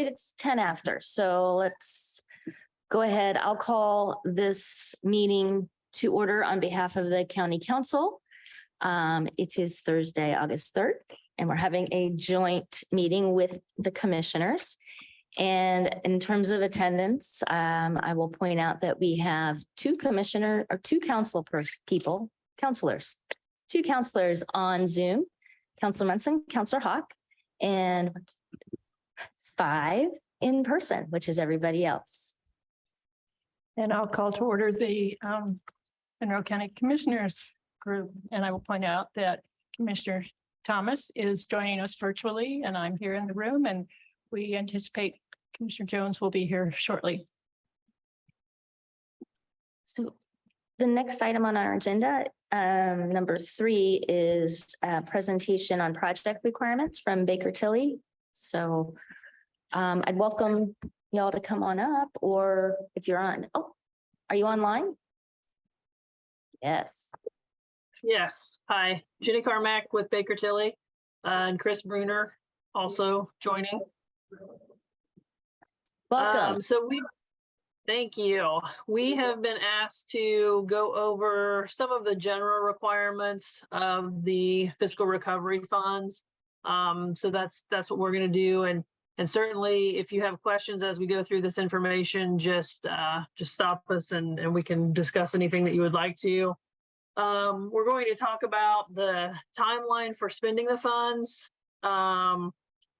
it's 10 after, so let's go ahead. I'll call this meeting to order on behalf of the County Council. It is Thursday, August 3rd, and we're having a joint meeting with the commissioners. And in terms of attendance, I will point out that we have two counselors on Zoom, Councilor Munson, Councilor Hawk, and 5 in person, which is everybody else. And I'll call to order the Monroe County Commissioners group. And I will point out that Commissioner Thomas is joining us virtually, and I'm here in the room, and we anticipate Commissioner Jones will be here shortly. So the next item on our agenda, number 3, is a presentation on project requirements from Baker Tilly. So I'd welcome y'all to come on up, or if you're on, are you online? Yes. Yes. Hi, Jenny Carmack with Baker Tilly, and Chris Bruner also joining. Welcome. Thank you. We have been asked to go over some of the general requirements of the fiscal recovery funds. So that's what we're going to do. And certainly if you have questions as we go through this information, just stop us and we can discuss anything that you would like to. We're going to talk about the timeline for spending the funds, and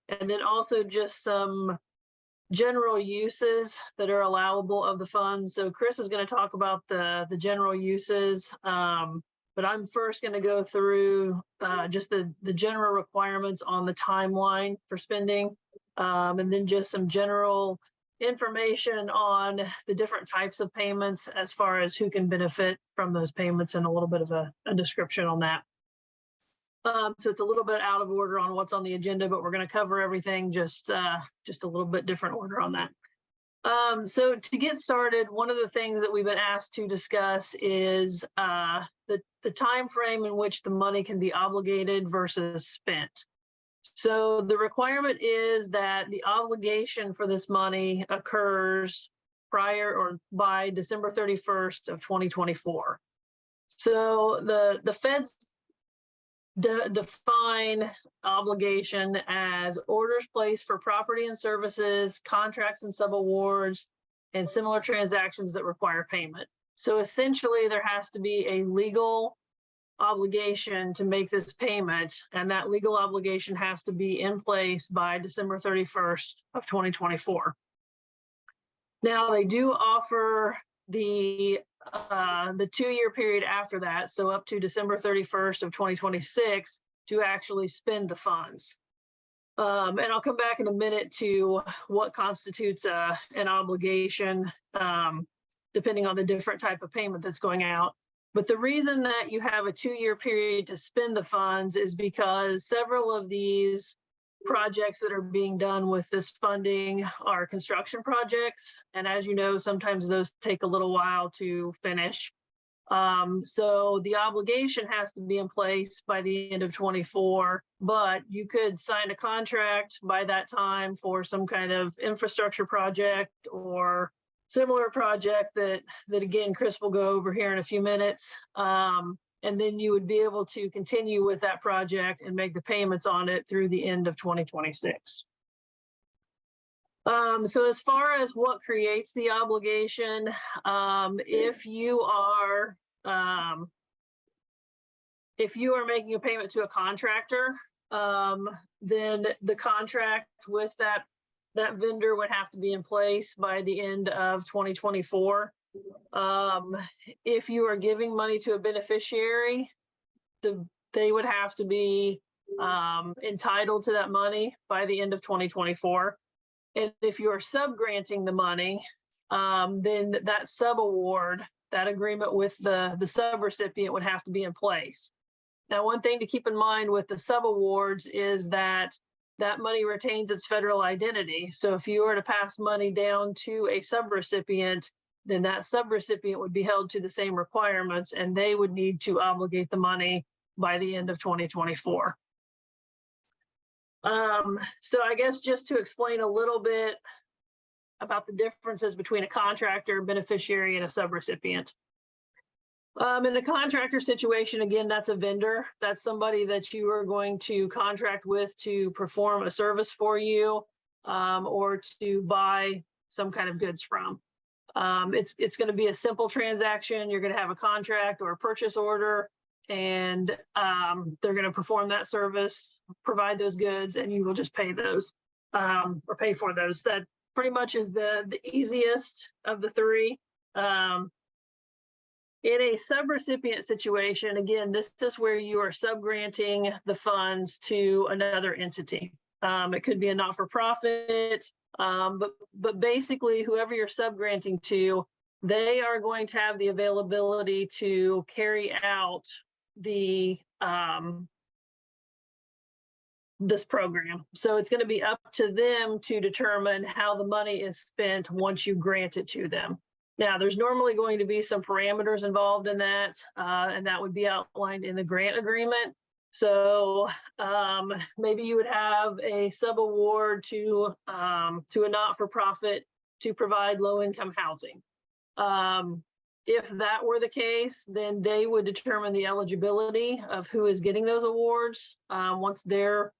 then also just some general uses that are allowable of the funds. So Chris is going to talk about the general uses, but I'm first going to go through just the general requirements on the timeline for spending, and then just some general information on the different types of payments as far as who can benefit from those payments, and a little bit of a description on that. So it's a little bit out of order on what's on the agenda, but we're going to cover everything just a little bit different order on that. So to get started, one of the things that we've been asked to discuss is the time frame in which the money can be obligated versus spent. So the requirement is that the obligation for this money occurs prior or by December 31st of 2024. So the feds define obligation as orders placed for property and services, contracts and subawards, and similar transactions that require payment. So essentially there has to be a legal obligation to make this payment, and that legal obligation has to be in place by December 31st of 2024. Now they do offer the 2-year period after that, so up to December 31st of 2026 to actually spend the funds. And I'll come back in a minute to what constitutes an obligation, depending on the different type of payment that's going out. But the reason that you have a 2-year period to spend the funds is because several of these projects that are being done with this funding are construction projects. And as you know, sometimes those take a little while to finish. So the obligation has to be in place by the end of 24, but you could sign a contract by that time for some kind of infrastructure project or similar project that again, Chris will go over here in a few minutes. And then you would be able to continue with that project and make the payments on it through the end of 2026. So as far as what creates the obligation, if you are making a payment to a contractor, then the contract with that vendor would have to be in place by the end of 2024. If you are giving money to a beneficiary, they would have to be entitled to that money by the end of 2024. And if you are sub-granting the money, then that sub-award, that agreement with the sub-recipient would have to be in place. Now, one thing to keep in mind with the sub-awards is that money retains its federal identity. So if you were to pass money down to a sub-recipient, then that sub-recipient would be held to the same requirements, and they would need to obligate the money by the end of 2024. So I guess just to explain a little bit about the differences between a contractor, beneficiary, and a subrecipient. In a contractor situation, again, that's a vendor. That's somebody that you are going to contract with to perform a service for you, or to buy some kind of goods from. It's going to be a simple transaction. You're going to have a contract or a purchase order, and they're going to perform that service, provide those goods, and you will just pay those, or pay for those. That pretty much is the easiest of the three. In a subrecipient situation, again, this is where you are subgranting the funds to another entity. It could be a not-for-profit, but basically whoever you're subgranting to, they are going to have the availability to carry out the this program. So it's going to be up to them to determine how the money is spent once you grant it to them. Now, there's normally going to be some parameters involved in that, and that would be outlined in the grant agreement. So maybe you would have a sub-award to a not-for-profit to provide low-income housing. If that were the case, then they would determine the eligibility of who is getting those awards once they're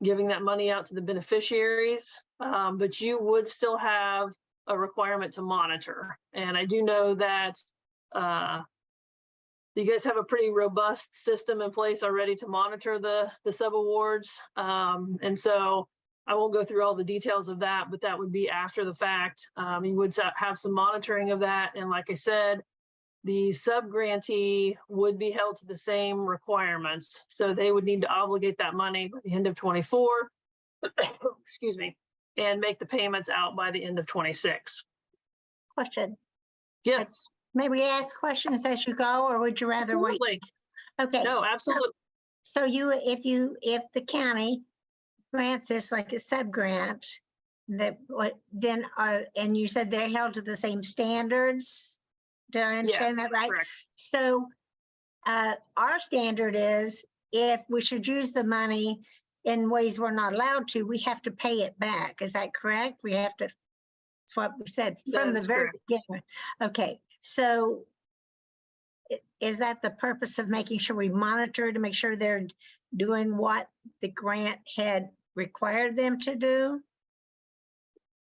giving that money out to the beneficiaries. But you would still have a requirement to monitor. And I do know that you guys have a pretty robust system in place already to monitor the sub-awards. And so I won't go through all the details of that, but that would be after the fact. You would have some monitoring of that. And like I said, the sub-grantee would be held to the same requirements. So they would need to obligate that money by the end of 24, excuse me, and make the payments out by the end of 26. Question. Yes. May we ask questions as you go, or would you rather wait? Absolutely. Okay. No, absolutely. So if the county grants this like a sub-grant, then and you said they're held to the same standards? Do I understand that right? Correct. So our standard is if we should use the money in ways we're not allowed to, we have to pay it back. Is that correct? We have to, that's what we said from the very beginning. Okay, so is that the purpose of making sure we monitor to make sure they're doing what the grant had required them to do?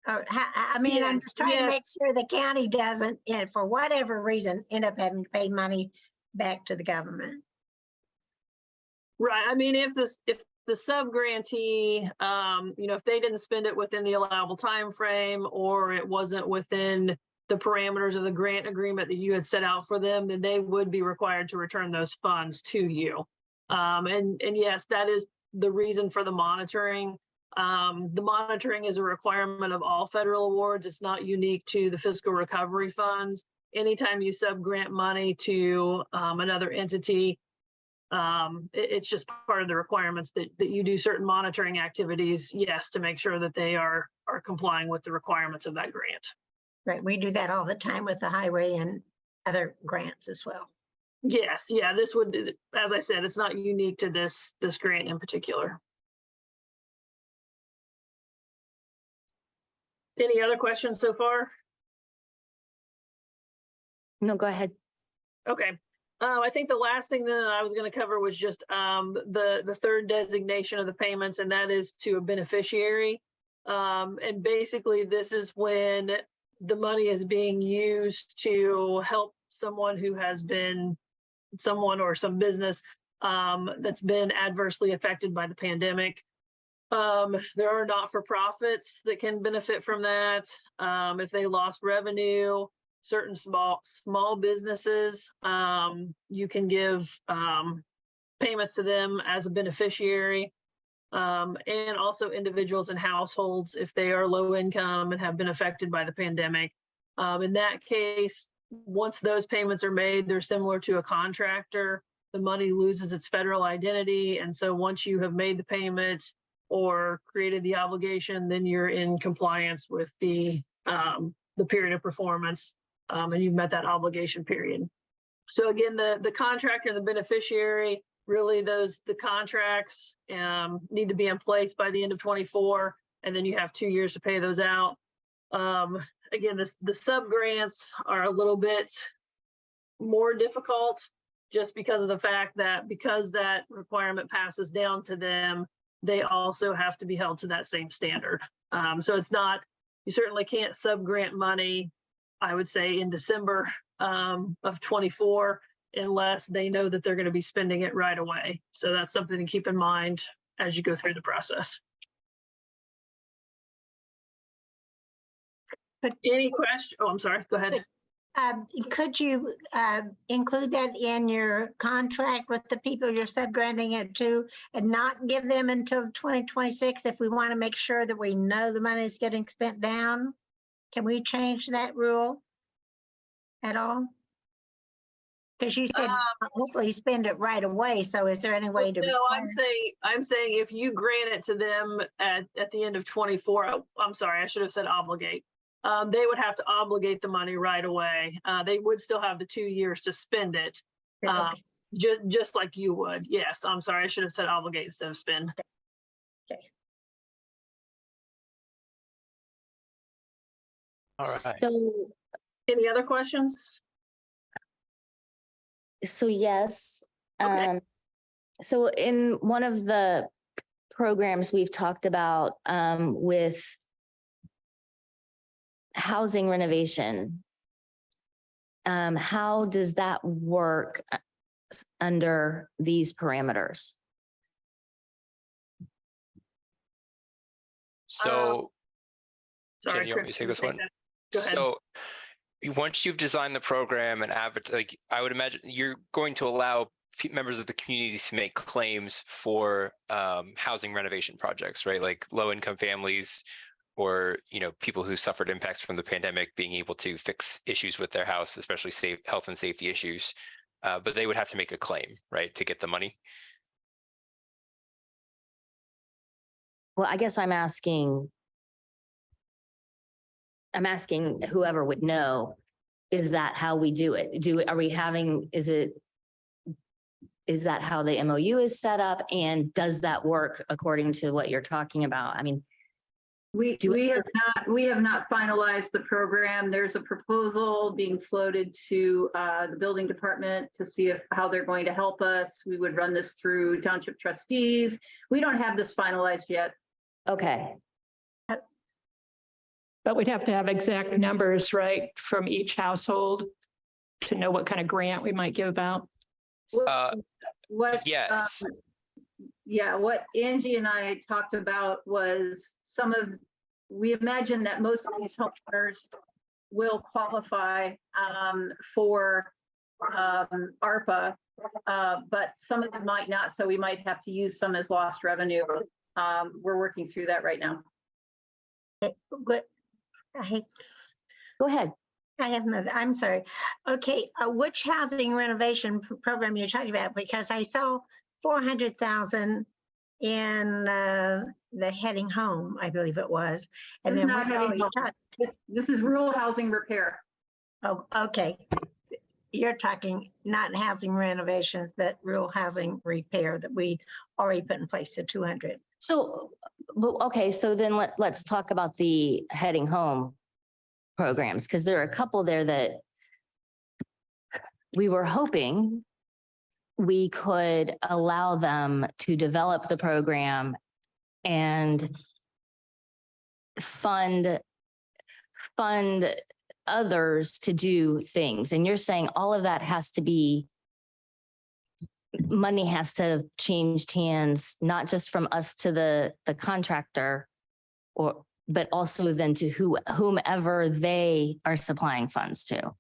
Or, I mean, I'm just trying to make sure the county doesn't, for whatever reason, end up having to pay money back to the government. Right. I mean, if the sub-grantee, if they didn't spend it within the allowable time frame, or it wasn't within the parameters of the grant agreement that you had set out for them, then they would be required to return those funds to you. And yes, that is the reason for the monitoring. The monitoring is a requirement of all federal awards. It's not unique to the fiscal recovery funds. Anytime you sub-grant money to another entity, it's just part of the requirements that you do certain monitoring activities, yes, to make sure that they are complying with the requirements of that grant. Right, we do that all the time with the highway and other grants as well. Yes, yeah, this would, as I said, it's not unique to this grant in particular. Any other questions so far? No, go ahead. Okay. I think the last thing that I was going to cover was just the third designation of the payments, and that is to a beneficiary. And basically, this is when the money is being used to help someone who has been, someone or some business that's been adversely affected by the pandemic. There are not-for-profits that can benefit from that. If they lost revenue, certain small businesses, you can give payments to them as a beneficiary, and also individuals and households if they are low income and have been affected by the pandemic. In that case, once those payments are made, they're similar to a contractor. The money loses its federal identity, and so once you have made the payment or created the obligation, then you're in compliance with the period of performance. And you've met that obligation period. So again, the contractor, the beneficiary, really the contracts need to be in place by the end of 24, and then you have 2 years to pay those out. Again, the sub grants are a little bit more difficult just because of the fact that because that requirement passes down to them, they also have to be held to that same standard. So it's not, you certainly can't sub grant money, I would say, in December of 24 unless they know that they're going to be spending it right away. So that's something to keep in mind as you go through the process. Any question? Oh, I'm sorry. Go ahead. Could you include that in your contract with the people you're subgranting it to and not give them until 2026 if we want to make sure that we know the money is getting spent down? Can we change that rule at all? Because you said hopefully spend it right away. So is there any way to? No, I'm saying if you grant it to them at the end of 24, I'm sorry, I should have said obligate. They would have to obligate the money right away. They would still have the 2 years to spend it, Okay. just like you would. Yes, I'm sorry, I should have said obligate instead of spend. Okay. All right. So, Any other questions? yes. Okay. So in one of the programs we've talked about with housing renovation, how does that work under these parameters? So, Sorry, Jen, you want me Chris, to take this one? that. Go ahead. So once you've designed the program and like I would imagine you're going to allow members of the community to make claims for housing renovation projects, right? Like low-income families or, people who suffered impacts from the pandemic being able to fix issues with their house, especially health and safety issues. But they would have to make a claim, right, to get the money. Well, I guess I'm asking whoever would know, is that how we do it? Is that how the MOU is set up? And does that work according to what you're talking about? I mean, We have not finalized the program. There's a proposal being floated to the building department to see how they're going to help us. We would run this through township trustees. We don't have this finalized yet. okay. But we'd have to have exact numbers, right, from each household to know what kind of grant we might give out. Yes. What Angie and I talked about was we imagine that most of these homeowners will qualify for ARPA, but some of them might not, so we might have to use some as lost revenue. We're working through that right now. Good. Go ahead. I have another, I'm sorry. Okay, which housing renovation program you're talking about? Because I saw 400,000 in the Heading Home, I believe it was. And This then is not what Heading you Home. This is rural housing repair. Oh, okay. You're talking not housing renovations, but rural housing repair that we already put in place, the 200. So, okay, so then let's talk about the Heading Home programs, because there are a couple there that we were hoping we could allow them to develop the program and fund others to do things. And you're saying all of that money has to have changed hands, not just from us to the contractor, but also then to whomever they are supplying funds to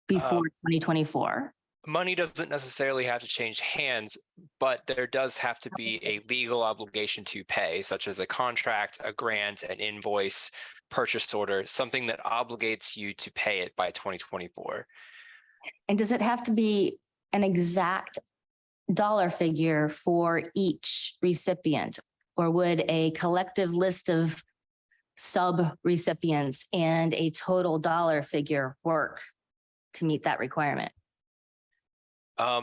before 2024. Money doesn't necessarily have to change hands, but there does have to be a legal obligation to pay, such as a contract, a grant, an invoice, purchase order, something that obligates you to pay it by 2024. And does it have to be an exact dollar figure for each recipient? Or would a collective list of sub-recipients and a total dollar figure work to meet that requirement?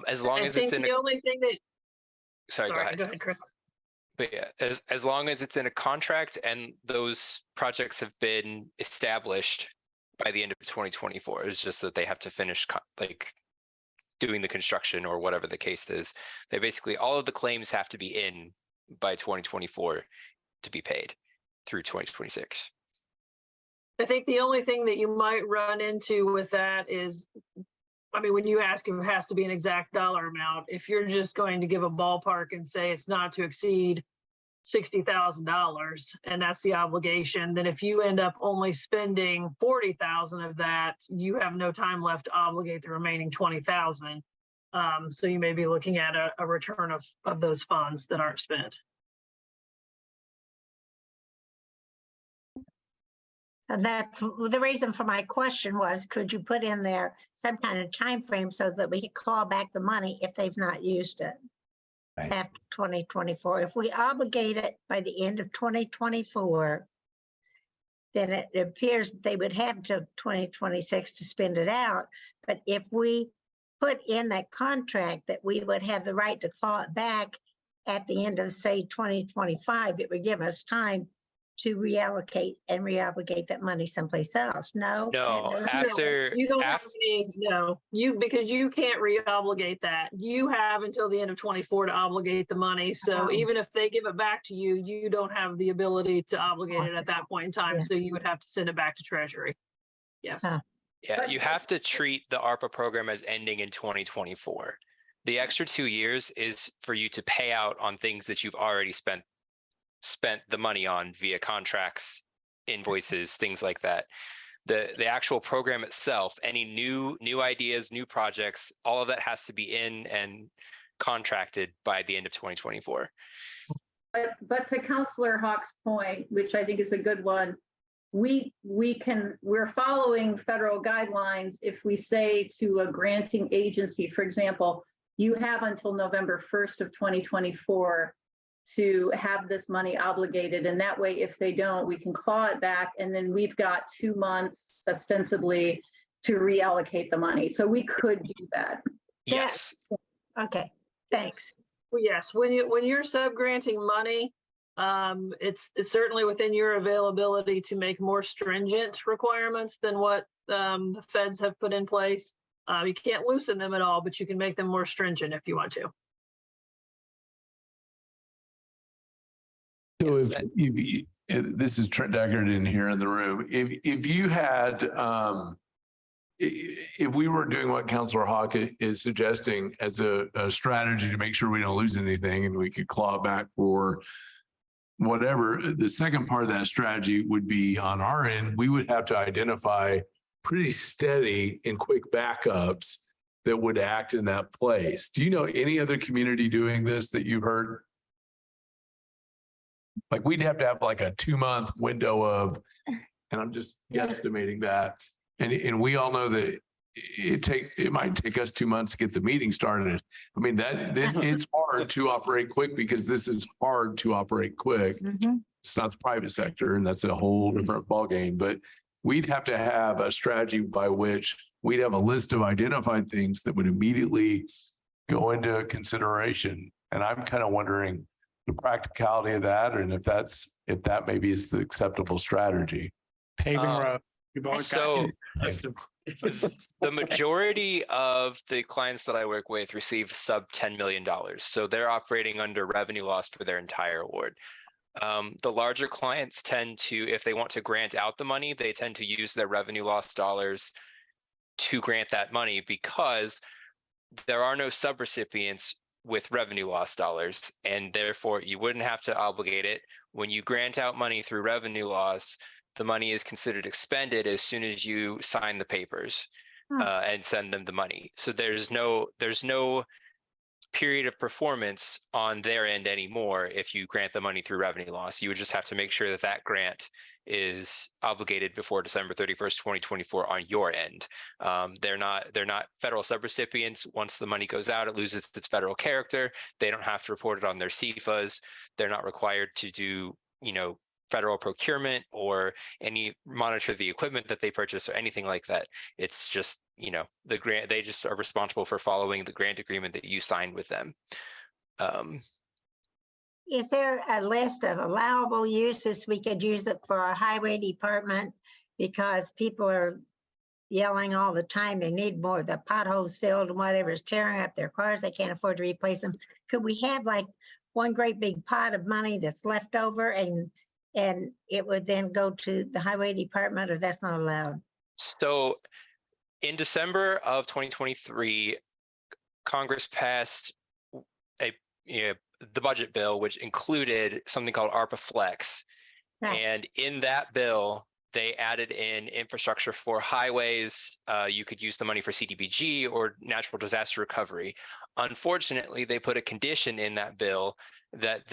As long I as think it's in the only thing Sorry, go ahead. Go ahead, Chris. But yeah, as long as it's in a contract and those projects have been established by the end of 2024, it's just that they have to finish like doing the construction or whatever the case is. They basically, all of the claims have to be in by 2024 to be paid through 2026. I think the only thing that you might run into with that is, I mean, when you ask if it has to be an exact dollar amount, if you're just going to give a ballpark and say it's not to exceed $60,000 and that's the obligation, then if you end up only spending 40,000 of that, you have no time left to obligate the remaining 20,000. So you may be looking at a return of those funds that aren't spent. And that's the reason for my question was, could you put in there some kind of time frame so that we could claw back the money if they've not used it Right. after 2024? If we obligate it by the end of 2024, then it appears that they would have till 2026 to spend it out. But if we put in that contract that we would have the right to claw it back at the end of, say, 2025, it would give us time to reallocate and reobligate that money someplace else. No? No, Can't do it? after You don't have af- any, no, because you can't reobligate that. You have until the end of 24 to obligate the money. So Oh. even if they give it back to you, you don't have the ability to obligate it at that point in time. Yeah. So you would have to send it back to Treasury. Yes. Huh. Yeah, But- you have to treat the ARPA program as ending in 2024. The extra 2 years is for you to pay out on things that you've already spent the money on via contracts, invoices, things like that. The actual program itself, any new ideas, new projects, all of that has to be in and contracted by the end of 2024. But to Counselor Hawk's point, which I think is a good one, we're following federal guidelines. If we say to a granting agency, for example, you have until November 1st of 2024 to have this money obligated. And that way, if they don't, we can claw it back. And then we've got 2 months ostensibly to reallocate the money. So we could do that. Yes. Okay, thanks. Well, yes, when you're sub-granting money, it's certainly within your availability to make more stringent requirements than what the feds have put in place. You can't loosen them at all, but you can make them more stringent if you want to. So Yes, this is Trent Deckard in here in the room. If you had, if we were doing what Councilor Hawk is suggesting as a strategy to make sure we don't lose anything and we could claw back for whatever, the second part of that strategy would be on our end, we would have to identify pretty steady and quick backups that would act in that place. Do you know any other community doing this that you've heard? Like we'd have to have like a 2-month window of, and I'm just guesstimating that. And we all know that it might take us 2 months to get the meeting started. I mean, it's hard to operate quick because this is hard to operate quick. Mhm. It's not the private sector, and that's a whole different ballgame. But we'd have to have a strategy by which we'd have a list of identified things that would immediately go into consideration. And I'm kind of wondering the practicality of that, and if that maybe is the acceptable strategy. Paving Um, road. We've always got So it. the majority of the clients that I work with receive sub $10 million. So they're operating under revenue loss for their entire award. The larger clients tend to, if they want to grant out the money, they tend to use their revenue loss dollars to grant that money because there are no subrecipients with revenue loss dollars, and therefore you wouldn't have to obligate it. When you grant out money through revenue loss, the money is considered expended as soon as you sign the papers and send them the money. So there's no period of performance on their end anymore if you grant the money through revenue loss. You would just have to make sure that that grant is obligated before December 31st, 2024 on your end. They're not federal subrecipients. Once the money goes out, it loses its federal character. They don't have to report it on their CFAs. They're not required to do, federal procurement or monitor the equipment that they purchase or anything like that. It's just, the grant, they just are responsible for following the grant agreement that you signed with them. Is there a list of allowable uses we could use it for our highway department? Because people are yelling all the time, they need more, the potholes filled and whatever's tearing up their cars, they can't afford to replace them. Could we have like one great big pot of money that's left over and it would then go to the highway department, or that's not allowed? So in December of 2023, Congress passed the budget bill, which included something called ARPA Flex. Right. And in that bill, they added in infrastructure for highways. You could use the money for CDBG or natural disaster recovery. Unfortunately, they put a condition in that bill that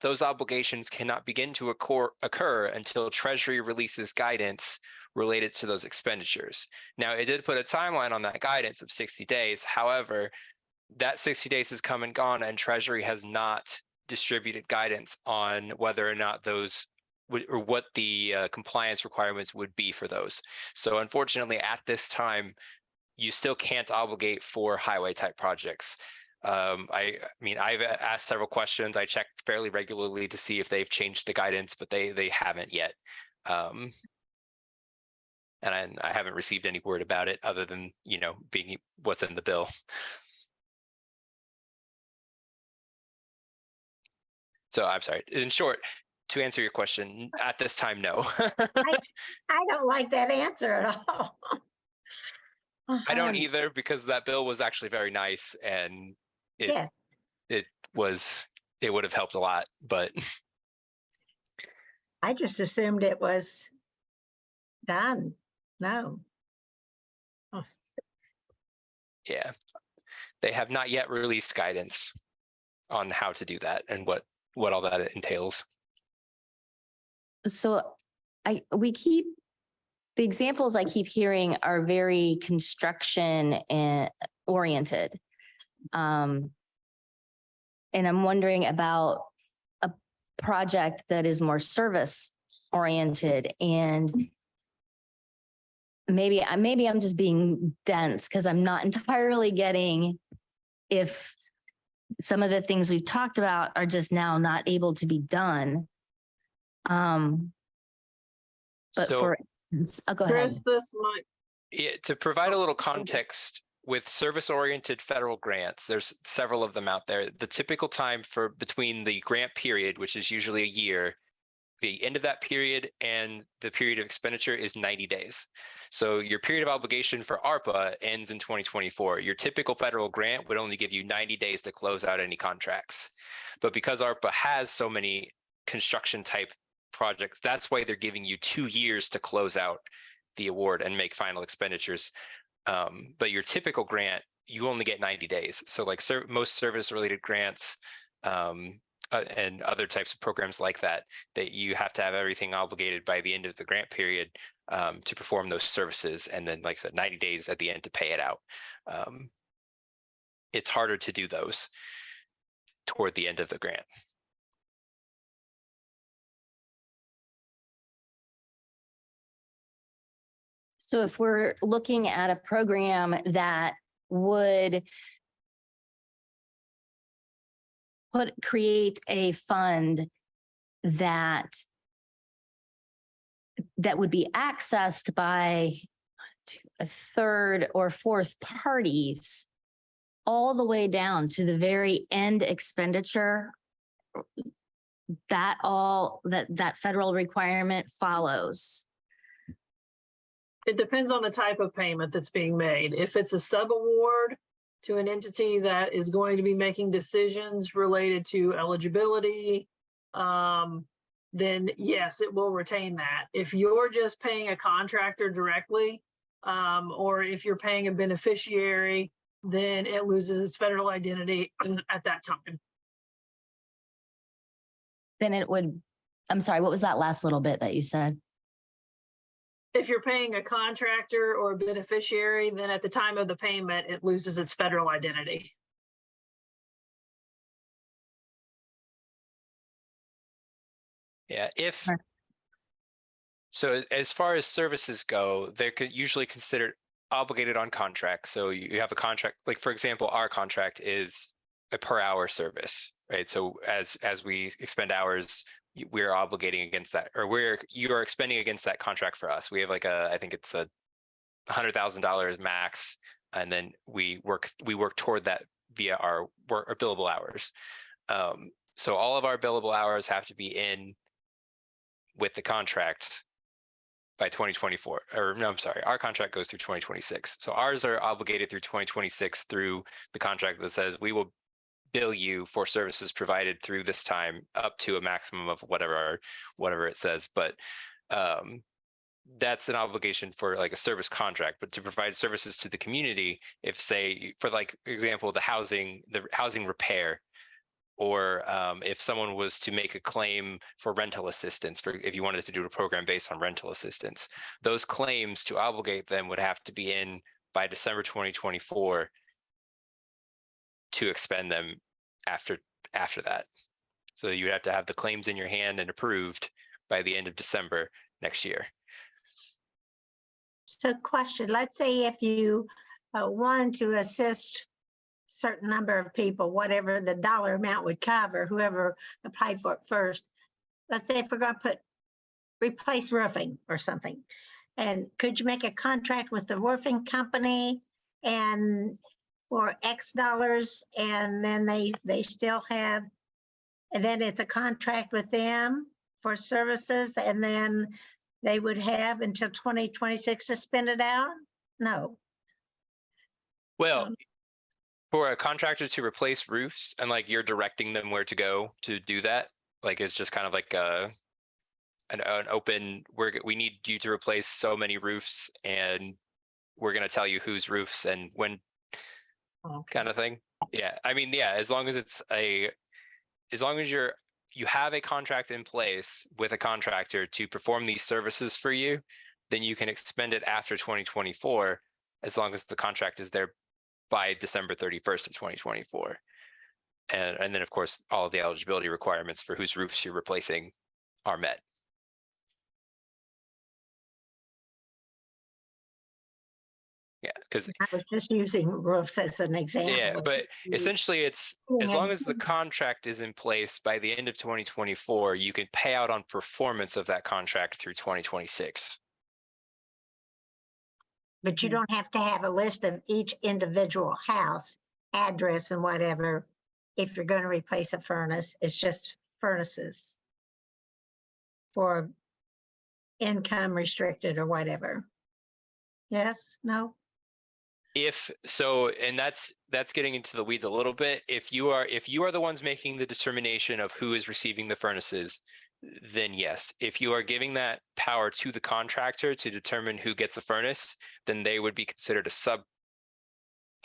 those obligations cannot begin to occur until Treasury releases guidance related to those expenditures. Now, it did put a timeline on that guidance of 60 days. However, that 60 days has come and gone, and Treasury has not distributed guidance on whether or not those or what the compliance requirements would be for those. So unfortunately, at this time, you still can't obligate for highway type projects. I mean, I've asked several questions. I check fairly regularly to see if they've changed the guidance, but they haven't yet. And I haven't received any word about it other than, being what's in the bill. So I'm sorry. In short, to answer your question, at this time, no. I don't like that answer at all. I don't either, because that bill was actually very nice, and Yes, it would have helped a lot, but I just assumed it was done. No. yeah, they have not yet released guidance on how to do that and what all that entails. So the examples I keep hearing are very construction and oriented. And I'm wondering about a project that is more service oriented, and maybe I'm just being dense because I'm not entirely getting if some of the things we've talked about are just now not able to be done. But So, for instance, go ahead. Chris, this might, to provide a little context, with service-oriented federal grants, there's several of them out there. The typical time for between the grant period, which is usually a year, the end of that period and the period of expenditure is 90 days. So your period of obligation for ARPA ends in 2024. Your typical federal grant would only give you 90 days to close out any contracts. But because ARPA has so many construction type projects, that's why they're giving you 2 years to close out the award and make final expenditures. But your typical grant, you only get 90 days. So like most service related grants, and other types of programs like that you have to have everything obligated by the end of the grant period to perform those services. And then, like I said, 90 days at the end to pay it out. It's harder to do those toward the end of the grant. So if we're looking at a program that would create a fund that would be accessed by a third or fourth parties all the way down to the very end expenditure, that federal requirement follows. it depends on the type of payment that's being made. If it's a subaward to an entity that is going to be making decisions related to eligibility, then yes, it will retain that. If you're just paying a contractor directly, or if you're paying a beneficiary, then it loses its federal identity at that time. Then it would, I'm sorry, what was that last little bit that you said? If you're paying a contractor or a beneficiary, then at the time of the payment, it loses its federal identity. Yeah, so as far as services go, they're usually considered obligated on contract. So you have a contract, like for example, our contract is a per hour service, right? So as we expend hours, we're obligating against that, or you are expending against that contract for us. We have like I think it's $100,000 max, and then we work toward that via our billable hours. So all of our billable hours have to be in with the contract by 2024, or no, I'm sorry, our contract goes through 2026. So ours are obligated through 2026 through the contract that says we will bill you for services provided through this time up to a maximum of whatever it says. But that's an obligation for like a service contract. But to provide services to the community, if say for like example, the housing repair, or if someone was to make a claim for rental assistance, for if you wanted to do a program based on rental assistance, those claims to obligate them would have to be in by December 2024 to expend them after that. So you would have to have the claims in your hand and approved by the end of December next year. So question, let's say if you wanted to assist certain number of people, whatever the dollar amount would cover, whoever applied for it first. Let's say if we're going to replace roofing or something. And could you make a contract with the roofing company and for X dollars, and then they still have, and then it's a contract with them for services, and then they would have until 2026 to spend it out? No. Well, for a contractor to replace roofs and like you're directing them where to go to do that, like it's just kind of like an open, we need you to replace so many roofs and we're going to tell you whose roofs and when, kind of thing. Yeah. I mean, yeah, as long as you have a contract in place with a contractor to perform these services for you, then you can expend it after 2024, as long as the contract is there by December 31st of 2024. And then of course, all of the eligibility requirements for whose roofs you're replacing are met. Yeah, because I was just using roofs as an example. yeah, but essentially it's as long as the contract is in place by the end of 2024, you can pay out on performance of that contract through 2026. But you don't have to have a list of each individual house, address and whatever. If you're going to replace a furnace, it's just furnaces for income restricted or whatever. Yes, no? If so, and that's getting into the weeds a little bit. If you are the ones making the determination of who is receiving the furnaces, then yes. If you are giving that power to the contractor to determine who gets a furnace, then they would be considered a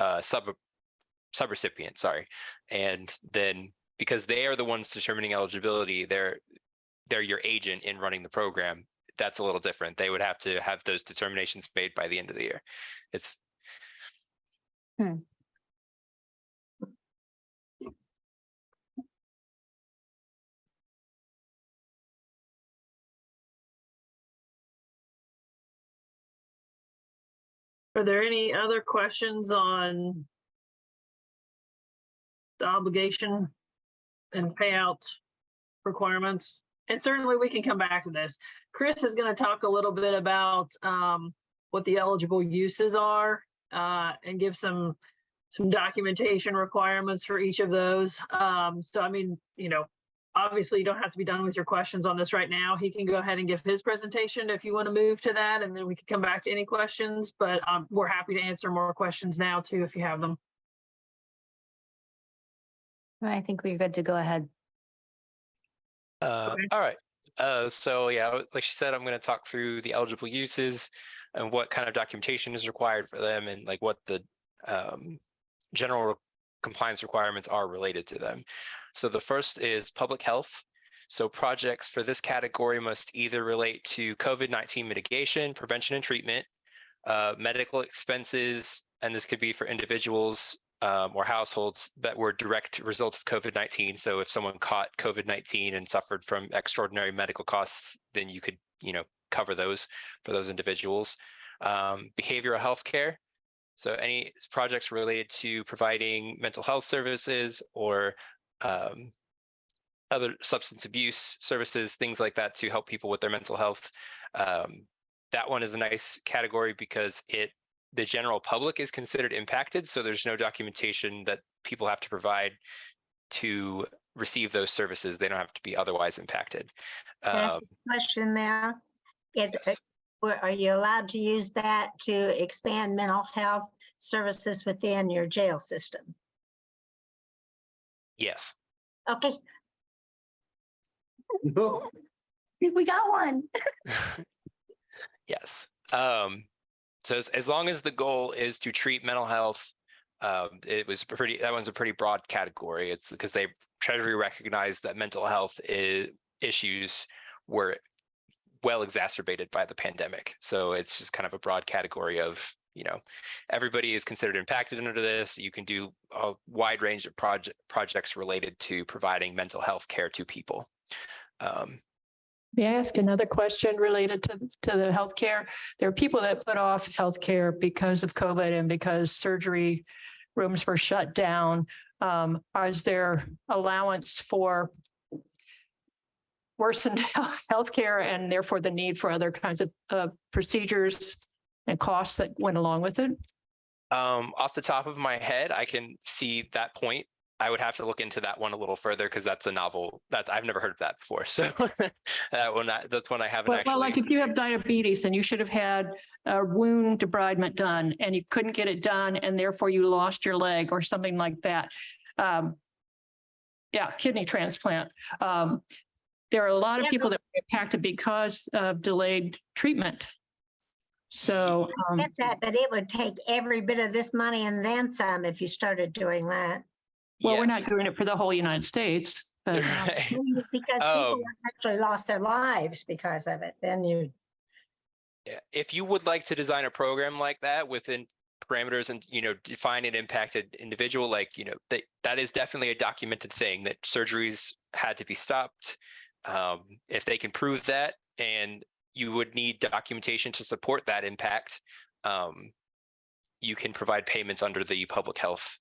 subrecipient, sorry. And then because they are the ones determining eligibility, they're your agent in running the program. That's a little different. They would have to have those determinations made by the end of the year. It's Are there any other questions on the obligation and payout requirements? And certainly we can come back to this. Chris is going to talk a little bit about what the eligible uses are and give some documentation requirements for each of those. So, I mean, obviously you don't have to be done with your questions on this right now. He can go ahead and give his presentation if you want to move to that, and then we can come back to any questions, but we're happy to answer more questions now too, if you have them. I think we're good to go ahead. all right. So yeah, like she said, I'm going to talk through the eligible uses and what kind of documentation is required for them and like what the general compliance requirements are related to them. So the first is public health. So projects for this category must either relate to COVID-19 mitigation, prevention and treatment, medical expenses, and this could be for individuals or households that were direct results of COVID-19. So if someone caught COVID-19 and suffered from extraordinary medical costs, then you could, cover those for those individuals. Behavioral health care. So any projects related to providing mental health services or other substance abuse services, things like that to help people with their mental health. That one is a nice category because the general public is considered impacted. So there's no documentation that people have to provide to receive those services. They don't have to be otherwise impacted. That's the question there. Is, Yes. are you allowed to use that to expand mental health services within your jail system? Yes. Okay, We got one. Yes. So as long as the goal is to treat mental health, that one's a pretty broad category. It's because they Treasury recognized that mental health issues were well exacerbated by the pandemic. So it's just kind of a broad category of, everybody is considered impacted under this. You can do a wide range of projects related to providing mental health care to people. May I ask another question related to the healthcare? There are people that put off healthcare because of COVID and because surgery rooms were shut down. Is there allowance for worsened healthcare and therefore the need for other kinds of procedures and costs that went along with it? Off the top of my head, I can see that point. I would have to look into that one a little further because that's a novel I've never heard of that before. So that's one I haven't actually. Well, like if you have diabetes and you should have had a wound debridement done and you couldn't get it done and therefore you lost your leg or something like that. Kidney transplant. There are a lot of people that were impacted because of delayed treatment. So get that, but it would take every bit of this money and then some if you started doing that. well, we're not Yes. doing it for the whole United States. But Right. Because people actually lost their lives because of it. Then you, Yeah. If you would like to design a program like that within parameters and, define an impacted individual, that is definitely a documented thing that surgeries had to be stopped. If they can prove that, and you would need documentation to support that impact, you can provide payments under the public health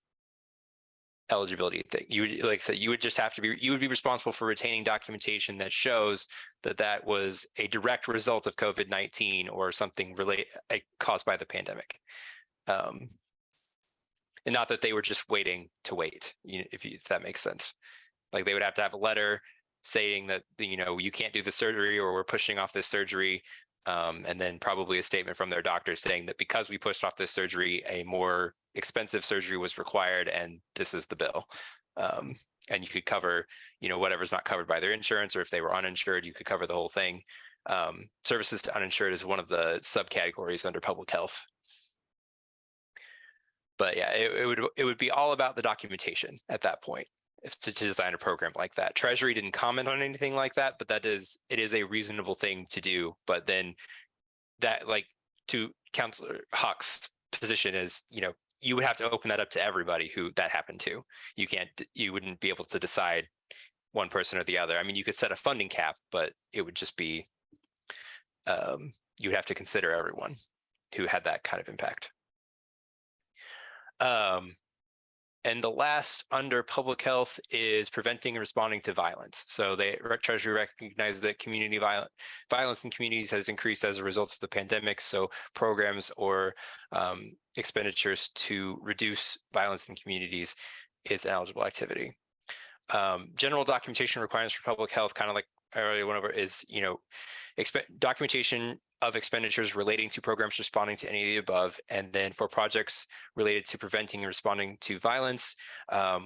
eligibility thing. You would, like I said, you would be responsible for retaining documentation that shows that was a direct result of COVID-19 or something caused by the pandemic. And not that they were just waiting to wait, if that makes sense. Like they would have to have a letter saying that, you can't do the surgery or we're pushing off this surgery. And then probably a statement from their doctor saying that because we pushed off this surgery, a more expensive surgery was required, and this is the bill. And you could cover, whatever's not covered by their insurance, or if they were uninsured, you could cover the whole thing. Services to uninsured is one of the subcategories under public health. But yeah, it would be all about the documentation at that point. If to design a program like that. Treasury didn't comment on anything like that, but it is a reasonable thing to do. But then that, to Councilor Hawk's position is, you would have to open that up to everybody who that happened to. You wouldn't be able to decide one person or the other. I mean, you could set a funding cap, but it would just be, you would have to consider everyone who had that kind of impact. And the last under public health is preventing and responding to violence. So Treasury recognized that violence in communities has increased as a result of the pandemic. So programs or expenditures to reduce violence in communities is an eligible activity. General documentation requirements for public health, kind of like I already went over, is documentation of expenditures relating to programs responding to any of the above, and then for projects related to preventing and responding to violence,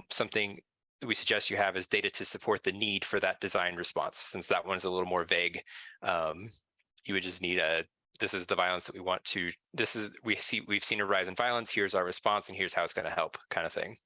something we suggest you have is data to support the need for that design response. Since that one is a little more vague, you would just need this is the violence that we want to. We've seen a rise in violence. Here's our response, and here's how it's going to help, kind of thing.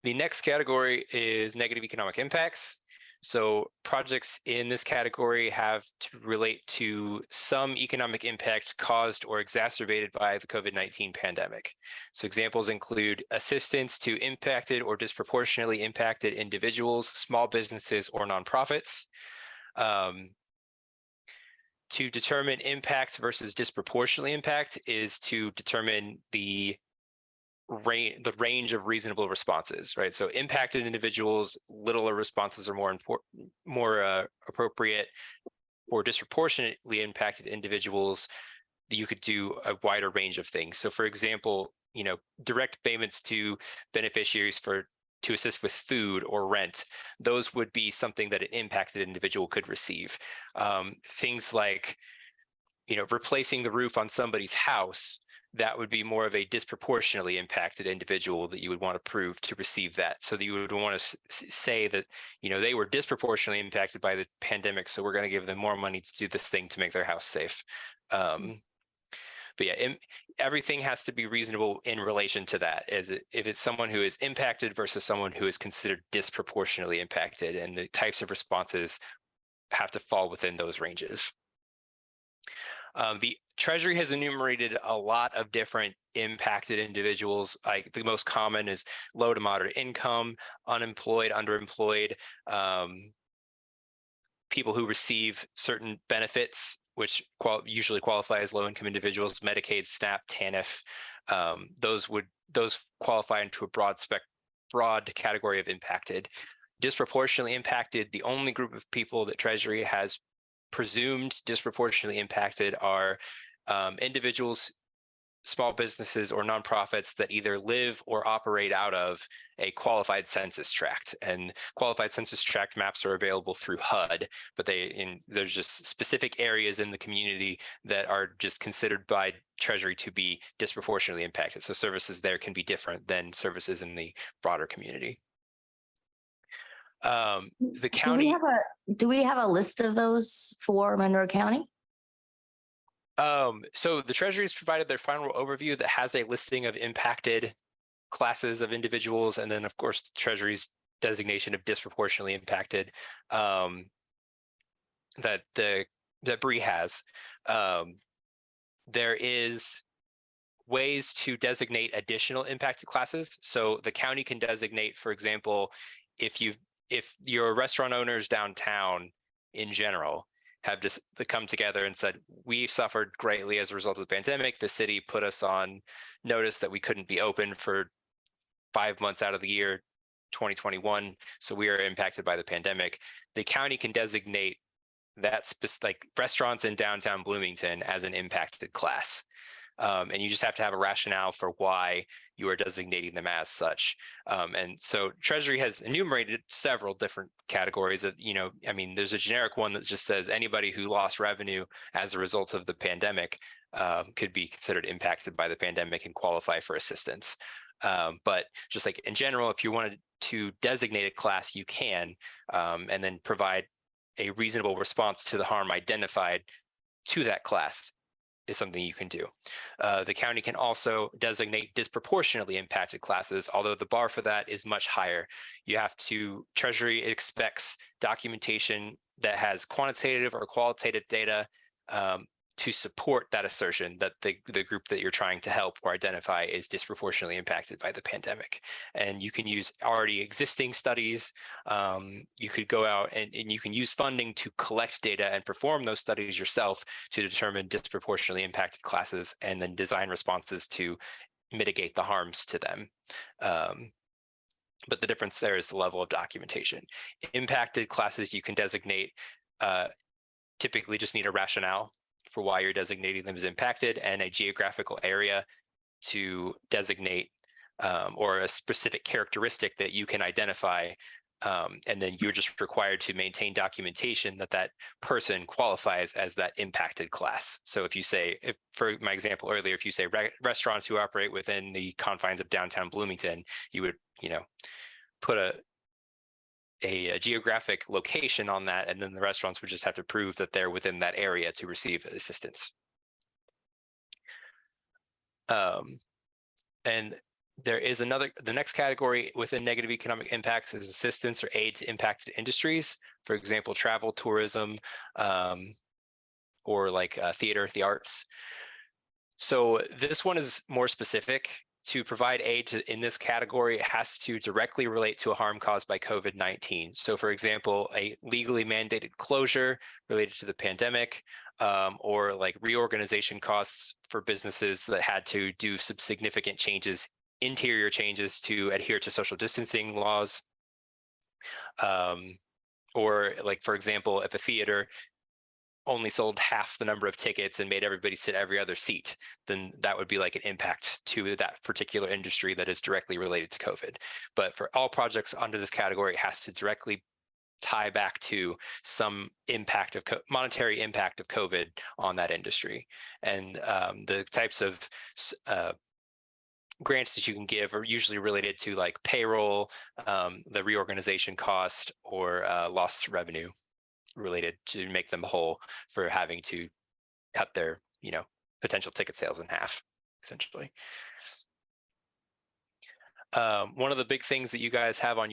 The next category is negative economic impacts. So projects in this category have to relate to some economic impact caused or exacerbated by the COVID-19 pandemic. So examples include assistance to impacted or disproportionately impacted individuals, small businesses, or nonprofits. To determine impact versus disproportionately impact is to determine the range of reasonable responses, right? So impacted individuals, littler responses are more appropriate. For disproportionately impacted individuals, you could do a wider range of things. So for example, direct payments to beneficiaries to assist with food or rent, those would be something that an impacted individual could receive. Things like, replacing the roof on somebody's house, that would be more of a disproportionately impacted individual that you would want to prove to receive that. So that you would want to say that, they were disproportionately impacted by the pandemic, so we're going to give them more money to do this thing to make their house safe. But yeah, everything has to be reasonable in relation to that. If it's someone who is impacted versus someone who is considered disproportionately impacted, and the types of responses have to fall within those ranges. The Treasury has enumerated a lot of different impacted individuals. Like the most common is low to moderate income, unemployed, underemployed, people who receive certain benefits, which usually qualify as low-income individuals, Medicaid, SNAP, TANF. Those qualify into a broad category of impacted. Disproportionately impacted, the only group of people that Treasury has presumed disproportionately impacted are individuals, small businesses, or nonprofits that either live or operate out of a qualified census tract. And qualified census tract maps are available through HUD, but there's just specific areas in the community that are just considered by Treasury to be disproportionately impacted. So services there can be different than services in the broader community. The county. Do we have a list of those for Monroe County? So the Treasury has provided their final overview that has a listing of impacted classes of individuals, and then of course the Treasury's designation of disproportionately impacted that Bree has. There is ways to designate additional impacted classes. So the county can designate, for example, if your restaurant owners downtown in general have just come together and said, we suffered greatly as a result of the pandemic. The city put us on notice that we couldn't be open for 5 months out of the year, 2021. So we are impacted by the pandemic. The county can designate that like restaurants in downtown Bloomington as an impacted class. And you just have to have a rationale for why you are designating them as such. And so Treasury has enumerated several different categories of, there's a generic one that just says anybody who lost revenue as a result of the pandemic could be considered impacted by the pandemic and qualify for assistance. But just like in general, if you wanted to designate a class, you can, and then provide a reasonable response to the harm identified to that class is something you can do. The county can also designate disproportionately impacted classes, although the bar for that is much higher. Treasury expects documentation that has quantitative or qualitative data to support that assertion that the group that you're trying to help or identify is disproportionately impacted by the pandemic. And you can use already existing studies. You could go out and you can use funding to collect data and perform those studies yourself to determine disproportionately impacted classes and then design responses to mitigate the harms to them. But the difference there is the level of documentation. Impacted classes you can designate typically just need a rationale for why you're designating them as impacted and a geographical area to designate or a specific characteristic that you can identify. And then you're just required to maintain documentation that person qualifies as that impacted class. So if you say, for my example earlier, if you say restaurants who operate within the confines of downtown Bloomington, you would, put a geographic location on that, and then the restaurants would just have to prove that they're within that area to receive assistance. And there is the next category within negative economic impacts is assistance or aid to impacted industries. For example, travel, tourism, or like theater, the arts. So this one is more specific. to provide aid in this category, it has to directly relate to a harm caused by COVID-19. So for example, a legally mandated closure related to the pandemic, or like reorganization costs for businesses that had to do some significant changes, interior changes to adhere to social distancing laws. Or like, for example, if a theater only sold half the number of tickets and made everybody sit every other seat, then that would be like an impact to that particular industry that is directly related to COVID. But for all projects under this category, it has to directly tie back to some impact of monetary impact of COVID on that industry. And the types of grants that you can give are usually related to like payroll, the reorganization cost, or lost revenue related to make them whole for having to cut their, potential ticket sales in half, essentially. One of the big things that you guys have on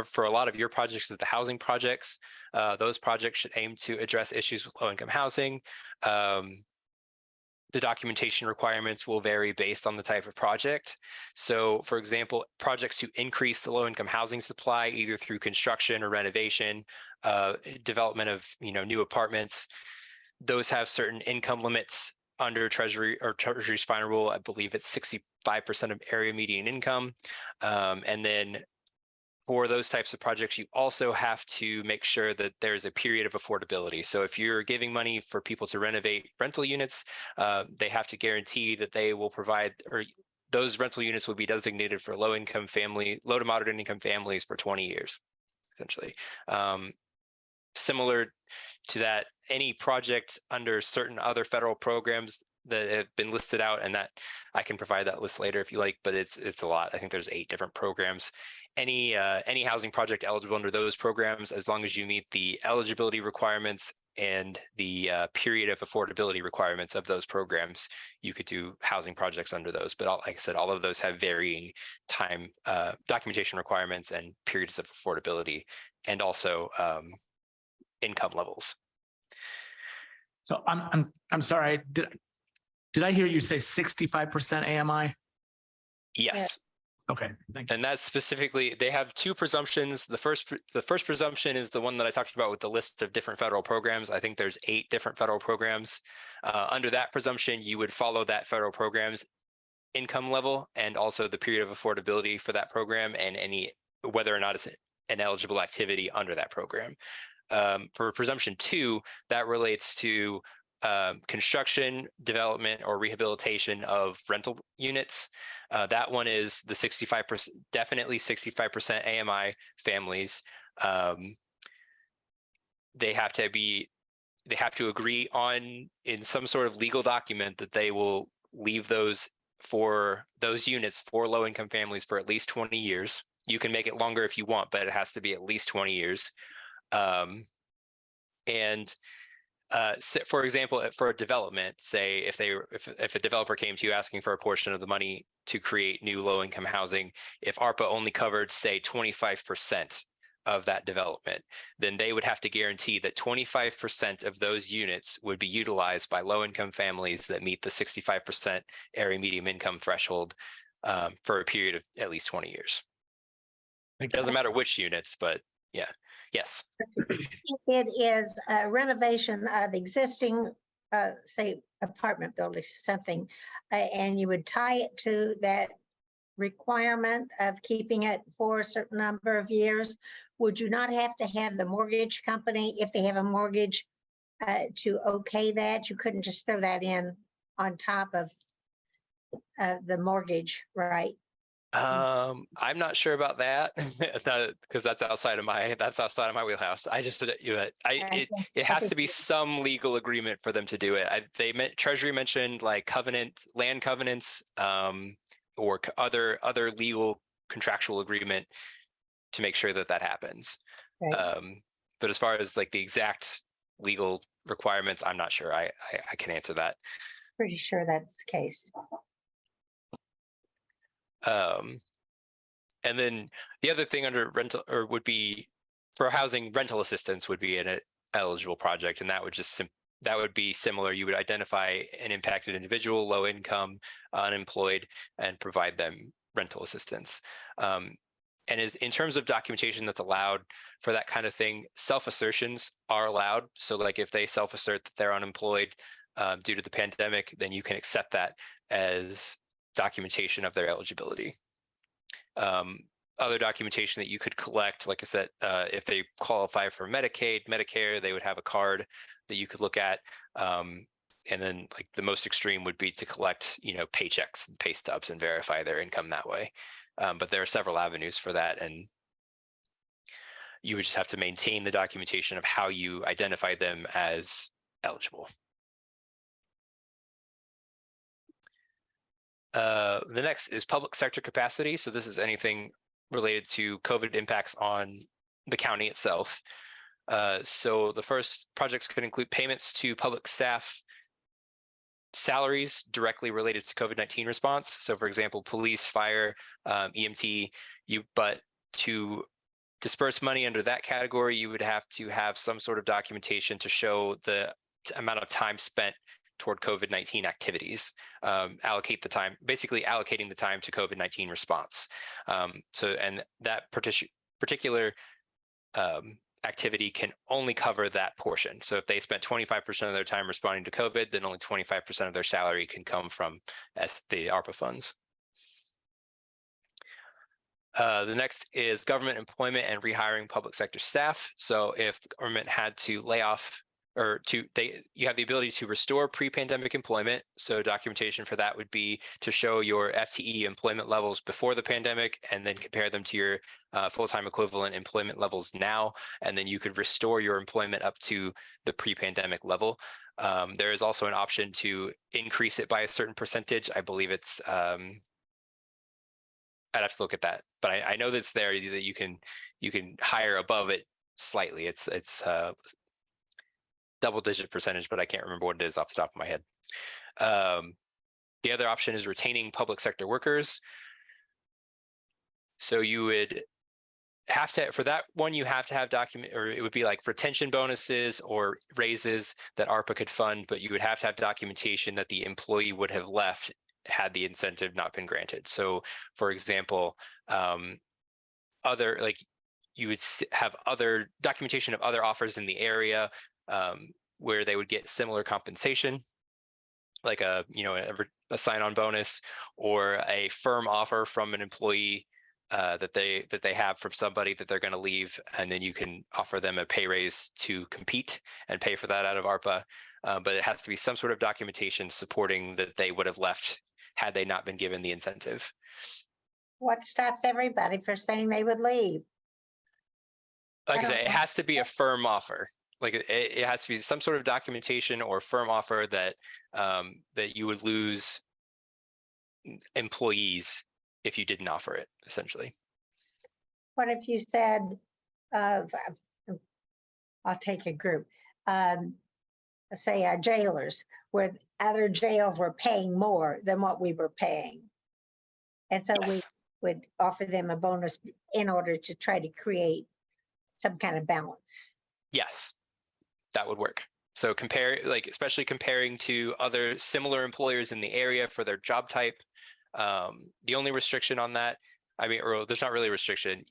for a lot of your projects is the housing projects. Those projects should aim to address issues with low-income housing. The documentation requirements will vary based on the type of project. So for example, projects to increase the low-income housing supply, either through construction or renovation, development of new apartments, those have certain income limits under Treasury's final rule. I believe it's 65% of area median income. And then for those types of projects, you also have to make sure that there's a period of affordability. So if you're giving money for people to renovate rental units, they have to guarantee that they will provide, or those rental units will be designated for low to moderate income families for 20 years, essentially. Similar to that, any project under certain other federal programs that have been listed out, and that I can provide that list later if you like, but it's a lot. I think there's 8 different programs. Any housing project eligible under those programs, as long as you meet the eligibility requirements and the period of affordability requirements of those programs, you could do housing projects under those. But like I said, all of those have varying time, documentation requirements and periods of affordability, and also income levels. So I'm sorry. Did I hear you say 65% AMI? Yes. Okay, thank you. And that's specifically, they have 2 presumptions. The first presumption is the one that I talked about with the list of different federal programs. I think there's 8 different federal programs. Under that presumption, you would follow that federal program's income level and also the period of affordability for that program, and whether or not it's an eligible activity under that program. For presumption 2, that relates to construction, development, or rehabilitation of rental units. That one is the 65%, definitely 65% AMI families. They have to agree in some sort of legal document that they will leave those units for low-income families for at least 20 years. You can make it longer if you want, but it has to be at least 20 years. For example, for a development, say if a developer came to you asking for a portion of the money to create new low-income housing, if ARPA only covered, say, 25% of that development, then they would have to guarantee that 25% of those units would be utilized by low-income families that meet the 65% area median income threshold for a period of at least 20 years. It doesn't matter which units, but yeah. Yes. It is a renovation of existing, say, apartment buildings or something, and you would tie it to that requirement of keeping it for a certain number of years. Would you not have to have the mortgage company, if they have a mortgage, to okay that? You couldn't just throw that in on top of the mortgage, right? I'm not sure about that because that's outside of my wheelhouse. It has to be some legal agreement for them to do it. Treasury mentioned like land covenants, or other legal contractual agreement to make sure that happens. Right. But as far as like the exact legal requirements, I'm not sure. I can answer that. Pretty sure that's the case. And then the other thing under rental would be for housing, rental assistance would be an eligible project, and that would just that would be similar. You would identify an impacted individual, low income, unemployed, and provide them rental assistance. And in terms of documentation that's allowed for that kind of thing, self-assertions are allowed. So like if they self-assert that they're unemployed due to the pandemic, then you can accept that as documentation of their eligibility. Other documentation that you could collect, like I said, if they qualify for Medicaid, Medicare, they would have a card that you could look at. And then like the most extreme would be to collect, paychecks and pay stubs and verify their income that way. But there are several avenues for that. And you would just have to maintain the documentation of how you identify them as eligible. The next is public sector capacity. So this is anything related to COVID impacts on the county itself. So the first projects could include payments to public staff salaries directly related to COVID-19 response. So for example, police, fire, EMT, but to disperse money under that category, you would have to have some sort of documentation to show the amount of time spent toward COVID-19 activities, allocate the time, basically allocating the time to COVID-19 response. And that particular activity can only cover that portion. So if they spent 25% of their time responding to COVID, then only 25% of their salary can come from the ARPA funds. The next is government employment and rehiring public sector staff. So if government had to lay off you have the ability to restore pre-pandemic employment. So documentation for that would be to show your FTE employment levels before the pandemic and then compare them to your full-time equivalent employment levels now. And then you could restore your employment up to the pre-pandemic level. There is also an option to increase it by a certain percentage. I believe it's, I'd have to look at that, but I know that's there that you can hire above it slightly. It's double-digit percentage, but I can't remember what it is off the top of my head. The other option is retaining public sector workers. So you would have to, for that one, you have to have or it would be like retention bonuses or raises that ARPA could fund, but you would have to have documentation that the employee would have left had the incentive not been granted. So for example, you would have other documentation of other offers in the area where they would get similar compensation, like a sign-on bonus or a firm offer from an employee that they have from somebody that they're going to leave, and then you can offer them a pay raise to compete and pay for that out of ARPA. But it has to be some sort of documentation supporting that they would have left had they not been given the incentive. What stops everybody for saying they would leave? Like I said, it has to be a firm offer. Like it has to be some sort of documentation or firm offer that that you would lose employees if you didn't offer it, essentially. What if you said, I'll take a group, say our jailers, where other jails were paying more than what we were paying. And so Yes. we would offer them a bonus in order to try to create some kind of balance. Yes, that would work. So especially comparing to other similar employers in the area for their job type. The only restriction on that, or there's not really a restriction.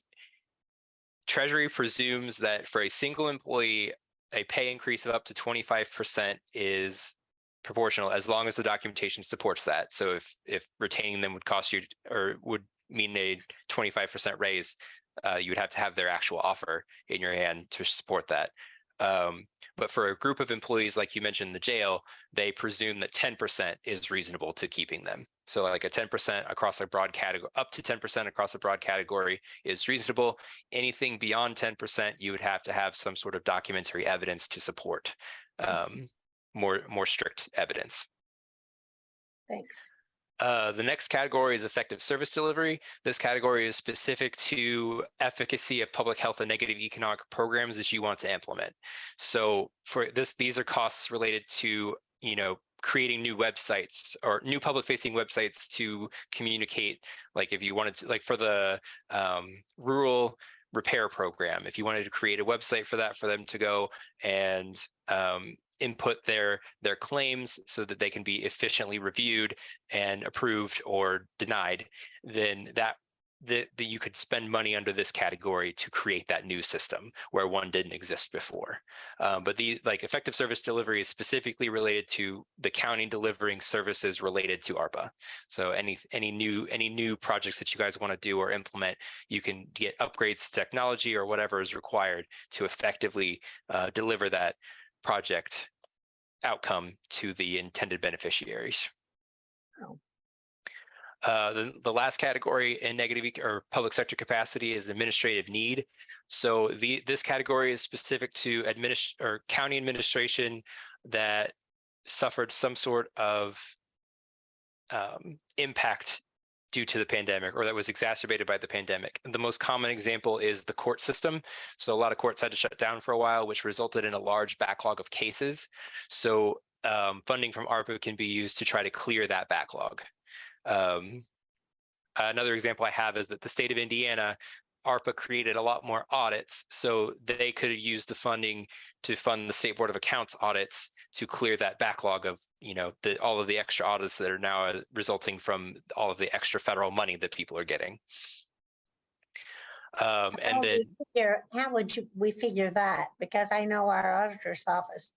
Treasury presumes that for a single employee, a pay increase of up to 25% is proportional as long as the documentation supports that. So if retaining them would cost you or would mean a 25% raise, you would have to have their actual offer in your hand to support that. But for a group of employees, like you mentioned, the jail, they presume that 10% is reasonable to keeping them. So like a 10% across a broad category, up to 10% across a broad category is reasonable. Anything beyond 10%, you would have to have some sort of documentary evidence to support more strict evidence. Thanks. The next category is effective service delivery. This category is specific to efficacy of public health and negative economic programs that you want to implement. So for this, these are costs related to, creating new websites or new public facing websites to communicate. Like if you wanted to, like for the rural repair program, if you wanted to create a website for that, for them to go and input their claims so that they can be efficiently reviewed and approved or denied, then that you could spend money under this category to create that new system where one didn't exist before. But the effective service delivery is specifically related to the county delivering services related to ARPA. So any new projects that you guys want to do or implement, you can get upgrades to technology or whatever is required to effectively deliver that project outcome to the intended beneficiaries. The last category in or public sector capacity is administrative need. So this category is specific to county administration that suffered some sort of impact due to the pandemic, or that was exacerbated by the pandemic. And the most common example is the court system. So a lot of courts had to shut down for a while, which resulted in a large backlog of cases. So funding from ARPA can be used to try to clear that backlog. Another example I have is that the state of Indiana, ARPA created a lot more audits, so they could have used the funding to fund the State Board of Accounts audits to clear that backlog of, all of the extra audits that are now resulting from all of the extra federal money that people are getting. How would we figure that? Because I know our auditor's office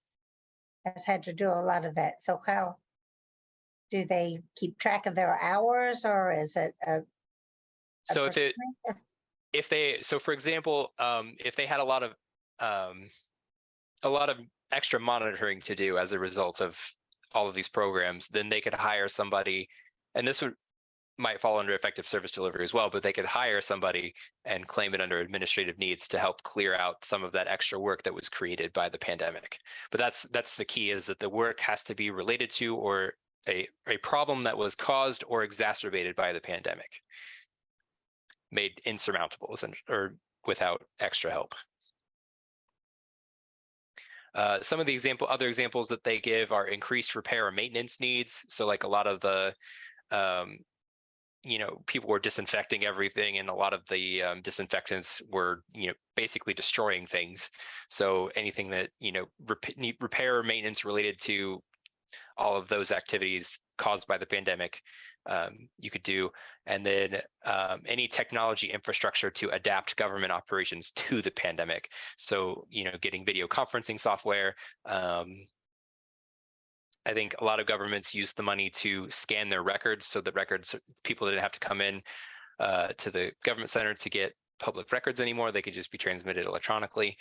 has had to do a lot of that. So how do they keep track of their hours, or is it so for example, if they had a lot of extra monitoring to do as a result of all of these programs, then they could hire somebody, and this might fall under effective service delivery as well, but they could hire somebody and claim it under administrative needs to help clear out some of that extra work that was created by the pandemic. But that's the key, is that the work has to be related to or a problem that was caused or exacerbated by the pandemic, made insurmountable or without extra help. Some of the other examples that they give are increased repair or maintenance needs. So like a lot of the, people were disinfecting everything, and a lot of the disinfectants were, basically destroying things. So anything that, need repair or maintenance related to all of those activities caused by the pandemic, you could do. And then any technology infrastructure to adapt government operations to the pandemic. So, getting video conferencing software. I think a lot of governments use the money to scan their records, so that people didn't have to come in to the government center to get public records anymore. They could just be transmitted electronically.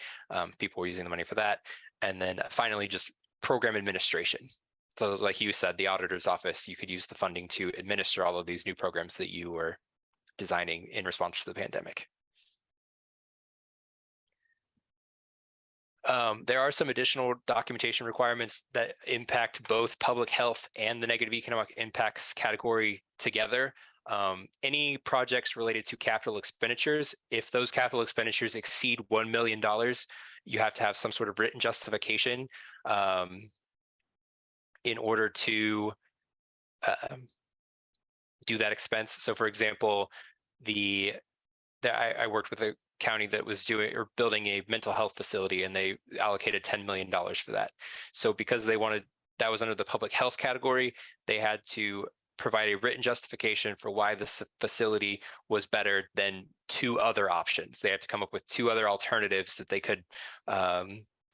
People were using the money for that. And then finally, just program administration. So like you said, the auditor's office, you could use the funding to administer all of these new programs that you were designing in response to the pandemic. There are some additional documentation requirements that impact both public health and the negative economic impacts category together. Any projects related to capital expenditures, if those capital expenditures exceed $1 million, you have to have some sort of written justification in order to do that expense. So for example, I worked with a county that was building a mental health facility, and they allocated $10 million for that. So because that was under the public health category, they had to provide a written justification for why this facility was better than two other options. They had to come up with two other alternatives that they could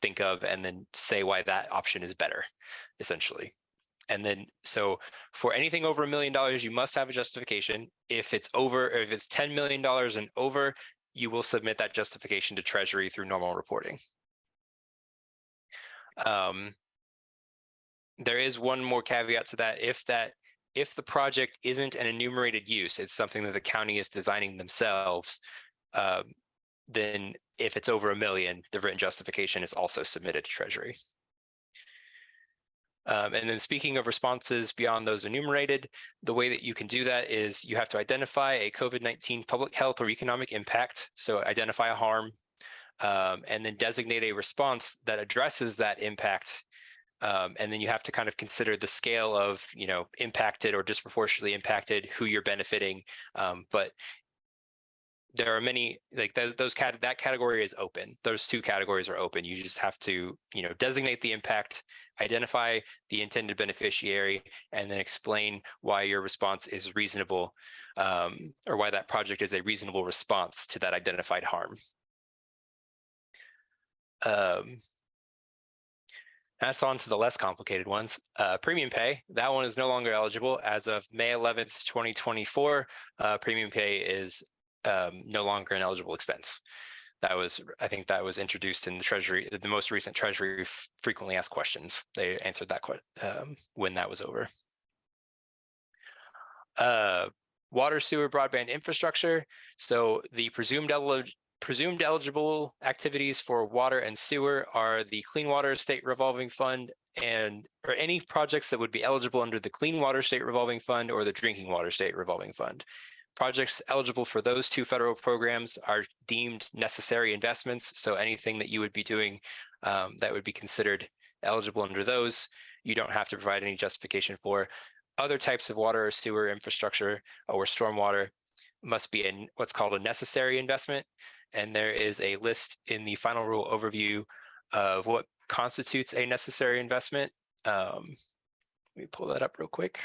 think of, and then say why that option is better, essentially. And then, so for anything over $1 million, you must have a justification. If it's $10 million and over, you will submit that justification to Treasury through normal reporting. There is one more caveat to that. If the project isn't an enumerated use, it's something that the county is designing themselves, then if it's over $1 million, the written justification is also submitted to Treasury. And then speaking of responses beyond those enumerated, the way that you can do that is you have to identify a COVID-19 public health or economic impact. So identify a harm, and then designate a response that addresses that impact. And then you have to kind of consider the scale of, impacted or disproportionately impacted, who you're benefiting. But there are many, like that category is open. Those two categories are open. You just have to, designate the impact, identify the intended beneficiary, and then explain why your response is reasonable, or why that project is a reasonable response to that identified harm. That's on to the less complicated ones. Premium pay, that one is no longer eligible. As of May 11th, 2024, premium pay is no longer an eligible expense. I think that was introduced in the Treasury, the most recent Treasury frequently asked questions. They answered that when that was over. Water, sewer, broadband infrastructure. So the presumed eligible activities for water and sewer are the Clean Water State Revolving Fund or any projects that would be eligible under the Clean Water State Revolving Fund or the Drinking Water State Revolving Fund. Projects eligible for those two federal programs are deemed necessary investments. So anything that you would be doing that would be considered eligible under those, you don't have to provide any justification for. Other types of water or sewer infrastructure or stormwater must be what's called a necessary investment. And there is a list in the final rule overview of what constitutes a necessary investment. Let me pull that up real quick.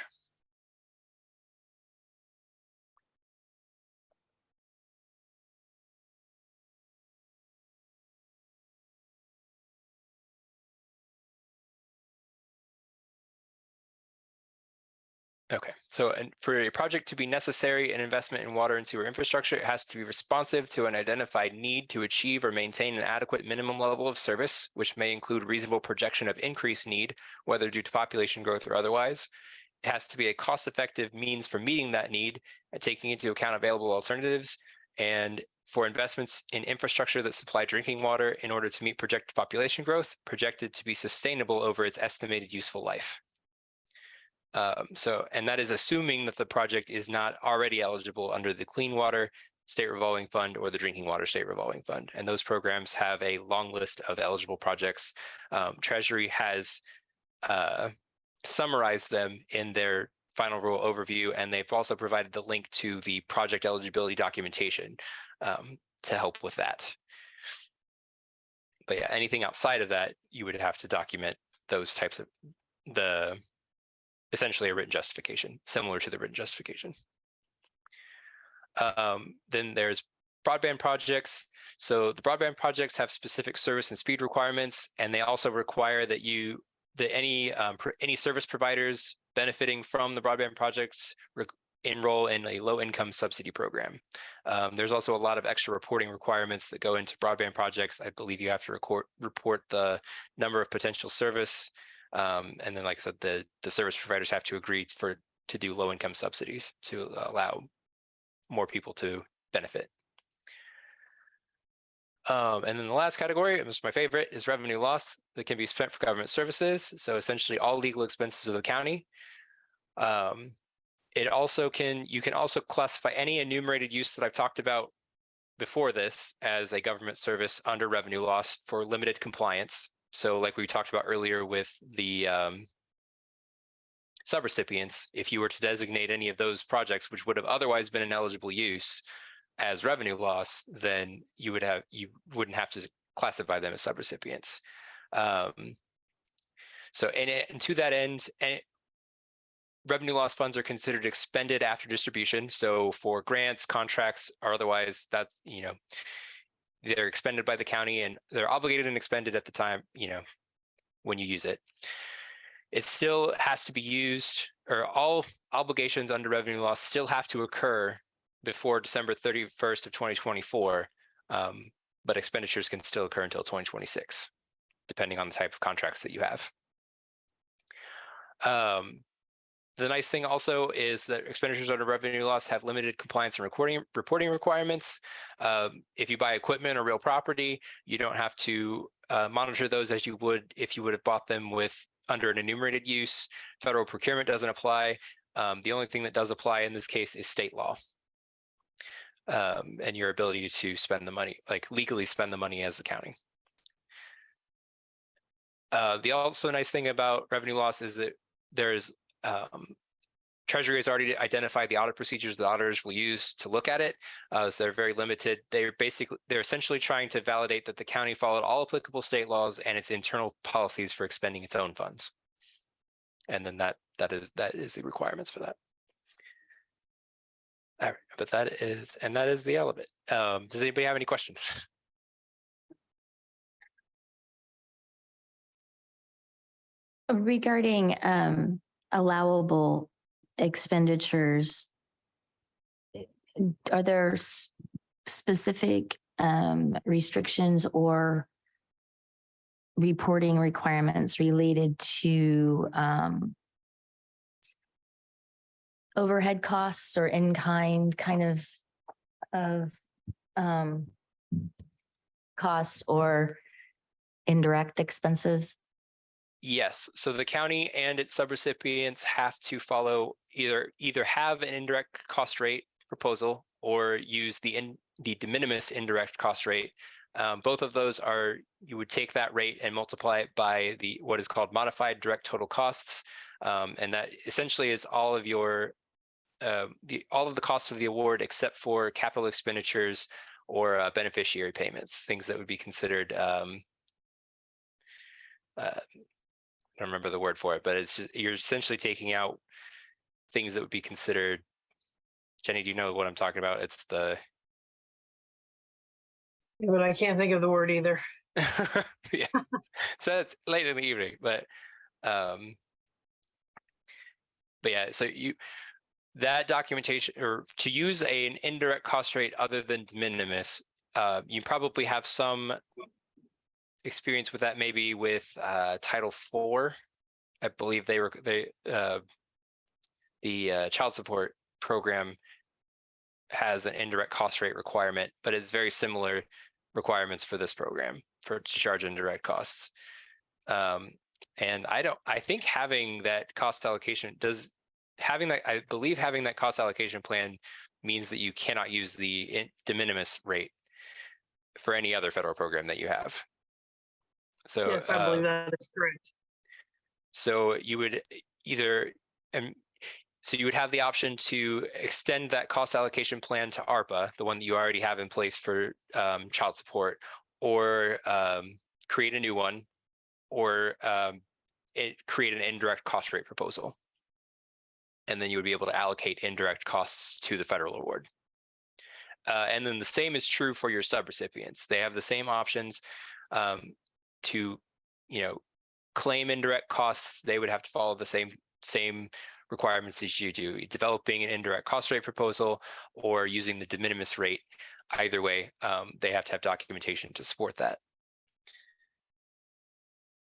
Okay, so for a project to be necessary, an investment in water and sewer infrastructure, it has to be responsive to an identified need to achieve or maintain an adequate minimum level of service, which may include reasonable projection of increased need, whether due to population growth or otherwise. It has to be a cost-effective means for meeting that need and taking into account available alternatives, and for investments in infrastructure that supply drinking water in order to meet projected population growth, projected to be sustainable over its estimated useful life. And that is assuming that the project is not already eligible under the Clean Water State Revolving Fund or the Drinking Water State Revolving Fund. And those programs have a long list of eligible projects. Treasury has summarized them in their final rule overview, and they've also provided the link to the project eligibility documentation to help with that. But yeah, anything outside of that, you would have to document those types of essentially a written justification, similar to the written justification. Then there's broadband projects. So the broadband projects have specific service and speed requirements, and they also require that any service providers benefiting from the broadband projects enroll in a low-income subsidy program. There's also a lot of extra reporting requirements that go into broadband projects. I believe you have to report the number of potential service. And then, like I said, the service providers have to agree to do low-income subsidies to allow more people to benefit. And then the last category, and this is my favorite, is revenue loss that can be spent for government services. So essentially all legal expenses of the county. You can also classify any enumerated use that I've talked about before this as a government service under revenue loss for limited compliance. So like we talked about earlier with the subrecipients, if you were to designate any of those projects, which would have otherwise been an eligible use as revenue loss, then you wouldn't have to classify them as subrecipients. So and to that end, revenue loss funds are considered expended after distribution. So for grants, contracts, or otherwise, that's, they're expended by the county and they're obligated and expended at the time, when you use it. It still has to be used, or all obligations under revenue loss still have to occur before December 31st of 2024, but expenditures can still occur until 2026, depending on the type of contracts that you have. The nice thing also is that expenditures under revenue loss have limited compliance and reporting requirements. If you buy equipment or real property, you don't have to monitor those as you would if you would have bought them under an enumerated use. Federal procurement doesn't apply. The only thing that does apply in this case is state law, and your ability to spend the money, like legally spend the money as the county. The also nice thing about revenue loss is that there's Treasury has already identified the audit procedures the auditors will use to look at it. So they're very limited. They're essentially trying to validate that the county followed all applicable state laws and its internal policies for expending its own funds. And then that is the requirements for that. All right, but that is the element. Does anybody have any questions? Regarding allowable expenditures, are there specific restrictions or reporting requirements related to overhead costs or in-kind kind of costs or indirect expenses? Yes, so the county and its subrecipients have to follow either have an indirect cost rate proposal or use the de minimis indirect cost rate. Both of those are, you would take that rate and multiply it by what is called modified direct total costs. And that essentially is all of your all of the costs of the award except for capital expenditures or beneficiary payments, things that would be considered I don't remember the word for it, but it's just, you're essentially taking out things that would be considered. Jenny, do you know what I'm talking about? It's the. Yeah, but I can't think of the word either. Yeah, so it's late in the evening, but yeah, so that documentation, or to use an indirect cost rate other than de minimis, you probably have some experience with that, maybe with Title IV. I believe the child support program has an indirect cost rate requirement, but it's very similar requirements for this program to charge indirect costs. And I think having that cost allocation I believe having that cost allocation plan means that you cannot use the de minimis rate for any other federal program that you have. So Yes, I believe that is correct. so you would so you would have the option to extend that cost allocation plan to ARPA, the one that you already have in place for child support, or create a new one, or create an indirect cost rate proposal. And then you would be able to allocate indirect costs to the federal award. And then the same is true for your subrecipients. They have the same options to, claim indirect costs. They would have to follow the same requirements as you do, developing an indirect cost rate proposal or using the de minimis rate. Either way, they have to have documentation to support that.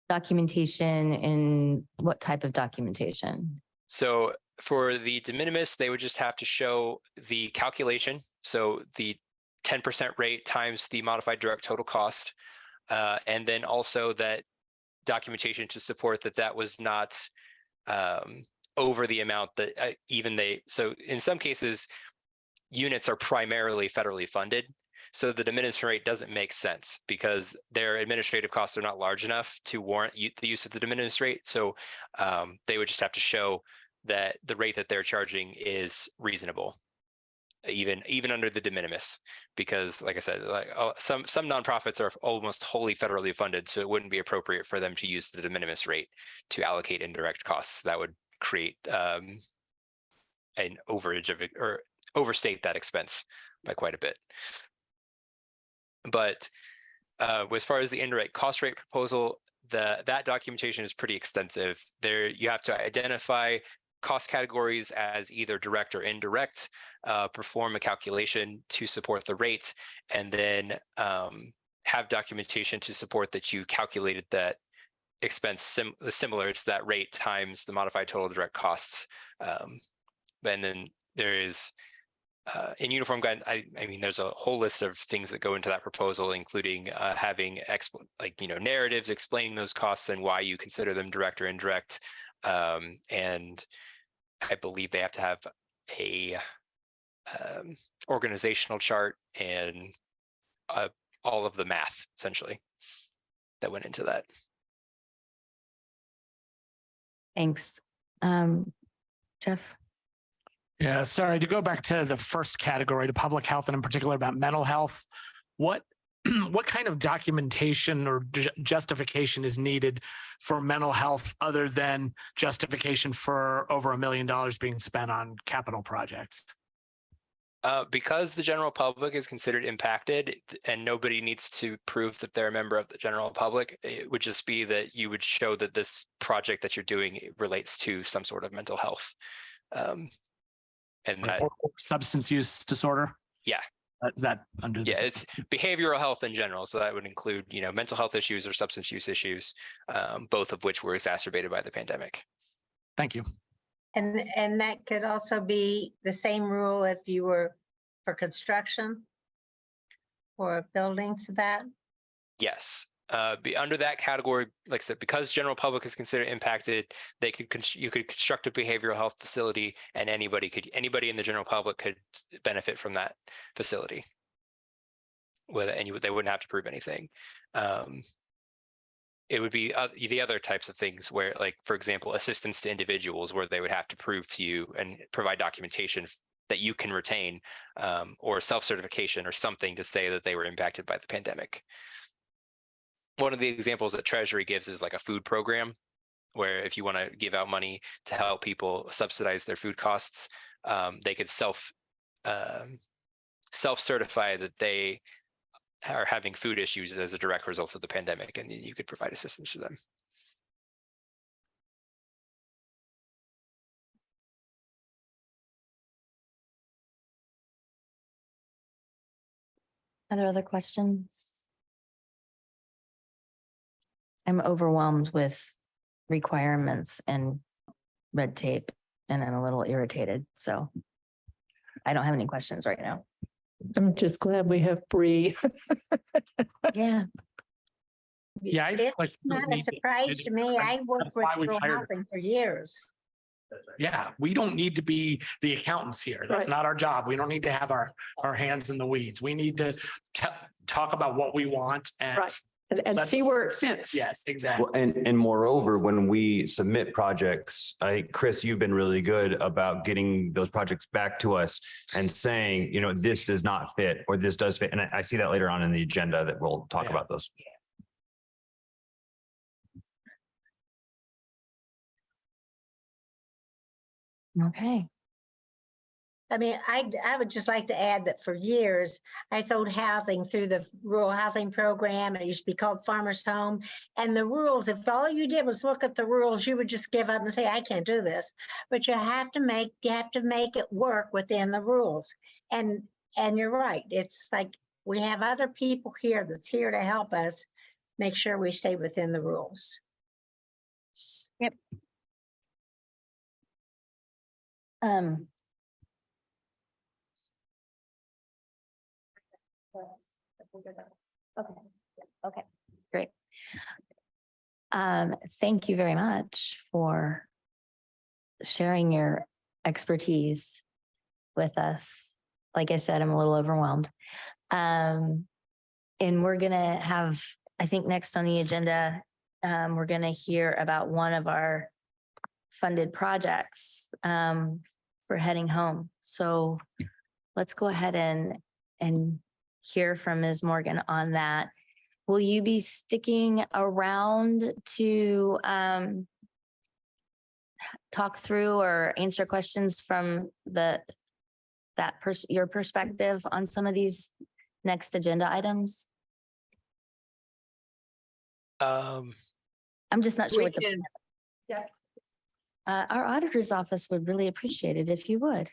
Documentation in what type of documentation? So for the de minimis, they would just have to show the calculation. So the 10% rate times the modified direct total cost. And then also that documentation to support that was not over the amount that so in some cases, units are primarily federally funded. So the de minimis rate doesn't make sense because their administrative costs are not large enough to warrant the use of the de minimis rate. So they would just have to show that the rate that they're charging is reasonable, even under the de minimis, because like I said, some nonprofits are almost wholly federally funded, so it wouldn't be appropriate for them to use the de minimis rate to allocate indirect costs. That would create an overage of it, or overstate that expense by quite a bit. But as far as the indirect cost rate proposal, that documentation is pretty extensive. There you have to identify cost categories as either direct or indirect, perform a calculation to support the rate, and then have documentation to support that you calculated that expense similar to that rate times the modified total direct costs. And then there is in uniform guide, I mean, there's a whole list of things that go into that proposal, including having narratives explaining those costs and why you consider them direct or indirect. And I believe they have to have a organizational chart and all of the math essentially that went into that. Thanks. Jeff? Yeah, sorry, to go back to the first category, to public health and in particular about mental health. What what kind of documentation or justification is needed for mental health other than justification for over $1 million being spent on capital projects? Because the general public is considered impacted and nobody needs to prove that they're a member of the general public, it would just be that you would show that this project that you're doing relates to some sort of mental health. And that, Or substance use disorder? Yeah. Is that under this? Yeah, it's behavioral health in general. So that would include, mental health issues or substance use issues, both of which were exacerbated by the pandemic. Thank you. And that could also be the same rule if you were for construction or a building for that? Yes. Be under that category, like I said, because general public is considered impacted, you could construct a behavioral health facility, and anybody in the general public could benefit from that facility. They wouldn't have to prove anything. It would be the other types of things where, like, for example, assistance to individuals, where they would have to prove to you and provide documentation that you can retain, or self-certification or something to say that they were impacted by the pandemic. One of the examples that Treasury gives is like a food program, where if you want to give out money to help people subsidize their food costs, they could self-certify that they are having food issues as a direct result of the pandemic, and you could provide assistance to them. Are there other questions? I'm overwhelmed with requirements and red tape, and I'm a little irritated, so I don't have any questions right now. I'm just glad we have Bree. Yeah. Yeah, I feel It's like we not don't a need to- surprise to me. I worked That's with why we rural hired her. housing for years. Yeah, we don't need to be the accountants here. That's Right. not our job. We don't need to have our hands in the weeds. We need to talk about what we want and. Right. And Let's- see where it fits. Yes, exactly. Well, and moreover, when we submit projects, Chris, you've been really good about getting those projects back to us and saying, this does not fit or this does fit. And I see that later on in the agenda that we'll talk Yeah. about those. Okay. I mean, I would just like to add that for years, I sold housing through the rural housing program. It used to be called Farmer's Home. And the rules, if all you did was look at the rules, you would just give up and say, I can't do this. But you have to make it work within the rules. And you're right. It's like we have other people here that's here to help us make sure we stay within the rules. Yep. Okay, great. Thank you very much for sharing your expertise with us. Like I said, I'm a little overwhelmed. And we're gonna have, I think next on the agenda, we're gonna hear about one of our funded projects for heading home. So let's go ahead and hear from Ms. Morgan on that. Will you be sticking around to talk through or answer questions from your perspective on some of these next agenda items? I'm just not sure what the, Yes. our auditor's office would really appreciate it if you would.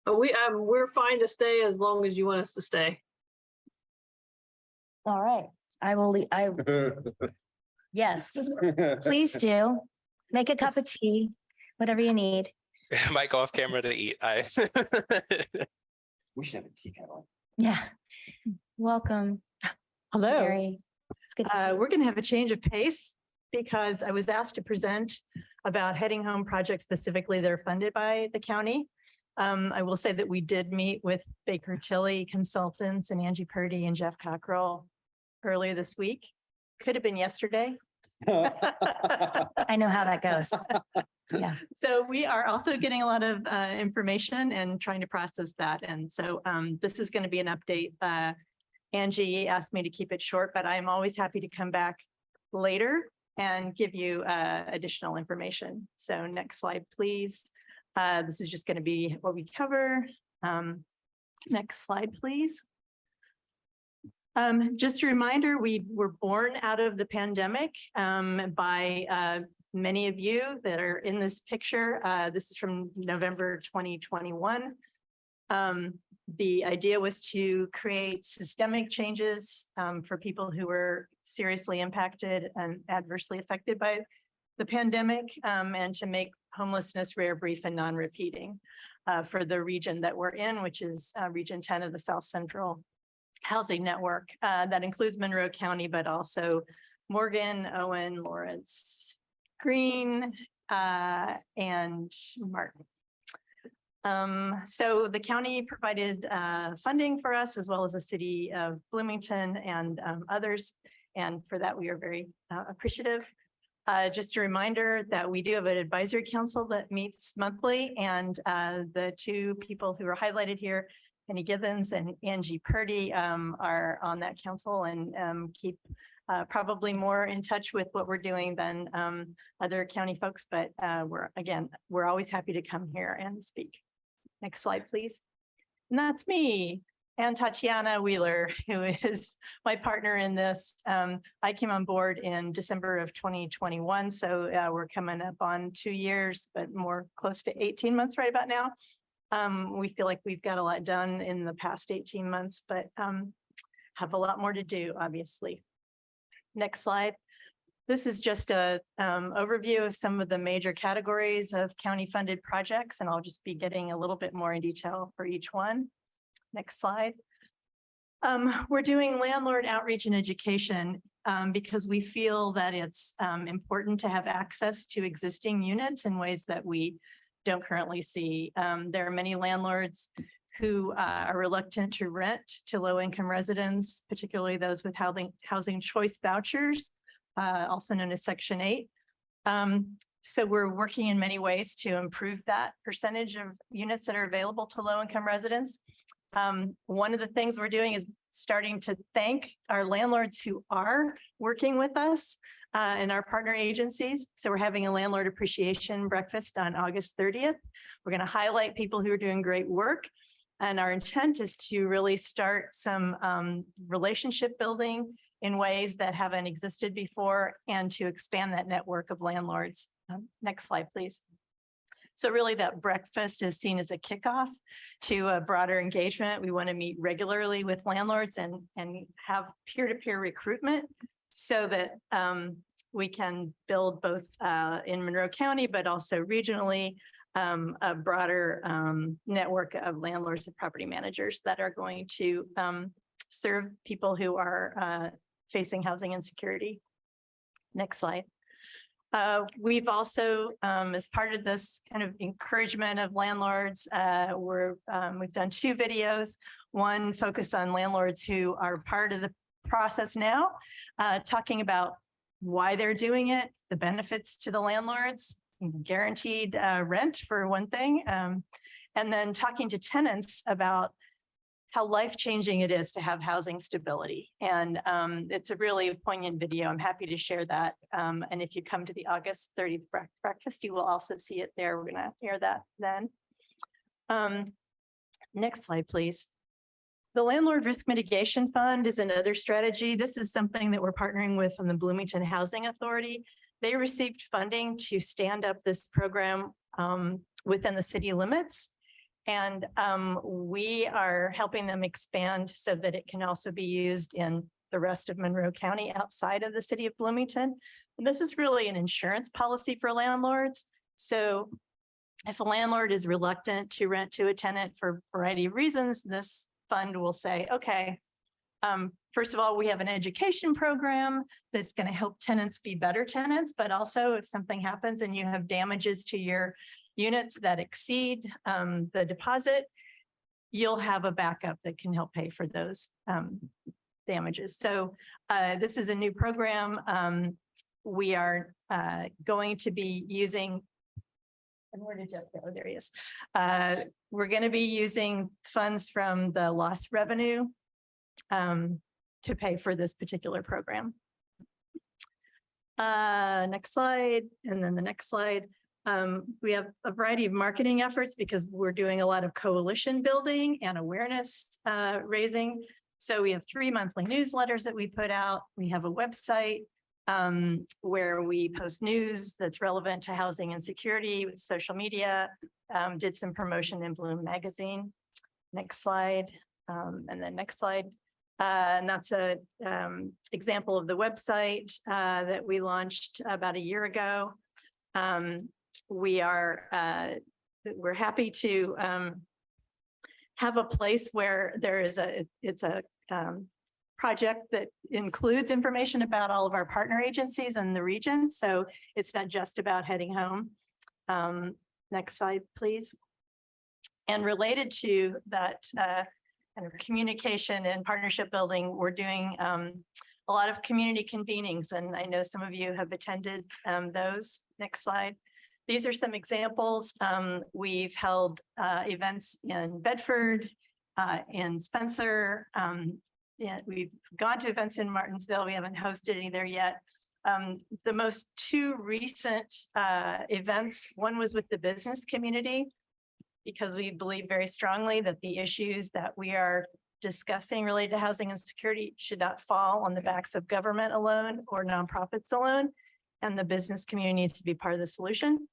But we're fine to stay as long as you want us to stay. All right, yes, please do. Make a cup of tea, whatever you need. Might go off camera to eat. We should have a tea kettle. Yeah. Welcome. Hello, Mary. It's good to see you. we're going to have a change of pace because I was asked to present about heading home projects specifically that are funded by the county. I will say that we did meet with Baker Tilly Consultants and Angie Purdy and Jeff Cockrell earlier this week. Could have been yesterday. I know how that goes. Yeah, so we are also getting a lot of information and trying to process that. And so this is going to be an update. Angie asked me to keep it short, but I'm always happy to come back later and give you additional information. So next slide, please. This is just going to be what we cover. Next slide, please. Just a reminder, we were born out of the pandemic by many of you that are in this picture. This is from November 2021. The idea was to create systemic changes for people who were seriously impacted and adversely affected by the pandemic, and to make homelessness rare, brief, and non-repeating for the region that we're in, which is Region 10 of the South Central Housing Network. That includes Monroe County, but also Morgan, Owen, Lawrence, Greene, and Martin. So the county provided funding for us, as well as the city of Bloomington and others. And for that, we are very appreciative. Just a reminder that we do have an advisory council that meets monthly, and the two people who are highlighted here, Penny Givens and Angie Purdy, are on that council and keep probably more in touch with what we're doing than other county folks, but we're always happy to come here and speak. Next slide, please. And that's me and Tatiana Wheeler, who is my partner in this. I came on board in December of 2021, so we're coming up on 2 years, but more close to 18 months right about now. We feel like we've got a lot done in the past 18 months, but have a lot more to do, obviously. Next slide. This is just a overview of some of the major categories of county funded projects, and I'll just be getting a little bit more in detail for each one. Next slide. We're doing landlord outreach and education because we feel that it's important to have access to existing units in ways that we don't currently see. There are many landlords who are reluctant to rent to low-income residents, particularly those with housing choice vouchers, also known as Section 8. So we're working in many ways to improve that percentage of units that are available to low-income residents. One of the things we're doing is starting to thank our landlords who are working with us and our partner agencies. So we're having a landlord appreciation breakfast on August 30th. We're going to highlight people who are doing great work. And our intent is to really start some relationship building in ways that haven't existed before, and to expand that network of landlords. Next slide, please. So really that breakfast is seen as a kickoff to a broader engagement. We want to meet regularly with landlords and have peer-to-peer recruitment so that we can build both in Monroe County, but also regionally, a broader network of landlords and property managers that are going to serve people who are facing housing insecurity. Next slide. We've also, as part of this kind of encouragement of landlords, we've done 2 videos, one focused on landlords who are part of the process now, talking about why they're doing it, the benefits to the landlords, guaranteed rent for one thing, and then talking to tenants about how life-changing it is to have housing stability. And it's a really poignant video. I'm happy to share that. And if you come to the August 30th breakfast, you will also see it there. We're gonna air that then. Next slide, please. The Landlord Risk Mitigation Fund is another strategy. This is something that we're partnering with from the Bloomington Housing Authority. They received funding to stand up this program within the city limits. And we are helping them expand so that it can also be used in the rest of Monroe County outside of the city of Bloomington. And this is really an insurance policy for landlords. So if a landlord is reluctant to rent to a tenant for a variety of reasons, this fund will say, okay, first of all, we have an education program that's going to help tenants be better tenants, but also if something happens and you have damages to your units that exceed the deposit, you'll have a backup that can help pay for those damages. So this is a new program. We are going to be using And where did Jeff go? There he is. We're going to be using funds from the lost revenue to pay for this particular program. Next slide, and then the next slide. We have a variety of marketing efforts because we're doing a lot of coalition building and awareness raising. So we have 3 monthly newsletters that we put out. We have a website where we post news that's relevant to housing and security with social media, did some promotion in Bloom magazine. Next slide, and then next slide. And that's a example of the website that we launched about a year ago. We're happy to have a place where there is it's a project that includes information about all of our partner agencies in the region. So it's not just about heading home. Next slide, please. And related to that kind of communication and partnership building, we're doing a lot of community convenings, and I know some of you have attended those. Next slide. These are some examples. We've held events in Bedford, in Spencer. Yeah, we've gone to events in Martinsville. We haven't hosted any there yet. The most two recent events, one was with the business community, because we believe very strongly that the issues that we are discussing related to housing and security should not fall on the backs of government alone or nonprofits alone. And the business community needs to be part of the solution.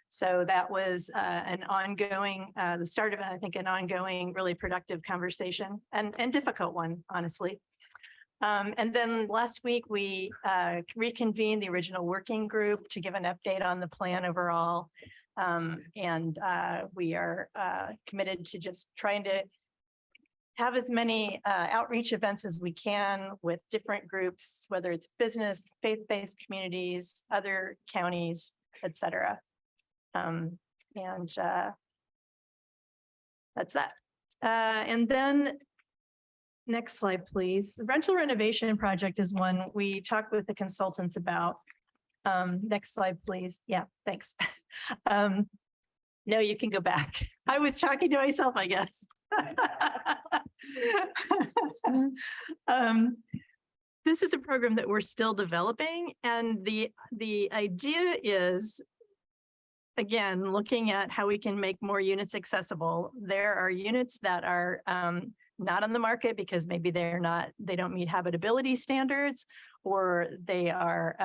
So that was an ongoing, the start of, I think, an ongoing, really productive conversation and difficult one, honestly. And then last week, we reconvened the original working group to give an update on the plan overall. And we are committed to just trying to have as many outreach events as we can with different groups, whether it's business, faith-based communities, other counties, et cetera. That's that. And then next slide, please. The rental renovation project is one we talked with the consultants about. Next slide, please. Yeah, thanks. No, you can go back. I was talking to myself, I guess. This is a program that we're still developing, and the idea is, again, looking at how we can make more units accessible. There are units that are not on the market because maybe they don't meet habitability standards, or they are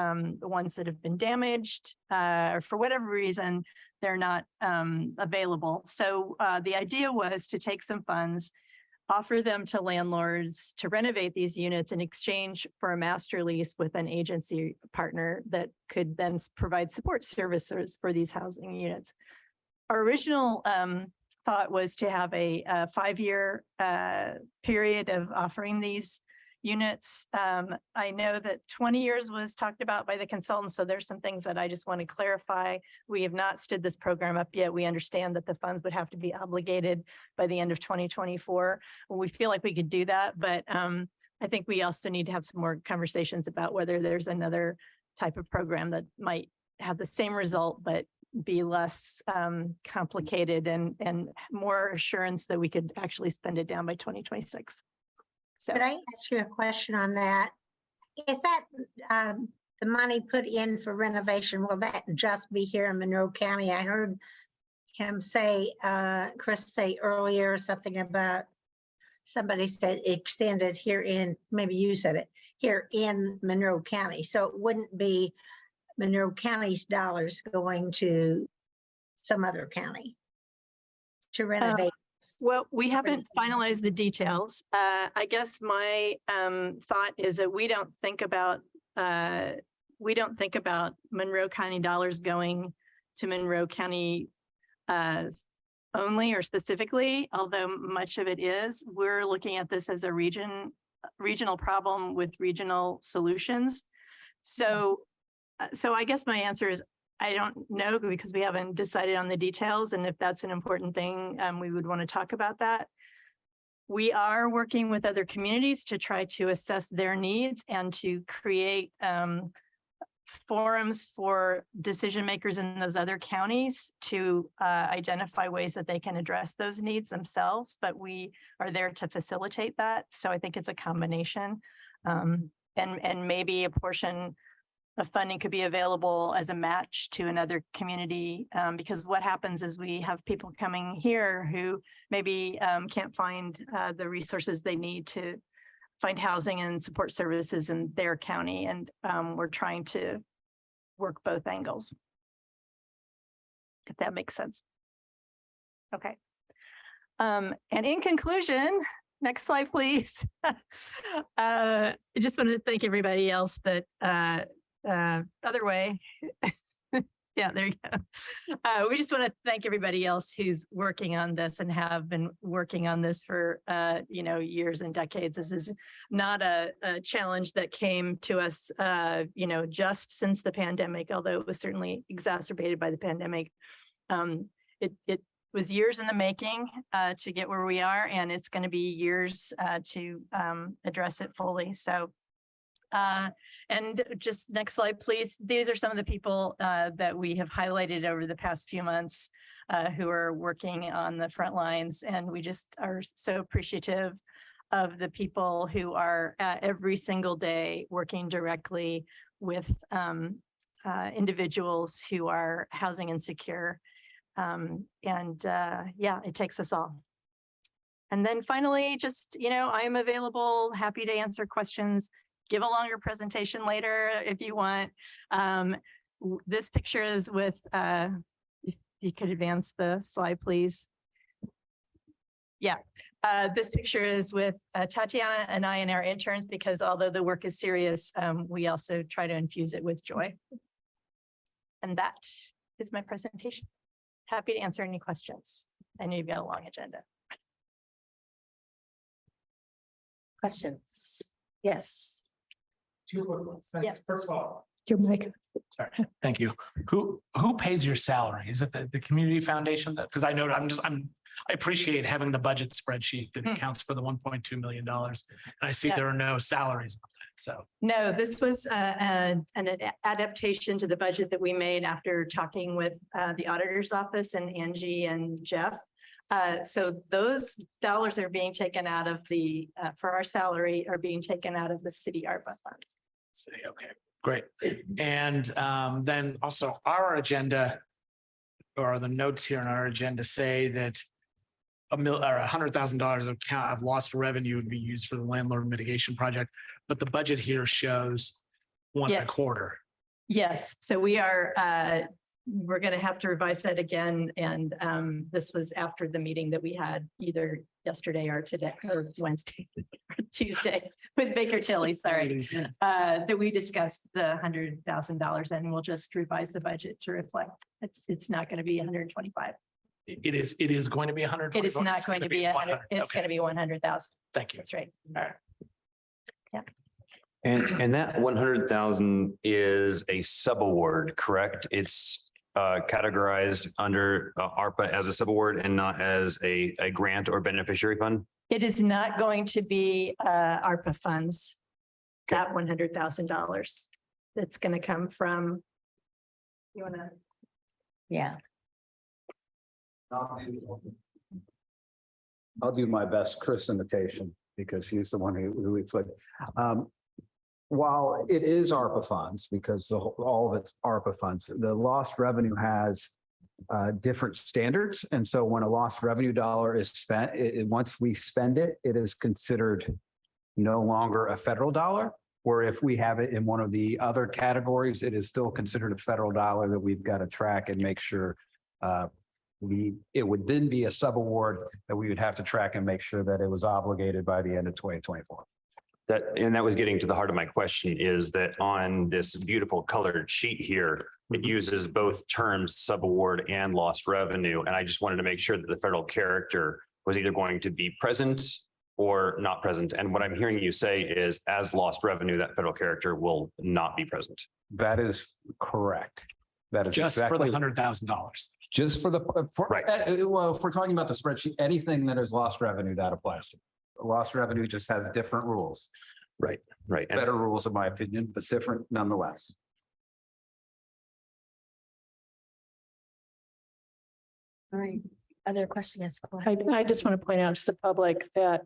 the ones that have been damaged, or for whatever reason, they're not available. So the idea was to take some funds, offer them to landlords to renovate these units in exchange for a master lease with an agency partner that could then provide support services for these housing units. Our original thought was to have a 5-year period of offering these units. I know that 20 years was talked about by the consultants, so there's some things that I just want to clarify. We have not stood this program up yet. We understand that the funds would have to be obligated by the end of 2024. We feel like we could do that, but I think we also need to have some more conversations about whether there's another type of program that might have the same result, but be less complicated and more assurance that we could actually spend it down by 2026. So, could I ask you a question on that? Is that the money put in for renovation, will that just be here in Monroe County? I heard him say, Chris say earlier something about, somebody said extended here in, maybe you said it, here in Monroe County. So it wouldn't be Monroe County's dollars going to some other county to renovate. Well, we haven't finalized the details. I guess my thought is that we don't think about Monroe County dollars going to Monroe County only or specifically, although much of it is. We're looking at this as a regional problem with regional solutions. So I guess my answer is I don't know, because we haven't decided on the details. And if that's an important thing, we would want to talk about that. We are working with other communities to try to assess their needs and to create forums for decision makers in those other counties to identify ways that they can address those needs themselves, but we are there to facilitate that. So I think it's a combination. And maybe a portion of funding could be available as a match to another community, because what happens is we have people coming here who maybe can't find the resources they need to find housing and support services in their county. And we're trying to work both angles, if that makes sense. Okay. And in conclusion, next slide, please. I just want to thank everybody else that other way. Yeah, there you go. We just want to thank everybody else who's working on this and have been working on this for, years and decades. This is not a challenge that came to us, just since the pandemic, although it was certainly exacerbated by the pandemic. It was years in the making to get where we are, and it's going to be years to address it fully. So. And just next slide, please. These are some of the people that we have highlighted over the past few months who are working on the front lines. And we just are so appreciative of the people who are every single day working directly with individuals who are housing insecure. It takes us all. And then finally, just, I'm available, happy to answer questions. Give a longer presentation later if you want. This picture is with, if you could advance the slide, please. Yeah, this picture is with Tatiana and I and our interns, because although the work is serious, we also try to infuse it with joy. And that is my presentation. Happy to answer any questions. I know you've got a long agenda. Questions? Yes. Two quick ones. Yeah. Thanks. First of all, Your mic. sorry, thank you. Who pays your salary? Is it the community foundation? Because I know I appreciate having the budget spreadsheet that accounts for the $1.2 million. And I see there are no salaries on that. So No, this was an adaptation to the budget that we made after talking with the auditor's office and Angie and Jeff. So those dollars are being taken out of the, for our salary, are being taken out of the city ARPA funds. okay, great. And then also our agenda, or the notes here in our agenda, say that $100,000 of lost revenue would be used for the landlord mitigation project, but the budget here shows $1.25. Yes, so we are, we're going to have to revise that again. And this was after the meeting that we had either yesterday or today, or Wednesday, or Tuesday with Baker Tilly, sorry, that we discussed the $100,000, and we'll just revise the budget to reflect. It's not going to be 125. It is going to be 100. It is not going to be 100. It's going to be 100,000. Thank you. That's right. All right. Yeah. And that 100,000 is a subaward, correct? It's categorized under ARPA as a subaward and not as a grant or beneficiary fund? It is not going to be ARPA funds, that $100,000. That's going to come from, you want to? Yeah. I'll do my best Chris imitation, because he's the one who explained. While it is ARPA funds, because all of it's ARPA funds, the lost revenue has different standards. And so when a lost revenue dollar is spent, once we spend it, it is considered no longer a federal dollar. Or if we have it in one of the other categories, it is still considered a federal dollar that we've got to track and make sure it would then be a subaward that we would have to track and make sure that it was obligated by the end of 2024. That was getting to the heart of my question, is that on this beautiful colored sheet here, it uses both terms, subaward and lost revenue. And I just wanted to make sure that the federal character was either going to be present or not present. And what I'm hearing you say is, as lost revenue, that federal character will not be present. That is correct. That is just exactly for the $100,000. Just for the, Right. Well, if we're talking about the spreadsheet, anything that is lost revenue, that applies to. Lost revenue just has different rules. Right. And Better rules, in my opinion, but different nonetheless. All right. Other questions? Yes, go ahead. I just want to point out to the public that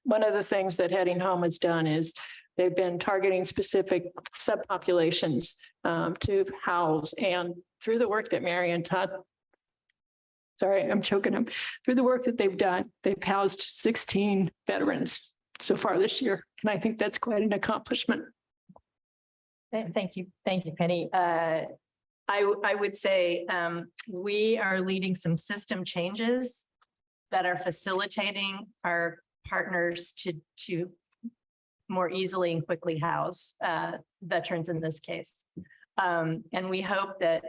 one of the things that Heading Home has done is they've been targeting specific subpopulations to house, and through the work that Mary and Todd, sorry, I'm choking them, through the work that they've done, they've housed 16 veterans so far this year. And I think that's quite an accomplishment. Thank you. Thank you, Penny. I would say we are leading some system changes that are facilitating our partners to more easily and quickly house veterans in this case. And we hope that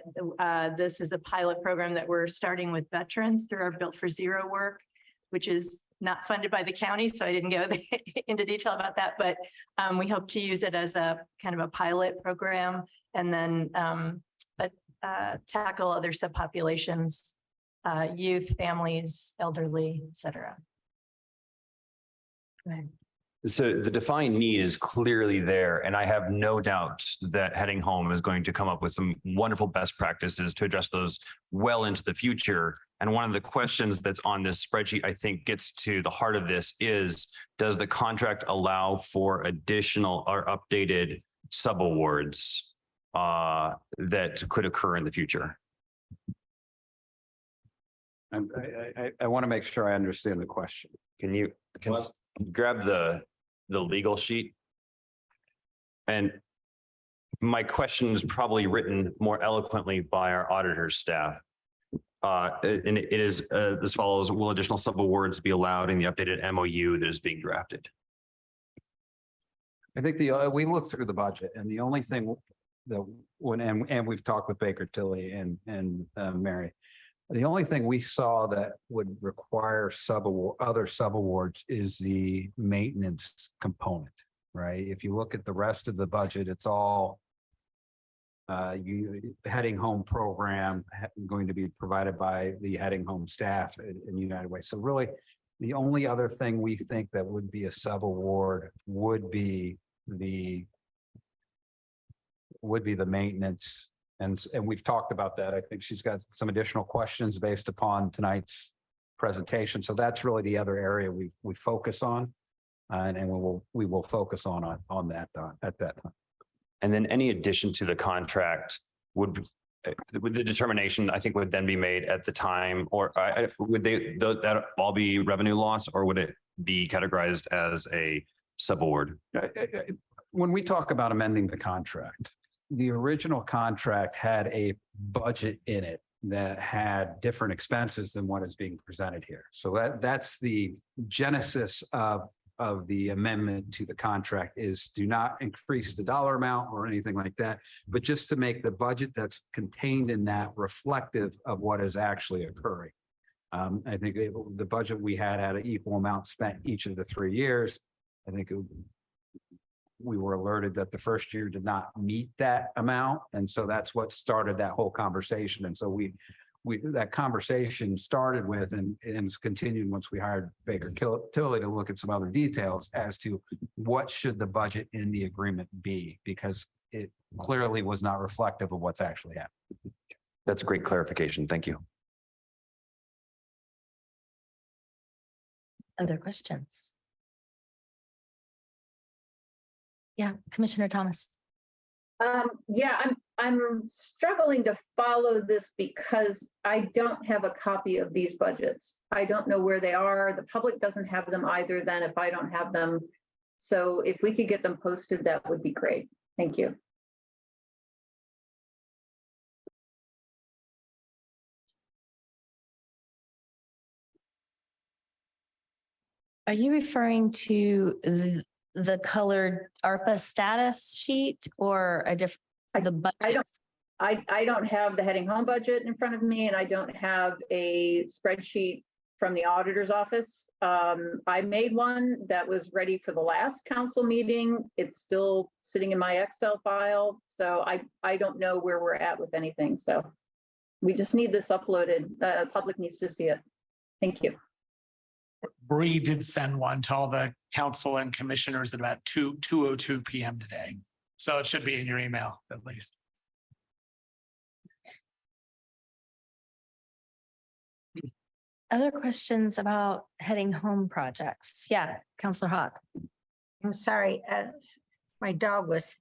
this is a pilot program that we're starting with veterans through our Built for Zero work, which is not funded by the county, so I didn't go into detail about that, but we hope to use it as a kind of a pilot program and then tackle other subpopulations, youth, families, elderly, et cetera. Go ahead. So the defined need is clearly there, and I have no doubt that Heading Home is going to come up with some wonderful best practices to address those well into the future. And one of the questions that's on this spreadsheet, I think, gets to the heart of this is, does the contract allow for additional or updated subawards that could occur in the future? And I want to make sure I understand the question. Can you grab the legal sheet? And my question is probably written more eloquently by our auditor's staff. And it is as follows: will additional subawards be allowed in the updated MOU that is being drafted? I think we looked through the budget, and the only thing that and we've talked with Baker Tilly and Mary. The only thing we saw that would require other subawards is the maintenance component, right? If you look at the rest of the budget, it's all Heading Home program going to be provided by the Heading Home staff in United Way. So really, the only other thing we think that would be a subaward would be the maintenance. And we've talked about that. I think she's got some additional questions based upon tonight's presentation. So that's really the other area we focus on. And we will focus on that at that time. And then any addition to the contract would the determination, I think, would then be made at the time, or would that all be revenue loss, or would it be categorized as a subaward? When we talk about amending the contract, the original contract had a budget in it that had different expenses than what is being presented here. So that's the genesis of the amendment to the contract, is do not increase the dollar amount or anything like that, but just to make the budget that's contained in that reflective of what is actually occurring. I think the budget we had an equal amount spent each of the 3 years. I think we were alerted that the first year did not meet that amount. And so that's what started that whole conversation. And so that conversation started with and it's continued once we hired Baker Tilly to look at some other details as to what should the budget in the agreement be, because it clearly was not reflective of what's actually happening. That's a great clarification. Thank you. Other questions? Yeah, Commissioner Thomas. Yeah, I'm struggling to follow this because I don't have a copy of these budgets. I don't know where they are. The public doesn't have them either then if I don't have them. So if we could get them posted, that would be great. Thank you. Are you referring to the colored ARPA status sheet or a different, the budget? I don't have the Heading Home budget in front of me, and I don't have a spreadsheet from the auditor's office. I made one that was ready for the last council meeting. It's still sitting in my Excel file. So I don't know where we're at with anything. So we just need this uploaded. The public needs to see it. Thank you. Bree did send one to all the council and commissioners at about 2:02 p.m. today. So it should be in your email at least. Other questions about heading home projects? Yeah, Counselor Hawk. I'm sorry, my dog was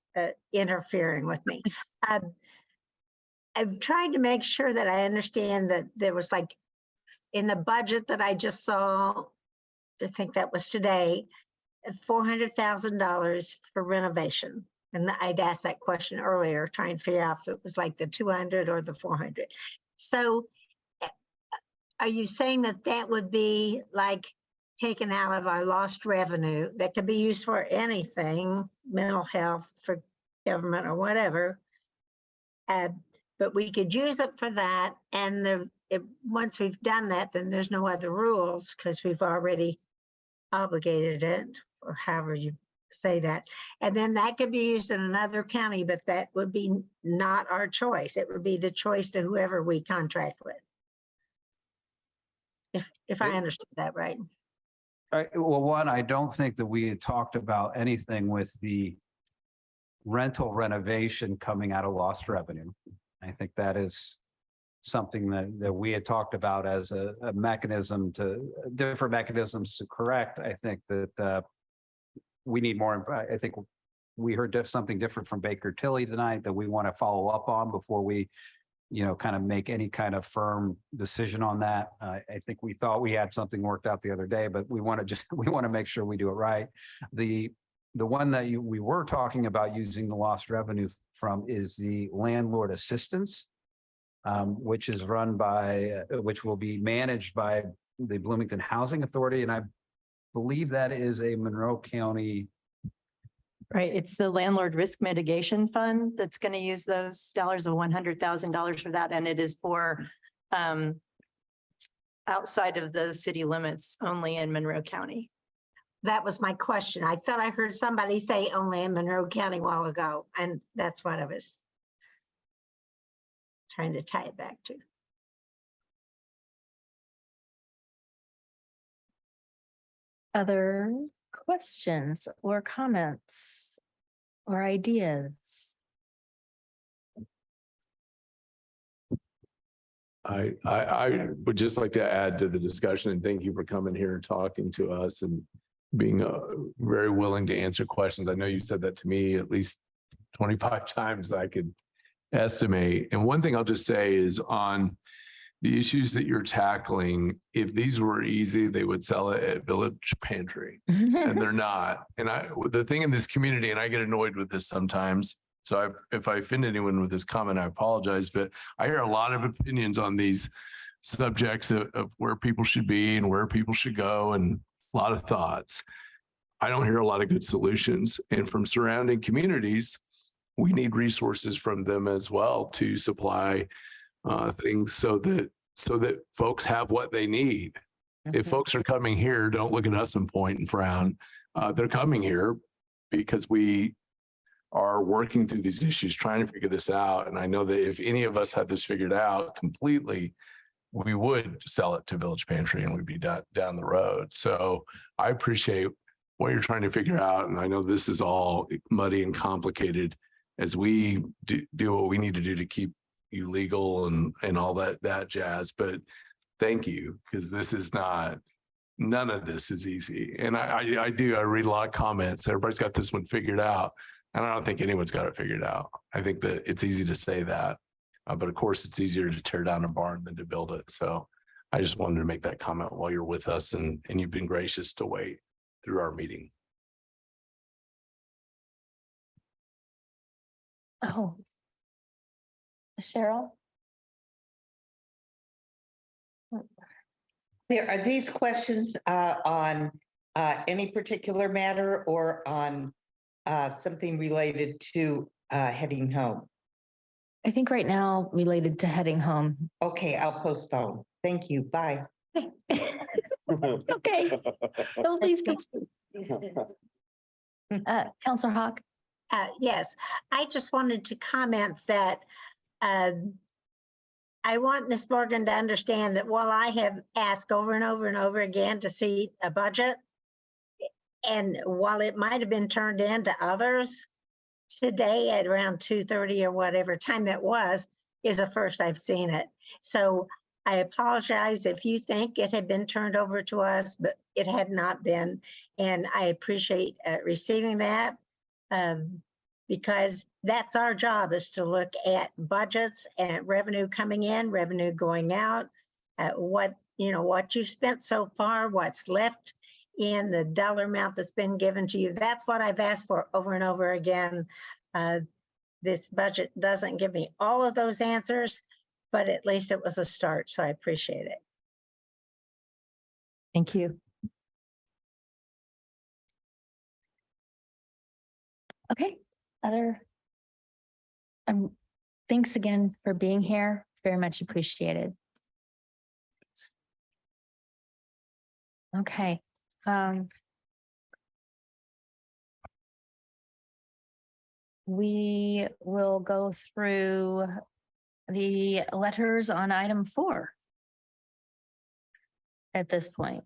interfering with me. I'm trying to make sure that I understand that there was like in the budget that I just saw, I think that was today, $400,000 for renovation. And I'd asked that question earlier, trying to figure out if it was like the 200 or the 400. So are you saying that that would be like taken out of our lost revenue that could be used for anything, mental health, for government or whatever? But we could use it for that. And once we've done that, then there's no other rules because we've already obligated it, or however you say that. And then that could be used in another county, but that would be not our choice. It would be the choice to whoever we contract with. If I understood that right. Well, one, I don't think that we had talked about anything with the rental renovation coming out of lost revenue. I think that is something that we had talked about as a mechanism to different mechanisms to correct. I think that we need more. I think we heard something different from Baker Tilly tonight that we want to follow up on before we, kind of make any kind of firm decision on that. I think we thought we had something worked out the other day, but we want to make sure we do it right. The one that we were talking about using the lost revenue from is the landlord assistance, which is which will be managed by the Bloomington Housing Authority. And I believe that is a Monroe County. Right, it's the landlord risk mitigation fund that's going to use those dollars of $100,000 for that. And it is for outside of the city limits, only in Monroe County. That was my question. I thought I heard somebody say only in Monroe County a while ago, and that's what I was trying to tie it back to. Other questions or comments or ideas? I would just like to add to the discussion and thank you for coming here and talking to us and being very willing to answer questions. I know you said that to me at least 25 times I could estimate. And one thing I'll just say is on the issues that you're tackling, if these were easy, they would sell it at Village Pantry, and they're not. And the thing in this community, and I get annoyed with this sometimes, so if I offend anyone with this comment, I apologize, but I hear a lot of opinions on these subjects of where people should be and where people should go, and a lot of thoughts. I don't hear a lot of good solutions. And from surrounding communities, we need resources from them as well to supply things so that folks have what they need. If folks are coming here, don't look at us and point and frown. They're coming here because we are working through these issues, trying to figure this out. And I know that if any of us had this figured out completely, we would sell it to Village Pantry and we'd be down the road. So I appreciate what you're trying to figure out. And I know this is all muddy and complicated as we do what we need to do to keep you legal and all that jazz. But thank you, because this is none of this is easy. And I read a lot of comments. Everybody's got this one figured out. And I don't think anyone's got it figured out. I think that it's easy to say that, but of course it's easier to tear down a barn than to build it. So I just wanted to make that comment while you're with us, and you've been gracious to wait through our meeting. Oh, Cheryl? Are these questions on any particular matter or on something related to heading home? I think right now related to heading home. Okay, I'll postpone. Thank you. Bye. Okay, don't leave. Counselor Hawk? Yes, I just wanted to comment that I want Ms. Morgan to understand that while I have asked over and over and over again to see a budget, and while it might have been turned in to others, today at around 2:30 or whatever time that was, is the first I've seen it. So I apologize if you think it had been turned over to us, but it had not been. And I appreciate receiving that. Because that's our job, is to look at budgets and revenue coming in, revenue going out, what you spent so far, what's left in the dollar amount that's been given to you. That's what I've asked for over and over again. This budget doesn't give me all of those answers, but at least it was a start, so I appreciate it. Thank you. Okay, thanks again for being here. Very much appreciated. Okay. We will go through the letters on item 4 at this point.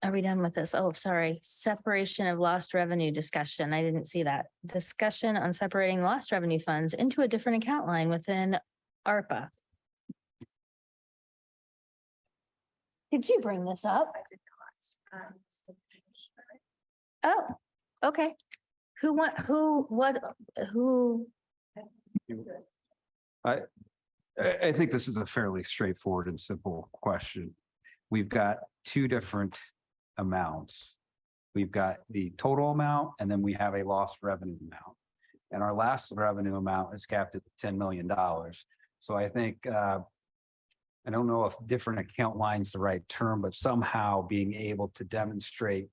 Are we done with this? Oh, sorry. Separation of lost revenue discussion. I didn't see that. Discussion on separating lost revenue funds into a different account line within ARPA. Did you bring this up? Oh, okay. I think this is a fairly straightforward and simple question. We've got two different amounts. We've got the total amount, and then we have a lost revenue amount. And our last revenue amount is capped at $10 million. So I think, I don't know if different account line's the right term, but somehow being able to demonstrate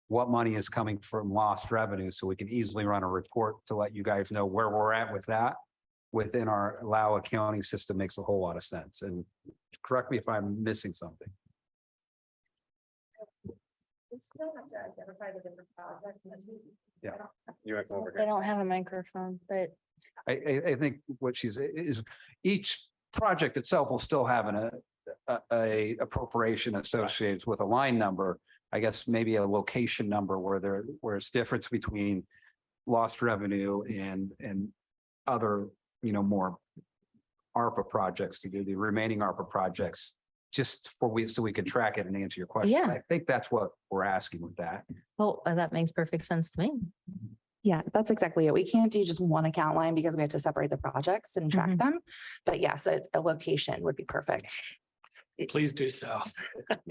what money is coming from lost revenue, so we can easily run a report to let you guys know where we're at with that within our allow accounting system makes a whole lot of sense. And correct me if I'm missing something. We still have to identify the different projects. Yeah. They don't have a microphone, but I think what she's is each project itself will still have a appropriation associated with a line number. I guess maybe a location number where it's difference between lost revenue and other, more ARPA projects to do the remaining ARPA projects, just so we can track it and answer your question. Yeah. I think that's what we're asking with that. well, that makes perfect sense to me. Yeah, that's exactly it. We can't do just one account line because we have to separate the projects and track them. But yes, a location would be perfect. Please do so.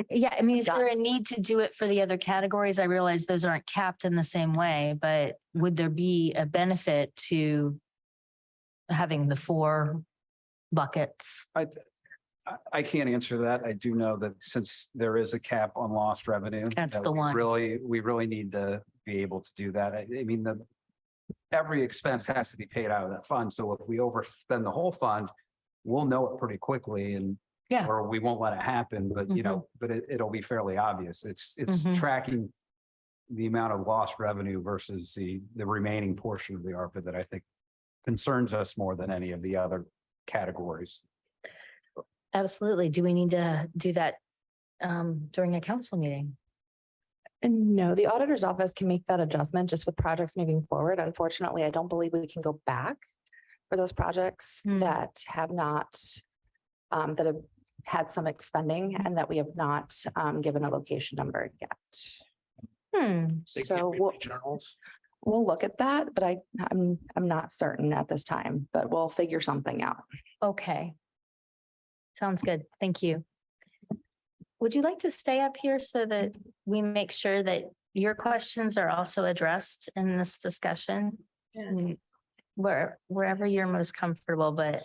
Yeah, I mean, is Got there a need to do it for the other categories? I realize those aren't capped in the same way, but would there be a benefit to having the 4 buckets? I can't answer that. I do know that since there is a cap on lost revenue. That's that the one. we really need to be able to do that. I mean, every expense has to be paid out of that fund. So if we overspend the whole fund, we'll know it pretty quickly and Yeah. or we won't let it happen, but but it'll be fairly obvious. It's tracking the amount of lost revenue versus the remaining portion of the ARPA that I think concerns us more than any of the other categories. Absolutely. Do we need to do that during a council meeting? And no, the auditor's office can make that adjustment just with projects moving forward. Unfortunately, I don't believe we can go back for those projects that have not, that have had some expending and that we have not given a location number yet. They So can't be we'll, journals. we'll look at that, but I'm not certain at this time, but we'll figure something out. Okay. Sounds good. Thank you. Would you like to stay up here so that we make sure that your questions are also addressed in this discussion? Wherever you're most comfortable, but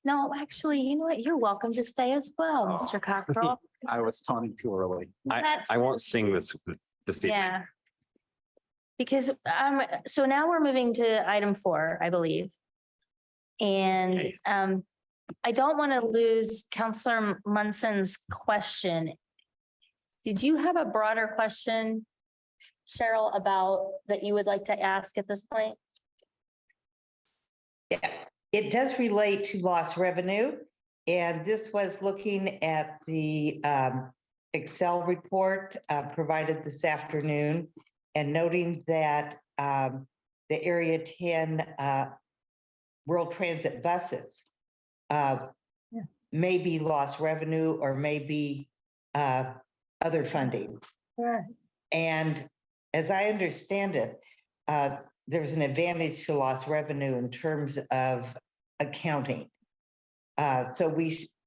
no, actually, you know what? You're welcome to stay as well, Mr. Cockrell. I was talking too early. I won't sing this evening. Yeah. Because so now we're moving to item 4, I believe. And Okay. I don't want to lose Counselor Munson's question. Did you have a broader question, Cheryl, about that you would like to ask at this point? Yeah, it does relate to lost revenue. And this was looking at the Excel report provided this afternoon and noting that the Area 10 rural transit buses. Maybe lost revenue or maybe other funding. Right. And as I understand it, there's an advantage to lost revenue in terms of accounting. So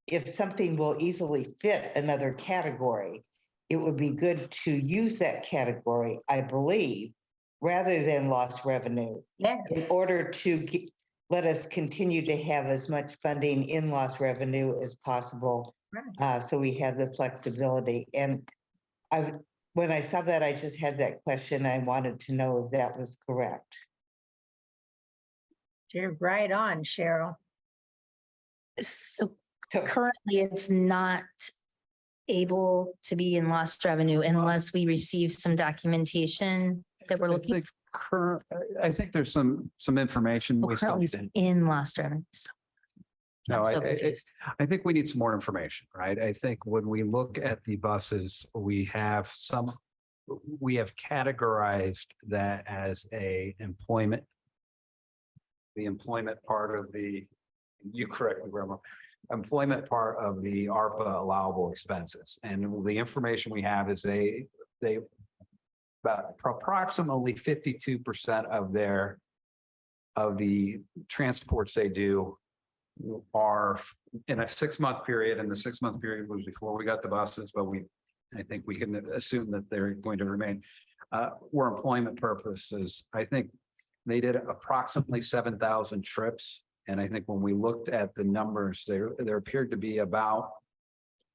if something will easily fit another category, it would be good to use that category, I believe, rather than lost revenue. Yeah. In order to let us continue to have as much funding in lost revenue as possible. So we have the flexibility. And when I saw that, I just had that question. I wanted to know if that was correct. You're right on, Cheryl. So currently, it's not able to be in lost revenue unless we receive some documentation that we're looking. I think there's some information. We still Currently need it's in lost revenue. So No, I'm so confused. I think we need some more information, right? I think when we look at the buses, we have categorized that as the employment part of you correct me where I'm wrong, employment part of the ARPA allowable expenses. And the information we have is they about approximately 52% of the transports they do are in a 6-month period, and the 6-month period was before we got the buses, but I think we can assume that they're going to remain for employment purposes. I think they did approximately 7,000 trips. And I think when we looked at the numbers, there appeared to be about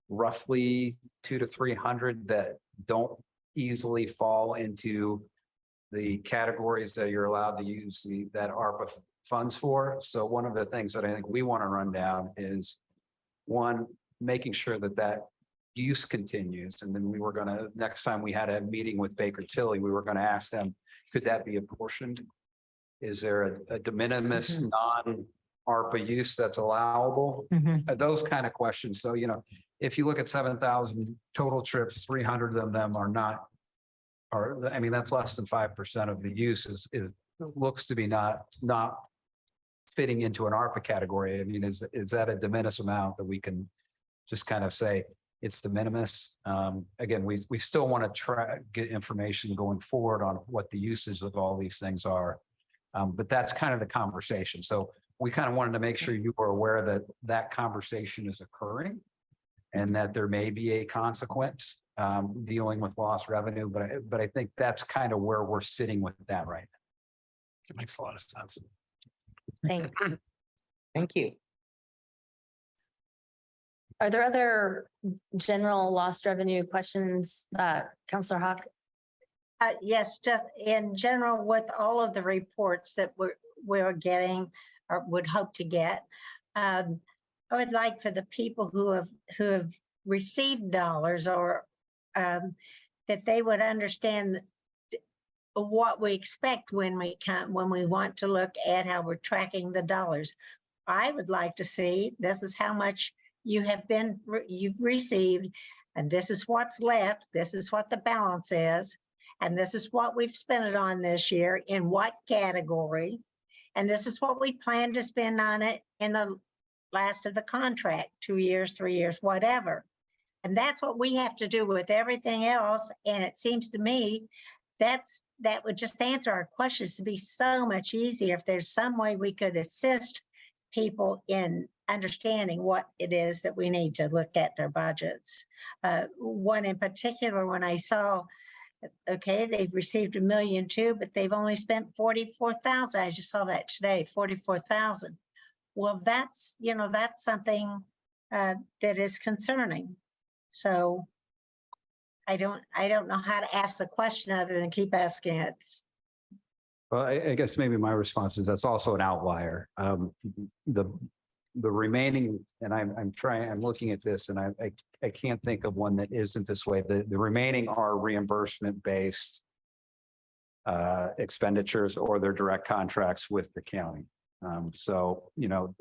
roughly 200 to 300 that don't easily fall into the categories that you're allowed to use that ARPA funds for. So one of the things that I think we want to run down is one, making sure that use continues. And then next time we had a meeting with Baker Tilly, we were going to ask them, could that be apportioned? Is there a de minimis non-ARPA use that's allowable? Those kind of questions. So, if you look at 7,000 total trips, 300 of them that's less than 5% of the use it looks to be not fitting into an ARPA category. I mean, is that a de minimis amount that we can just kind of say it's de minimis? Again, we still want to get information going forward on what the uses of all these things are. But that's kind of the conversation. So we kind of wanted to make sure you were aware that conversation is occurring and that there may be a consequence dealing with lost revenue. But I think that's kind of where we're sitting with that right now. It makes a lot of sense. Thanks. Thank you. Are there other general lost revenue questions, Councilor Hawk? Yes, just in general, with all of the reports that we're getting or would hope to get, I would like for the people who have received dollars or that they would understand what we expect when we want to look at how we're tracking the dollars. I would like to see, this is how much you've received, and this is what's left. This is what the balance is. And this is what we've spent it on this year, in what category. And this is what we plan to spend on it in the last of the contract, 2 years, 3 years, whatever. And that's what we have to do with everything else. And it seems to me that would just answer our questions to be so much easier if there's some way we could assist people in understanding what it is that we need to look at their budgets. One in particular, when I saw, okay, they've received $1.2 million, but they've only spent 44,000. I just saw that today, 44,000. Well, that's something that is concerning. So I don't know how to ask the question other than keep asking it. Well, I guess maybe my response is that's also an outlier. The remaining, and I'm looking at this and I can't think of one that isn't this way. The remaining are reimbursement based expenditures or their direct contracts with the county. So,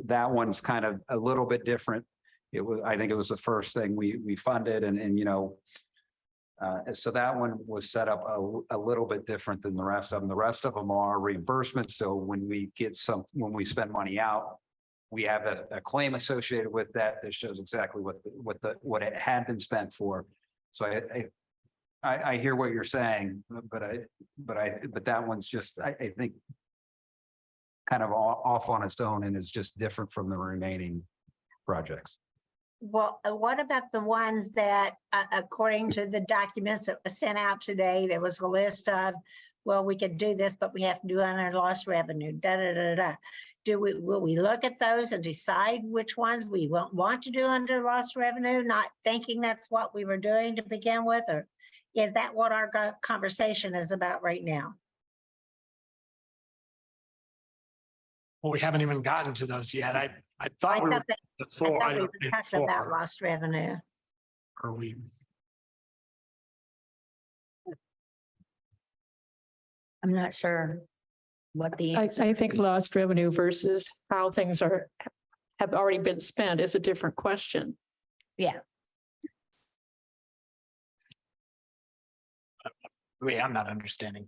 that one's kind of a little bit different. I think it was the first thing we funded and So that one was set up a little bit different than the rest of them. The rest of them are reimbursements. So when we spend money out, we have a claim associated with that shows exactly what it had been spent for. So I hear what you're saying, but that one's just, I think kind of off on its own and is just different from the remaining projects. Well, what about the ones that, according to the documents that was sent out today, there was a list of, well, we could do this, but we have to do it on our lost revenue, da, da, da, da. Will we look at those and decide which ones we want to do under lost revenue, not thinking that's what we were doing to begin with? Or is that what our conversation is about right now? Well, we haven't even gotten to those yet. I I thought we were thought we were talking about lost revenue. Are we? I'm not sure what the. I think lost revenue versus how things have already been spent is a different question. Yeah, Wait, I'm not understanding.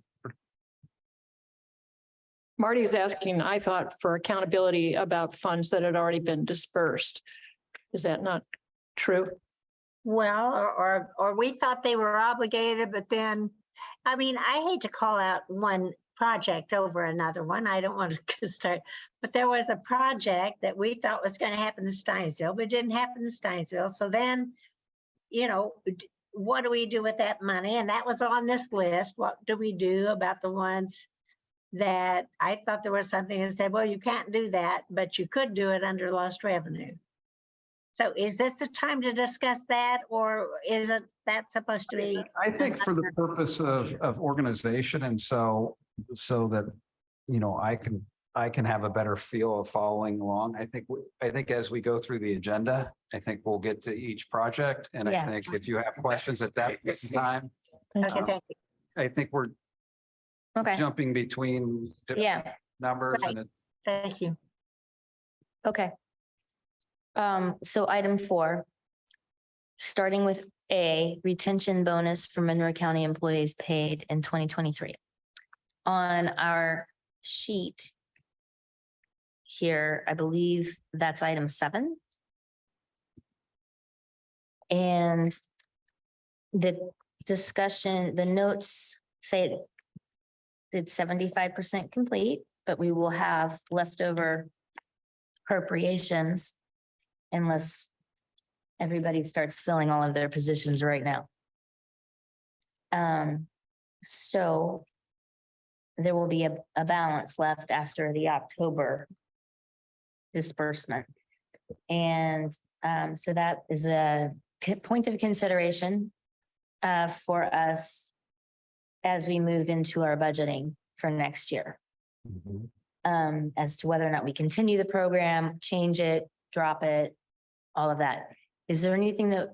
Marty was asking, I thought, for accountability about funds that had already been dispersed. Is that not true? Well, or we thought they were obligated, but then, I mean, I hate to call out one project over another one. I don't want to start, but there was a project that we thought was going to happen in Steinsville, but it didn't happen in Steinsville. So then, what do we do with that money? And that was on this list. What do we do about the ones that I thought there was something that said, well, you can't do that, but you could do it under lost revenue. So is this the time to discuss that, or is it that supposed to be? I think for the purpose of organization and so that, I can have a better feel of following along. I think as we go through the agenda, I think we'll get to each project. And I think if you have questions at that time, Okay, thank you. I think we're okay, jumping between different yeah, numbers Right. and Thank you. okay. So item 4, starting with A, retention bonus for Monroe County employees paid in 2023. On our sheet here, I believe that's item 7. And the discussion, the notes say it's 75% complete, but we will have leftover appropriations unless everybody starts filling all of their positions right now. So there will be a balance left after the October disbursement. And so that is a point of consideration for us as we move into our budgeting for next year. As to whether or not we continue the program, change it, drop it, all of that. Is there anything that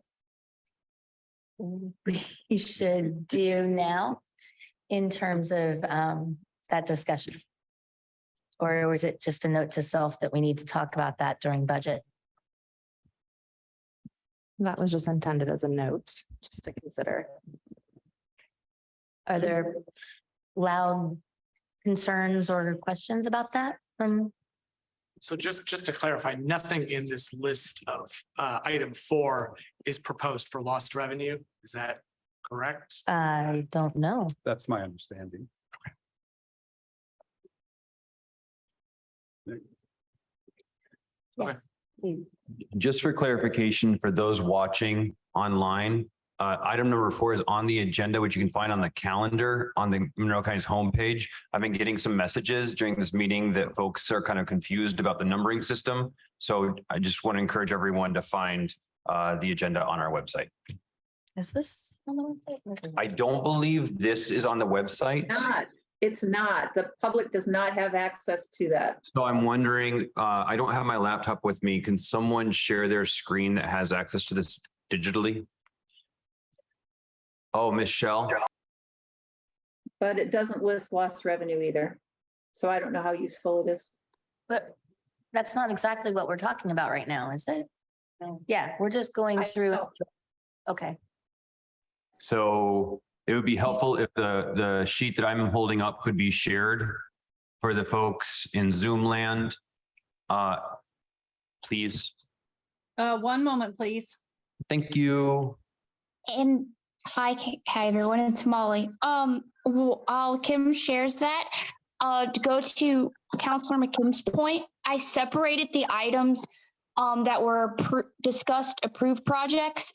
we should do now in terms of that discussion? Or was it just a note to self that we need to talk about that during budget? That was just intended as a note, just to consider. Are there loud concerns or questions about that from? So just to clarify, nothing in this list of item 4 is proposed for lost revenue. Is that correct? I don't know. that's my understanding. Okay. Yes. Just for clarification, for those watching online, item number 4 is on the agenda, which you can find on the calendar on the Monroe County's homepage. I've been getting some messages during this meeting that folks are kind of confused about the numbering system. So I just want to encourage everyone to find the agenda on our website. Is this on the website? I don't believe this is on the website. It's not. The public does not have access to that. So I'm wondering, I don't have my laptop with me. Can someone share their screen that has access to this digitally? Oh, Miss Shell. But it doesn't list lost revenue either. So I don't know how useful it is. But that's not exactly what we're talking about right now, is it? Yeah, we're just going through. know. Okay. So it would be helpful if the sheet that I'm holding up could be shared for the folks in Zoom land. Please. One moment, please. Thank you. And hi everyone, it's Molly. While Kim shares that, to go to Councilor McKim's point, I separated the items that were discussed approved projects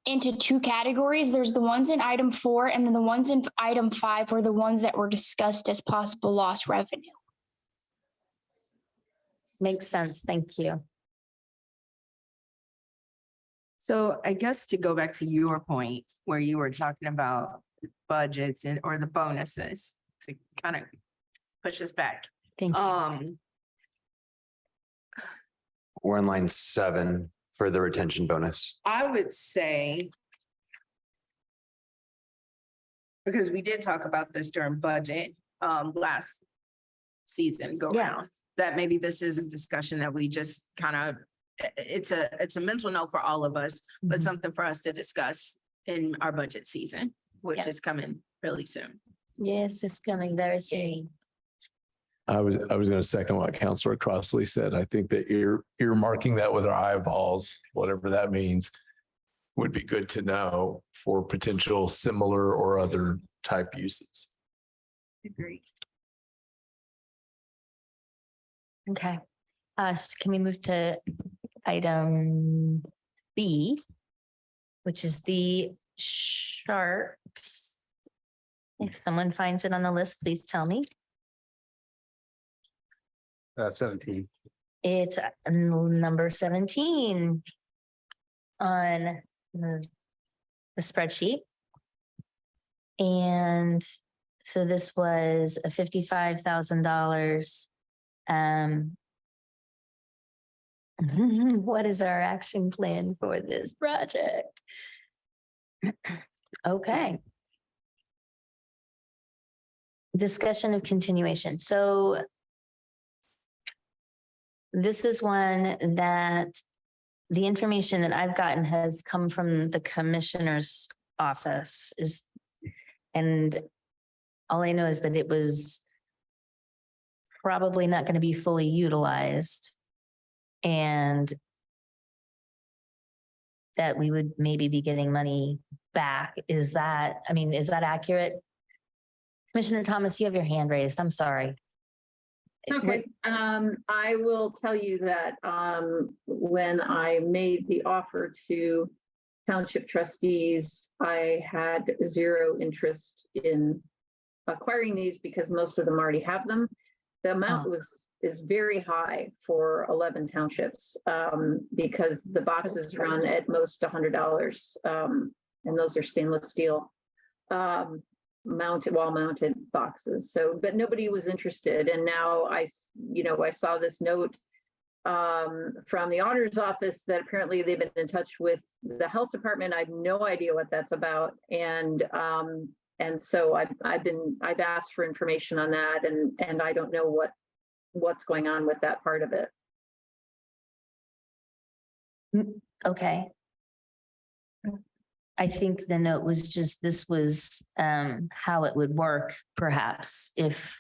into two categories. There's the ones in item 4, and then the ones in item 5 were the ones that were discussed as possible lost revenue. Makes sense. Thank you. So I guess to go back to your point where you were talking about budgets or the bonuses to kind of push us back. Thank you. We're on line 7 for the retention bonus. I would say, because we did talk about this during budget last season go round, that maybe this is a discussion that we just kind of, it's a mental note for all of us, but something for us to discuss in our budget season, which is coming really soon. Yes, it's coming very soon. I was going to second what Councilor Crossley said. I think that earmarking that with our eyeballs, whatever that means, would be good to know for potential similar or other type uses. Agreed. Okay. Can we move to item B, which is the sharks? If someone finds it on the list, please tell me. 17. It's number 17 on the spreadsheet. And so this was a $55,000. What is our action plan for this project? Okay. Discussion of continuation. So this is one that the information that I've gotten has come from the commissioner's office and all I know is that it was probably not going to be fully utilized and that we would maybe be getting money back. Is that accurate? Commissioner Thomas, you have your hand raised. I'm sorry. Okay, I will tell you that when I made the offer to township trustees, I had zero interest in acquiring these because most of them already have them. The amount is very high for 11 townships because the boxes run at most $100, and those are stainless steel. Wall-mounted boxes. So, but nobody was interested. And now I saw this note from the auditor's office that apparently they've been in touch with the health department. I have no idea what that's about. And so I've asked for information on that, and I don't know what's going on with that part of it. Okay. I think the note was just, this was how it would work, perhaps, if.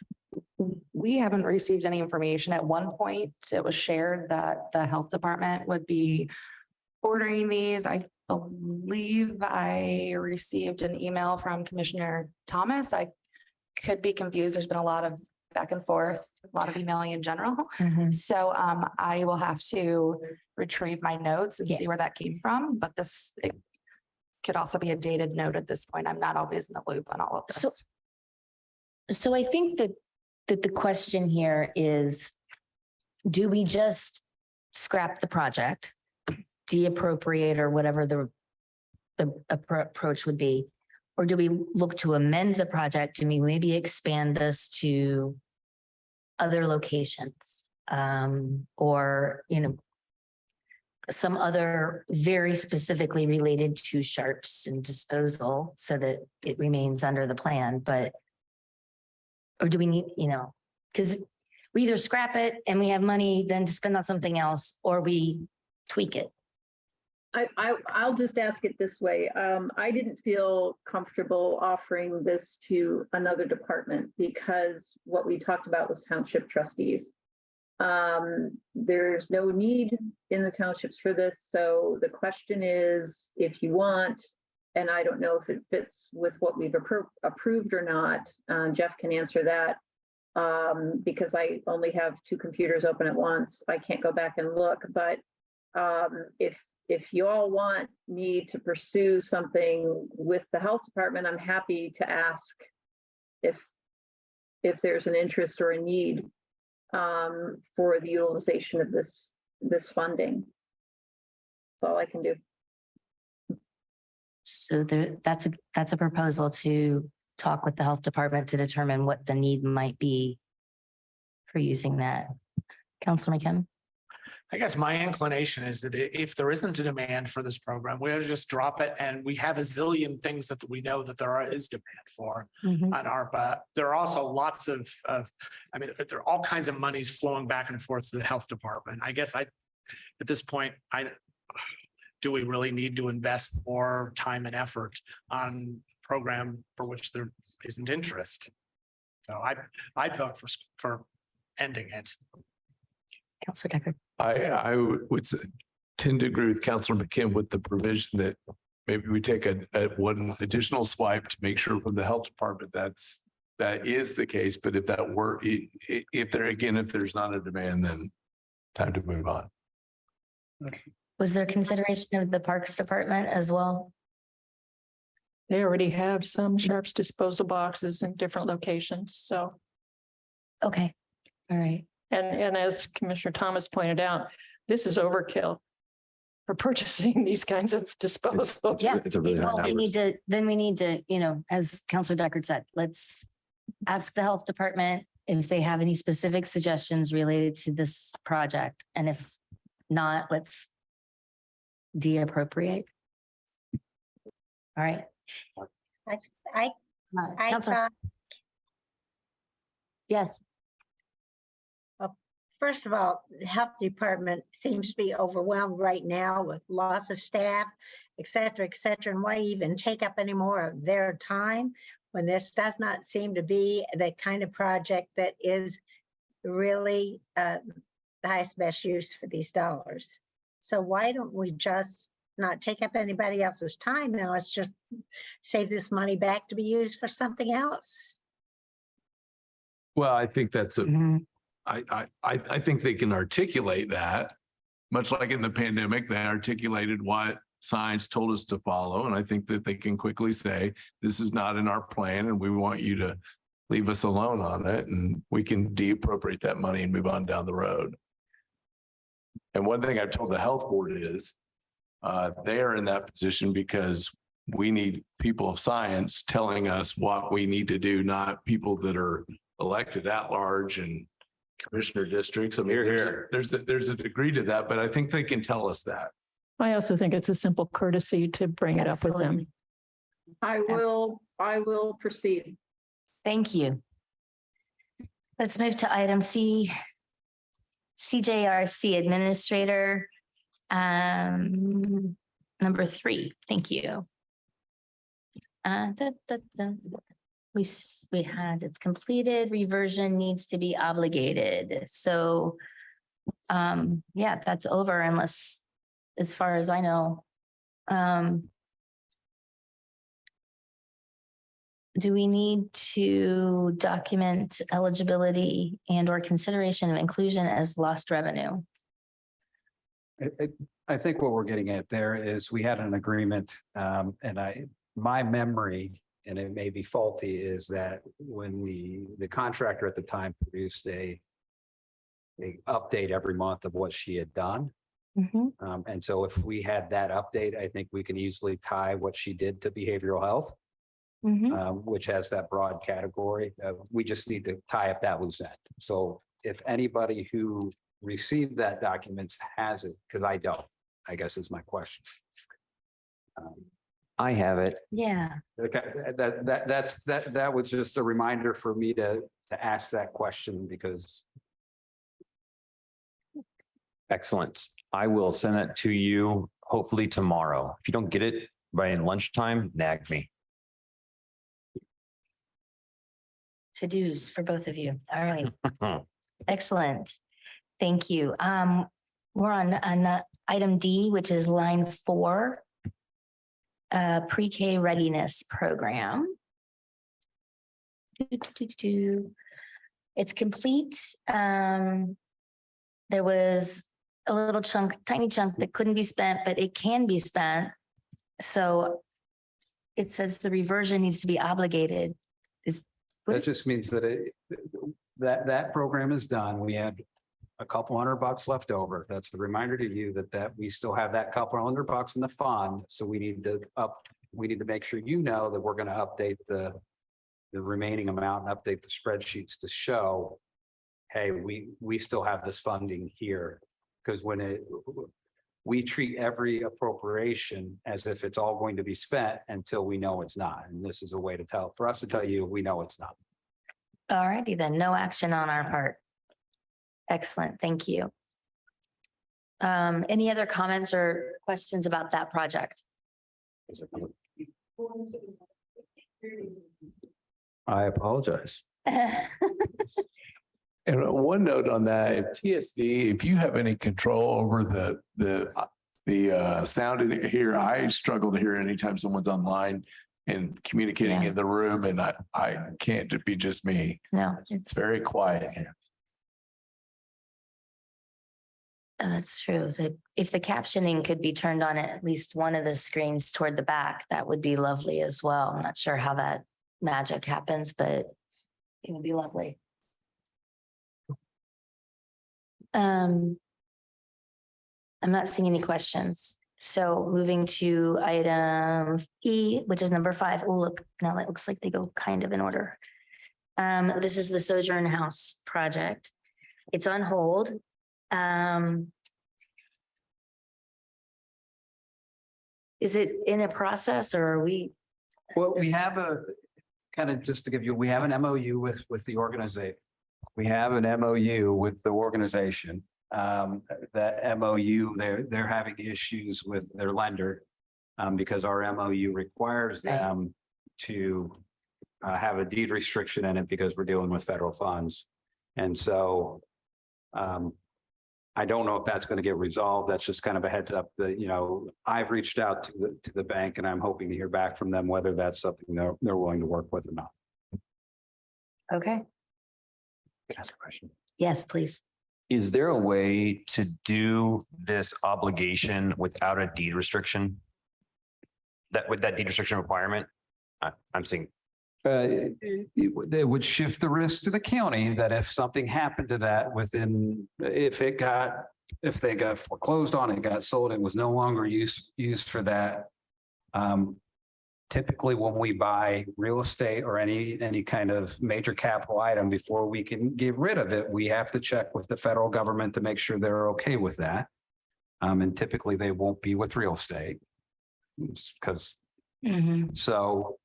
We haven't received any information. At one point, it was shared that the health department would be ordering these. I believe I received an email from Commissioner Thomas. I could be confused. There's been a lot of back and forth, a lot of emailing in general. So I will have to retrieve my notes and see where that came from. But it could also be a dated note at this point. I'm not always in the loop on all of this. So I think that the question here is, do we just scrap the project, deappropriate or whatever the approach would be? Or do we look to amend the project? Do we maybe expand this to other locations? Or, some other very specifically related to sharps and disposal so that it remains under the plan, or do we need, because we either scrap it and we have money then to spend on something else, or we tweak it. I'll just ask it this way. I didn't feel comfortable offering this to another department because what we talked about was township trustees. There's no need in the townships for this. So the question is, if you want, and I don't know if it fits with what we've approved or not, Jeff can answer that. Because I only have 2 computers open at once. I can't go back and look, but if you all want me to pursue something with the health department, I'm happy to ask if there's an interest or a need for the utilization of this funding. That's all I can do. So that's a proposal to talk with the health department to determine what the need might be for using that. Councilor McKim? I guess my inclination is that if there isn't a demand for this program, we ought to just drop it. And we have a zillion things that we know that is demand for on ARPA. There are also lots of, I mean, there are all kinds of monies flowing back and forth to the health department. I guess at this point, do we really need to invest more time and effort on a program for which there isn't interest? So I'd vote for ending it. Councilor Decker? I would tend to agree with Councilor McKim with the provision that maybe we take a one additional swipe to make sure from the health department that is the case. But if that were, if there's not a demand, then time to move on. Was there consideration of the Parks Department as well? They already have some Sharps disposal boxes in different locations, so. Okay, all right. And as Commissioner Thomas pointed out, this is overkill for purchasing these kinds of disposals. Yeah. It's a really high Well, we number. need to, as Councilor Deckard said, let's ask the health department if they have any specific suggestions related to this project. And if not, let's de-appropriate. All right. I Councilor, thought, yes. first of all, the health department seems to be overwhelmed right now with loss of staff, et cetera, and why even take up any more of their time when this does not seem to be the kind of project that is really the highest best use for these dollars. So why don't we just not take up anybody else's time now? Let's just save this money back to be used for something else. Well, I think that's I think they can articulate that, much like in the pandemic, they articulated what science told us to follow. And I think that they can quickly say, this is not in our plan and we want you to leave us alone on it. And we can de-appropriate that money and move on down the road. And one thing I've told the health board is they are in that position because we need people of science telling us what we need to do, not people that are elected at large and commissioner districts. I mean, there's a degree to that, but I think they can tell us that. I also think it's a simple courtesy to bring it up with them. I will proceed. Thank you. Let's move to item C, CJRC Administrator, number 3. Thank you. We had, it's completed, reversion needs to be obligated. So, yeah, that's over unless, as far as I know. Do we need to document eligibility and or consideration of inclusion as lost revenue? I think what we're getting at there is we had an agreement, and my memory, and it may be faulty, is that when the contractor at the time produced a update every month of what she had done. And so if we had that update, I think we can easily tie what she did to behavioral health, which has that broad category. We just need to tie up that loose end. So if anybody who received that document has it, because I don't, I guess is my question. I have it. Yeah. Okay, that was just a reminder for me to ask that question because. Excellent. I will send that to you. hopefully tomorrow. If you don't get it by lunchtime, nag me. To-dos for both of you. All right. Excellent. Thank you. We're on item D, which is line 4. Pre-K readiness program. It's complete. There was a little chunk, tiny chunk that couldn't be spent, but it can be spent. So it says the reversion needs to be obligated. That just means that that program is done. We had a couple $100 left over. That's a reminder to you that we still have that couple $100 in the fund. So we need to make sure you know that we're going to update the remaining amount and update the spreadsheets to show, hey, we still have this funding here. Because we treat every appropriation as if it's all going to be spent until we know it's not. And this is a way for us to tell you, we know it's not. All righty then, no action on our part. Excellent, thank you. Any other comments or questions about that project? I apologize. And one note on that, if TSD, if you have any control over the sound in here, I struggle to hear anytime someone's online and communicating in the room, and I can't be just me. No, It's very quiet. That's true. So if the captioning could be turned on at least one of the screens toward the back, that would be lovely as well. I'm not sure how that magic happens, but it would be lovely. I'm not seeing any questions. So moving to item E, which is number 5. Oh, look, now it looks like they go kind of in order. This is the Sojourn House project. It's on hold. Is it in a process or are we? Well, we have just to give you, we have an MOU with the organization. We have an MOU with the organization. That MOU, they're having issues with their lender because our MOU requires them to have a deed restriction in it because we're dealing with federal funds. And so I don't know if that's going to get resolved. That's just kind of a heads up that, I've reached out to the bank and I'm hoping to hear back from them whether that's something they're willing to work with or not. Okay. Can I ask a question? Yes, please. Is there a way to do this obligation without a deed restriction? With that deed restriction requirement? I'm seeing. They would shift the risk to the county that if something happened to that if they got foreclosed on, it got sold, it was no longer used for that. Typically when we buy real estate or any kind of major capital item, before we can get rid of it, we have to check with the federal government to make sure they're okay with that. And typically they won't be with real estate. Because so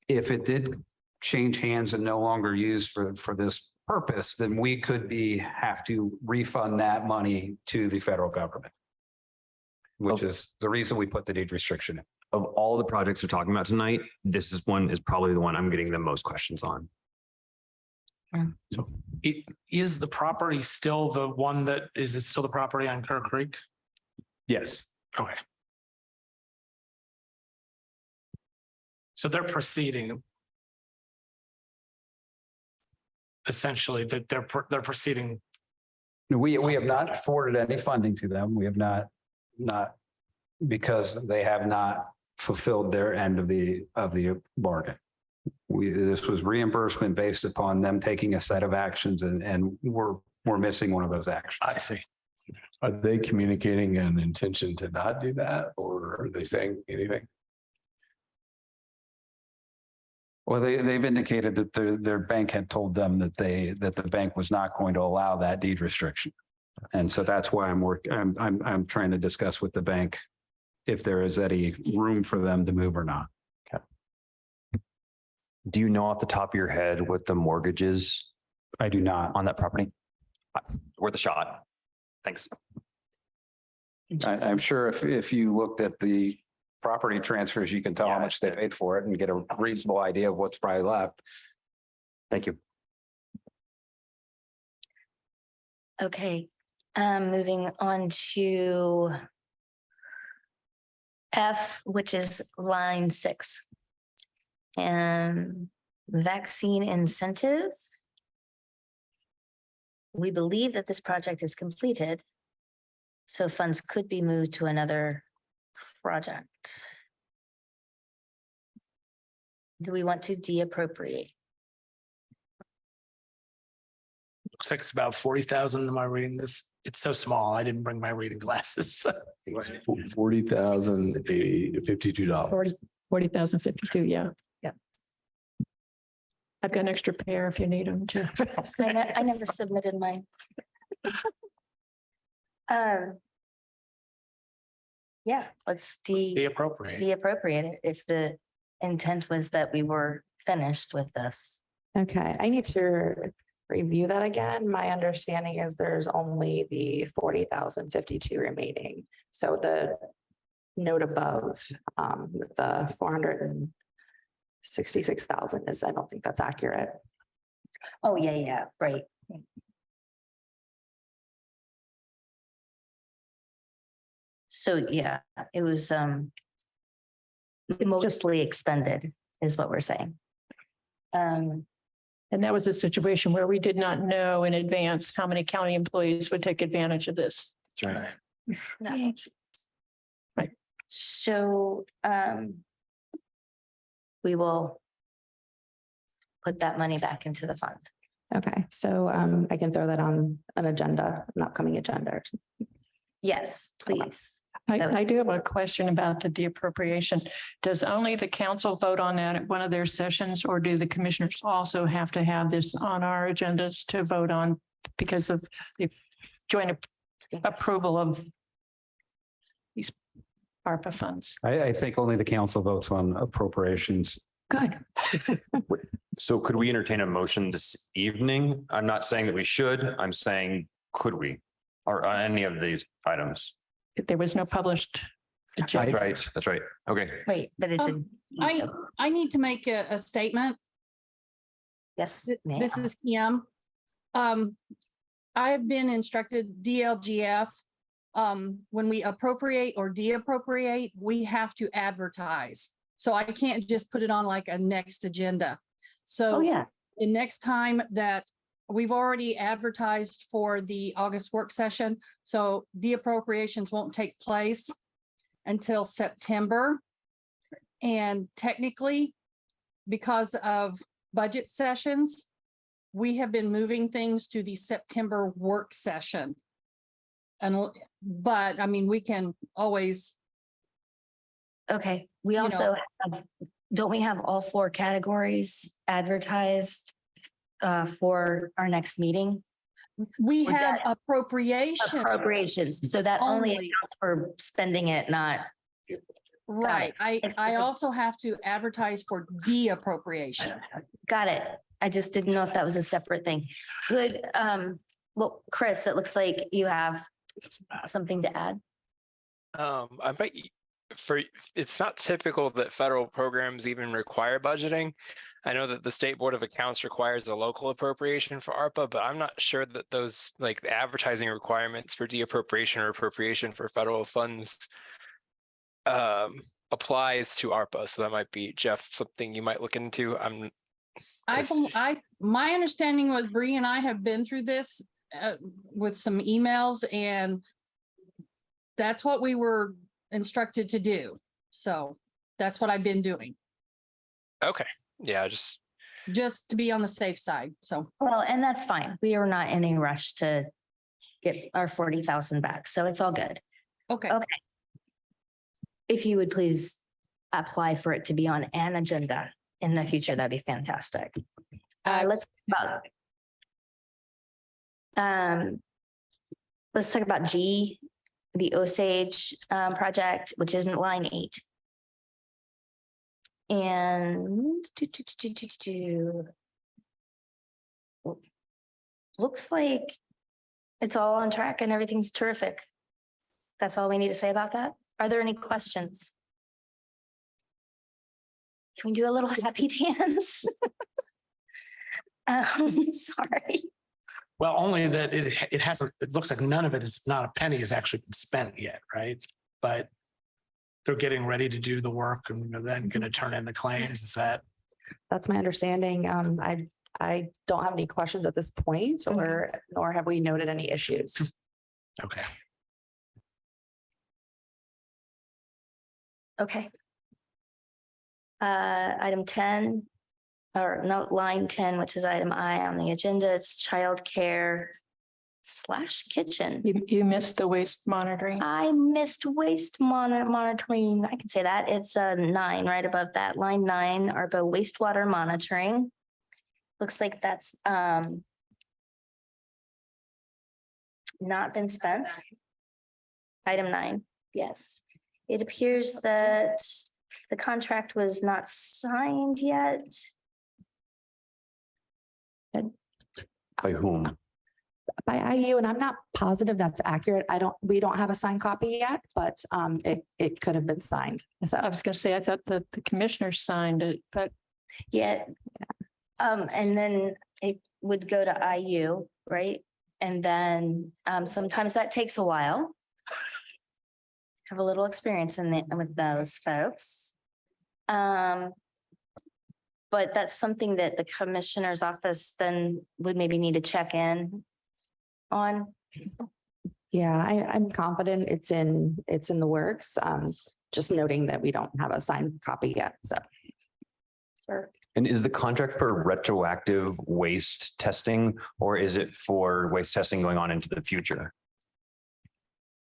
if it did change hands and no longer used for this purpose, then we could have to refund that money to the federal government. Which is the reason we put the deed restriction in. Of all the projects we're talking about tonight, this is probably the one I'm getting the most questions on. So is the property still the one is it still the property on Kerr Creek? Yes. Okay. So they're proceeding. Essentially, they're proceeding. We have not forwarded any funding to them. We have not because they have not fulfilled their end of the bargain. This was reimbursement based upon them taking a set of actions and we're missing one of those actions. I see. Are they communicating an intention to not do that, or are they saying anything? Well, they've indicated that their bank had told them that the bank was not going to allow that deed restriction. And so that's why I'm trying to discuss with the bank if there is any room for them to move or not. Okay. Do you know off the top of your head what the mortgage is? I do not. On that property? Worth a shot. Thanks. I'm sure if you looked at the property transfers, you can tell how much they paid for it and get a reasonable idea of what's probably left. Thank you. Okay, moving on to F, which is line 6. And vaccine incentive. We believe that this project is completed, so funds could be moved to another project. Do we want to deappropriate? Looks like it's about 40,000. Am I reading this? It's so small. I didn't bring my reading glasses. $40,052. 40,052, yeah. Yep. I've got an extra pair if you need them too. I never submitted mine. Yeah, let's Deappropriate. deappropriate it if the intent was that we were finished with this. Okay, I need to review that again. My understanding is there's only the 40,052 remaining. So the note above, the 466,000 is, I don't think that's accurate. Oh, yeah, right. So, yeah, it was mostly expended is what we're saying. And that was a situation where we did not know in advance how many county employees would take advantage of this. That's right. No. Right. So, we will put that money back into the fund. Okay, so I can throw that on an agenda, an upcoming agenda. Yes, please. I do have a question about the deappropriation. Does only the council vote on that at one of their sessions, or do the commissioners also have to have this on our agendas to vote on because of the joint approval of these ARPA funds? I think only the council votes on appropriations. Good. So could we entertain a motion this evening? I'm not saying that we should, I'm saying, could we? Or on any of these items? If there was no published agenda. Right, that's right. Okay. Wait, but it's a. I need to make a statement. Yes. This is Kim. I have been instructed DLGF, when we appropriate or deappropriate, we have to advertise. So I can't just put it on like a next agenda. So Oh, yeah. the next time that we've already advertised for the August work session, so deappropriations won't take place until September. And technically, because of budget sessions, we have been moving things to the September work session. But I mean, we can always. Okay, we also have, don't we have all 4 categories advertised for our next meeting? We Would have that- appropriations. So that only Only. accounts for spending it, not. Right. It's I because- also have to advertise for deappropriation. Got it. I just didn't know if that was a separate thing. Good. Well, Chris, it looks like you have something to add. I might, it's not typical that federal programs even require budgeting. I know that the State Board of Accounts requires a local appropriation for ARPA, but I'm not sure that those, like the advertising requirements for deappropriation or appropriation for federal funds applies to ARPA. So that might be, Jeff, something you might look into. My understanding was Bree and I have been through this with some emails, and that's what we were instructed to do. So that's what I've been doing, Okay. Yeah, just to be on the safe side. So, Well, and that's fine. We are not in a rush to get our 40,000 back. So it's all good. okay. Okay. If you would please apply for it to be on an agenda in the future, that'd be fantastic. Let's talk about G, the Osage project, which is in line 8. And looks like it's all on track and everything's terrific. That's all we need to say about that? Are there any questions? Can we do a little happy dance? Sorry. Well, only that it hasn't, it looks like none of it is, not a penny has actually been spent yet, right? But they're getting ready to do the work and they're then going to turn in the claims. Is that? That's my understanding. I don't have any questions at this point, or nor have we noted any issues. Okay. Okay. Item 10, or no, line 10, which is item I on the agenda, it's childcare / kitchen. You missed the waste monitoring. I missed waste monitoring. I can say that. It's a 9 right above that. Line 9, ARPA wastewater monitoring. Looks like that's not been spent. Item 9, yes. It appears that the contract was not signed yet. By whom? By IU, and I'm not positive that's accurate. We don't have a signed copy yet, but it could have been signed. So I was gonna say, I thought that the commissioners signed it, but Yeah. And then it would go to IU, right? And then sometimes that takes a while. Have a little experience with those folks. But that's something that the commissioner's office then would maybe need to check in on. yeah, I'm confident it's in the works. Just noting that we don't have a signed copy yet. So. Sure. And is the contract for retroactive waste testing, or is it for waste testing going on into the future?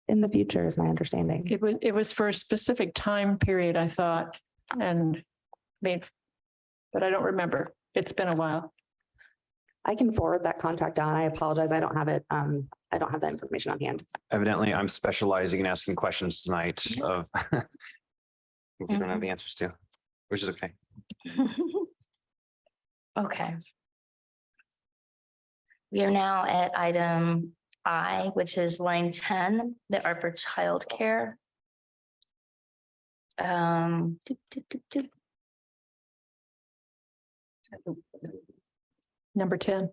In the future is my understanding. it was for a specific time period, I thought, and made, but I don't remember. It's been a while. I can forward that contract on. I apologize. I don't have it. I don't have that information on hand. Evidently, I'm specializing in asking questions tonight of things you don't have the answers to, which is okay. Okay. We are now at item I, which is line 10, the ARPA childcare. Number 10.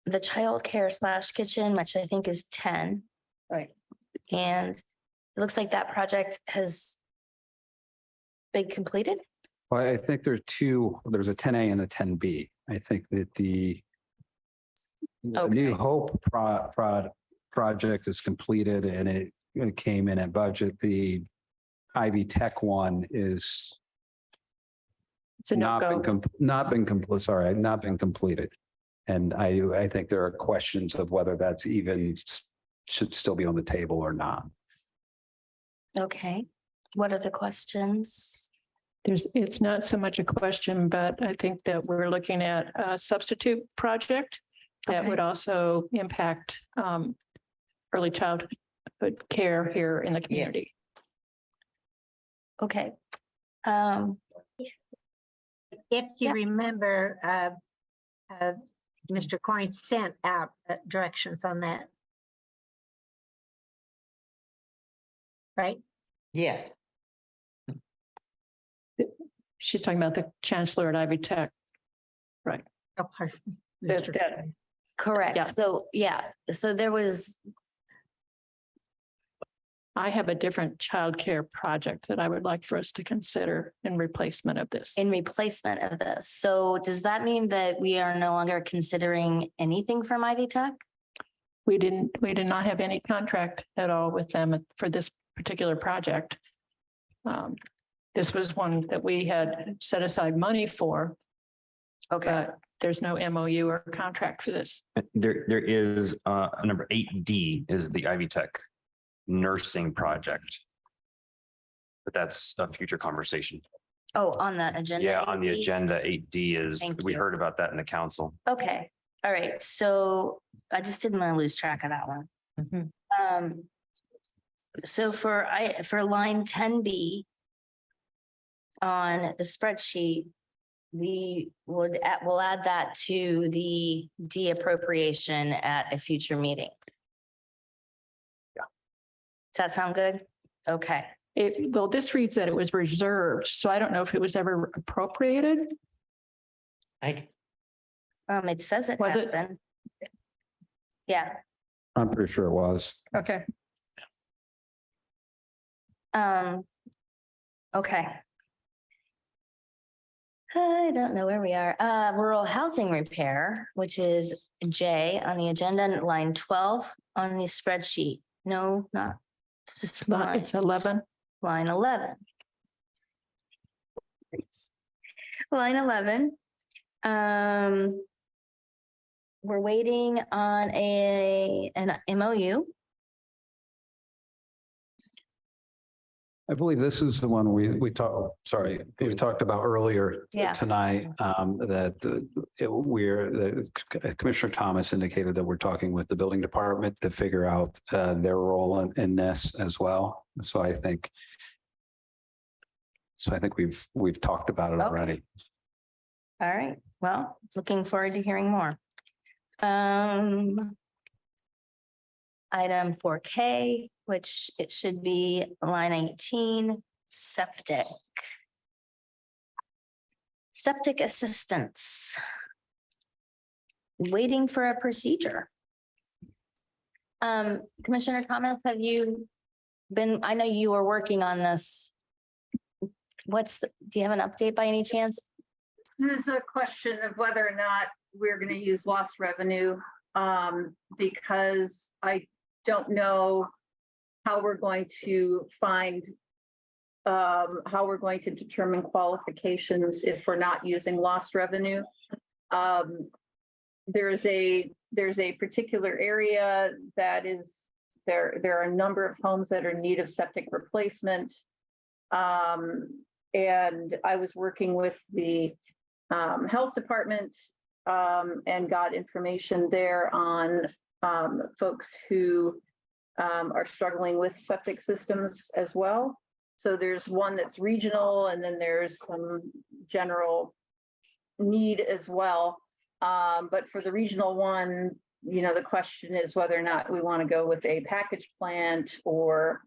The childcare / kitchen, which I think is 10. Right. And it looks like that project has been completed. Well, I think there's a 10A and a 10B. I think that the New Hope project is completed and it came in at budget. The Ivy Tech one is It's a no-go. not been completed. And I think there are questions of whether that's even should still be on the table or not. Okay. What are the questions? It's not so much a question, but I think that we're looking at a substitute project that would also impact early childhood care here in the community. Okay. If you remember, Mr. Coyne sent out directions on that. Right? Yes. She's talking about the chancellor at Ivy Tech. Right. Oh, pardon. Correct. Yeah. So, yeah, so there was, I have a different childcare project that I would like for us to consider in replacement of this. in replacement of this. So does that mean that we are no longer considering anything from Ivy Tech? We did not have any contract at all with them for this particular project. This was one that we had set aside money for. Okay. But there's no MOU or contract for this. There is number 8D is the Ivy Tech nursing project. But that's a future conversation. Oh, on the agenda? Yeah, on the 8D? agenda, 8D is, Thank we you. heard about that in the council. Okay, all right. So I just didn't want to lose track of that one. So for line 10B on the spreadsheet, we'll add that to the de-appropriation at a future meeting. Does that sound good? Okay. Well, this reads that it was reserved, so I don't know if it was ever appropriated. It says it Was has it? been. Yeah. I'm pretty sure it was. Okay. Okay. I don't know where we are. Rural housing repair, which is J on the agenda, line 12 on the spreadsheet. No, not It's not, it's 11. line 11. Line 11. We're waiting on an MOU. I believe this is the one we talked about earlier Yeah. tonight, Commissioner Thomas indicated that we're talking with the building department to figure out their role in this as well. So I think we've talked about it already. All right. Well, it's looking forward to hearing more. Item 4K, which it should be line 18, septic. Septic assistance. Waiting for a procedure. Commissioner Thomas, have you been, I know you were working on this. Do you have an update by any chance? This is a question of whether or not we're going to use lost revenue, because I don't know how we're going to determine qualifications if we're not using lost revenue. There's a particular area that is there are a number of homes that are in need of septic replacement. And I was working with the health department and got information there on folks who are struggling with septic systems as well. So there's one that's regional, and then there's some general need as well. But for the regional one, you know, the question is whether or not we want to go with a package plant or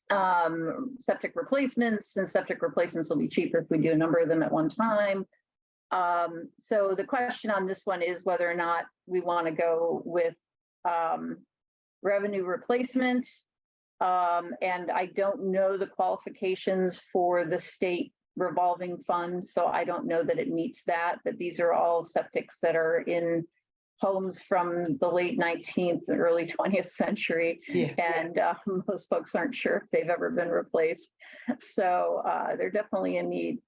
septic replacements, and septic replacements will be cheaper if we do a number of them at one time. So the question on this one is whether or not we want to go with revenue replacement. And I don't know the qualifications for the state revolving fund, so I don't know that it meets that these are all septics that are in homes from the late 19th and early 20th century. Yeah. And most folks aren't sure if they've ever been replaced. So they're definitely in need.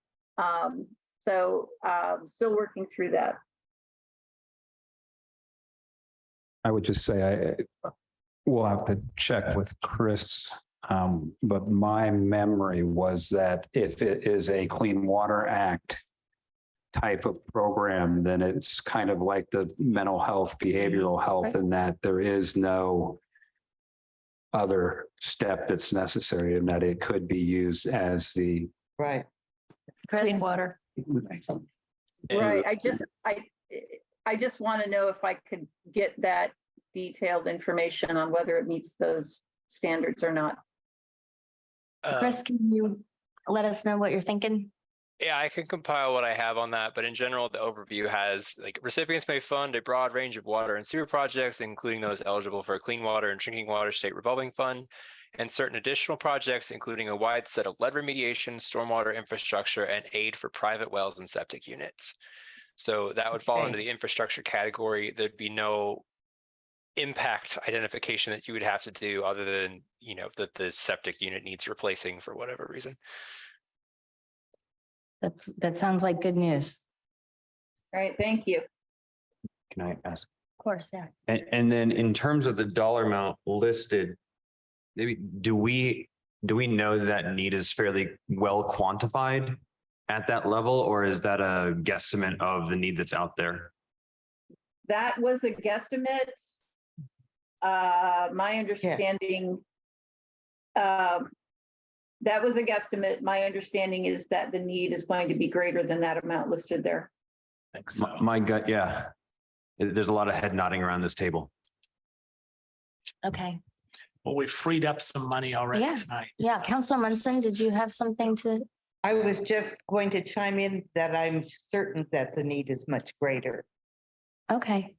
Still working through that. I would just say we'll have to check with Chris, but my memory was that if it is a Clean Water Act type of program, then it's kind of like the mental health, behavioral health, in that there is no other step that's necessary, and that it could be used as the Clean water. Right. I just want to know if I could get that detailed information on whether it meets those standards or not. Chris, can you let us know what you're thinking? Yeah, I can compile what I have on that, but in general, the overview has like recipients may fund a broad range of water and sewer projects, including those eligible for a clean water and drinking water state revolving fund, and certain additional projects, including a wide set of lead remediation, stormwater infrastructure, and aid for private wells and septic units. So that would fall under the infrastructure category. There'd be no impact identification that you would have to do other than, you know, that the septic unit needs replacing for whatever reason. That sounds like good news. All right, thank you. Can I ask? Of course, yeah. And then in terms of the dollar amount listed, maybe do we know that need is fairly well quantified at that level, or is that a guesstimate of the need that's out there? That was a guesstimate. My understanding, that was a guesstimate. My understanding is that the need is going to be greater than that amount listed there. Thanks. My gut, yeah. There's a lot of head nodding around this table. Okay. Well, we freed up some money already Yeah. tonight. Yeah, Counselor Munson, did you have something to? I was just going to chime in that I'm certain that the need is much greater. Okay.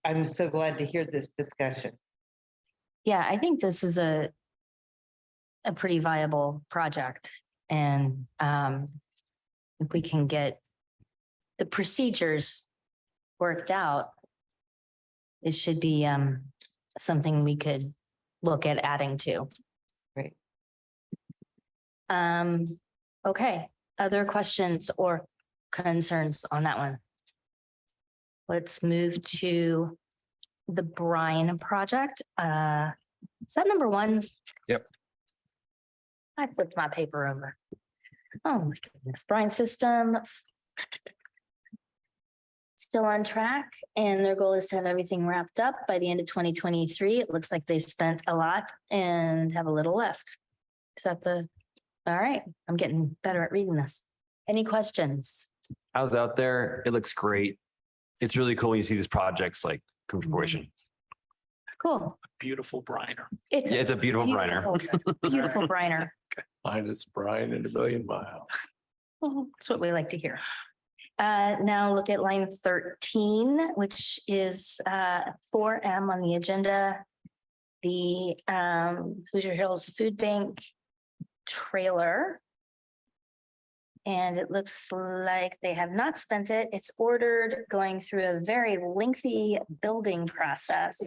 I'm so glad to hear this discussion. Yeah, I think this is a pretty viable project. And if we can get the procedures worked out, it should be something we could look at adding to. Great. Okay, other questions or concerns on that one? Let's move to the Brine project. Is that number one? Yep. I flipped my paper over. Oh my goodness, Brine system. Still on track, and their goal is to have everything wrapped up by the end of 2023. It looks like they've spent a lot and have a little left. Is that all right, I'm getting better at reading this. Any questions? I was out there. It looks great. It's really cool when you see these projects like come to fruition. Cool. Beautiful briner. It's Yeah, it's a beautiful briner. beautiful briner. Minus Brian in a million miles. That's what we like to hear. Now look at line 13, which is 4M on the agenda. The Hoosier Hills Food Bank trailer. And it looks like they have not spent it. It's ordered, going through a very lengthy building process,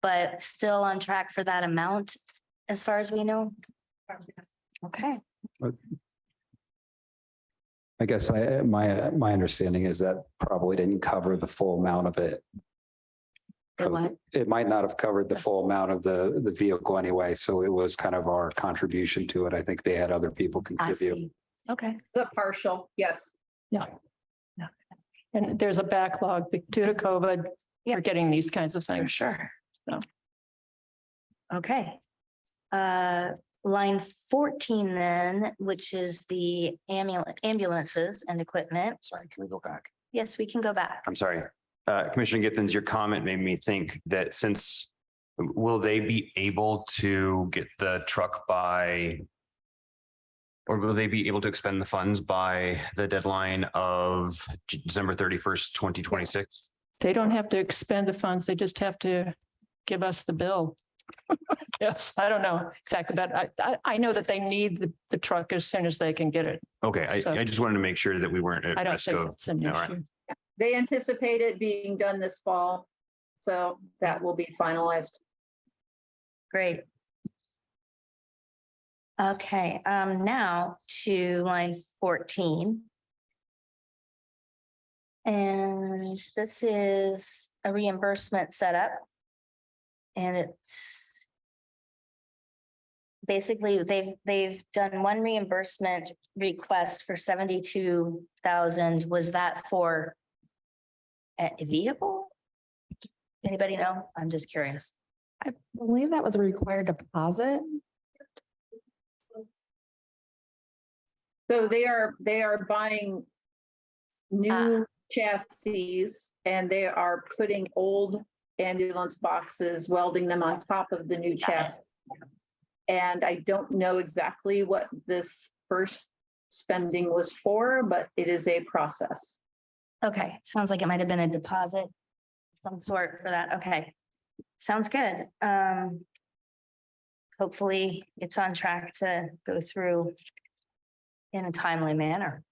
but still on track for that amount, as far as we know. Okay. I guess my understanding is that probably didn't cover the full amount of it. What? It might not have covered the full amount of the vehicle anyway, so it was kind of our contribution to it. I think they had other people I contribute. see. Okay. The partial, yes. Yeah. And there's a backlog due to COVID Yeah. for getting these kinds of things. Sure. So. Okay. Line 14 then, which is the ambulances and equipment. Sorry, can we go back? Yes, we can go back. I'm sorry. Commissioner Githens, your comment made me think that will they be able to get the truck by, or will they be able to expend the funds by the deadline of December 31st, 2026? They don't have to expend the funds. They just have to give us the bill. Yes, I don't know exactly, but I know that they need the truck as soon as they can get it. Okay, So- I just wanted to make sure that we weren't at I don't risk think of. it's an all right. issue. They anticipate it being done this fall. So that will be finalized. Great. Okay, now to line 14. And this is a reimbursement setup. And it's basically they've done one reimbursement request for 72,000. Was that for a vehicle? Anybody know? I'm just curious. I believe that was a required deposit. So they are buying new chassis and they are putting old ambulance boxes, welding them on top of the new chassis. And I don't know exactly what this first spending was for, but it is a process. Okay, sounds like it might have been a deposit, some sort for that. Okay, sounds good. Hopefully it's on track to go through in a timely manner.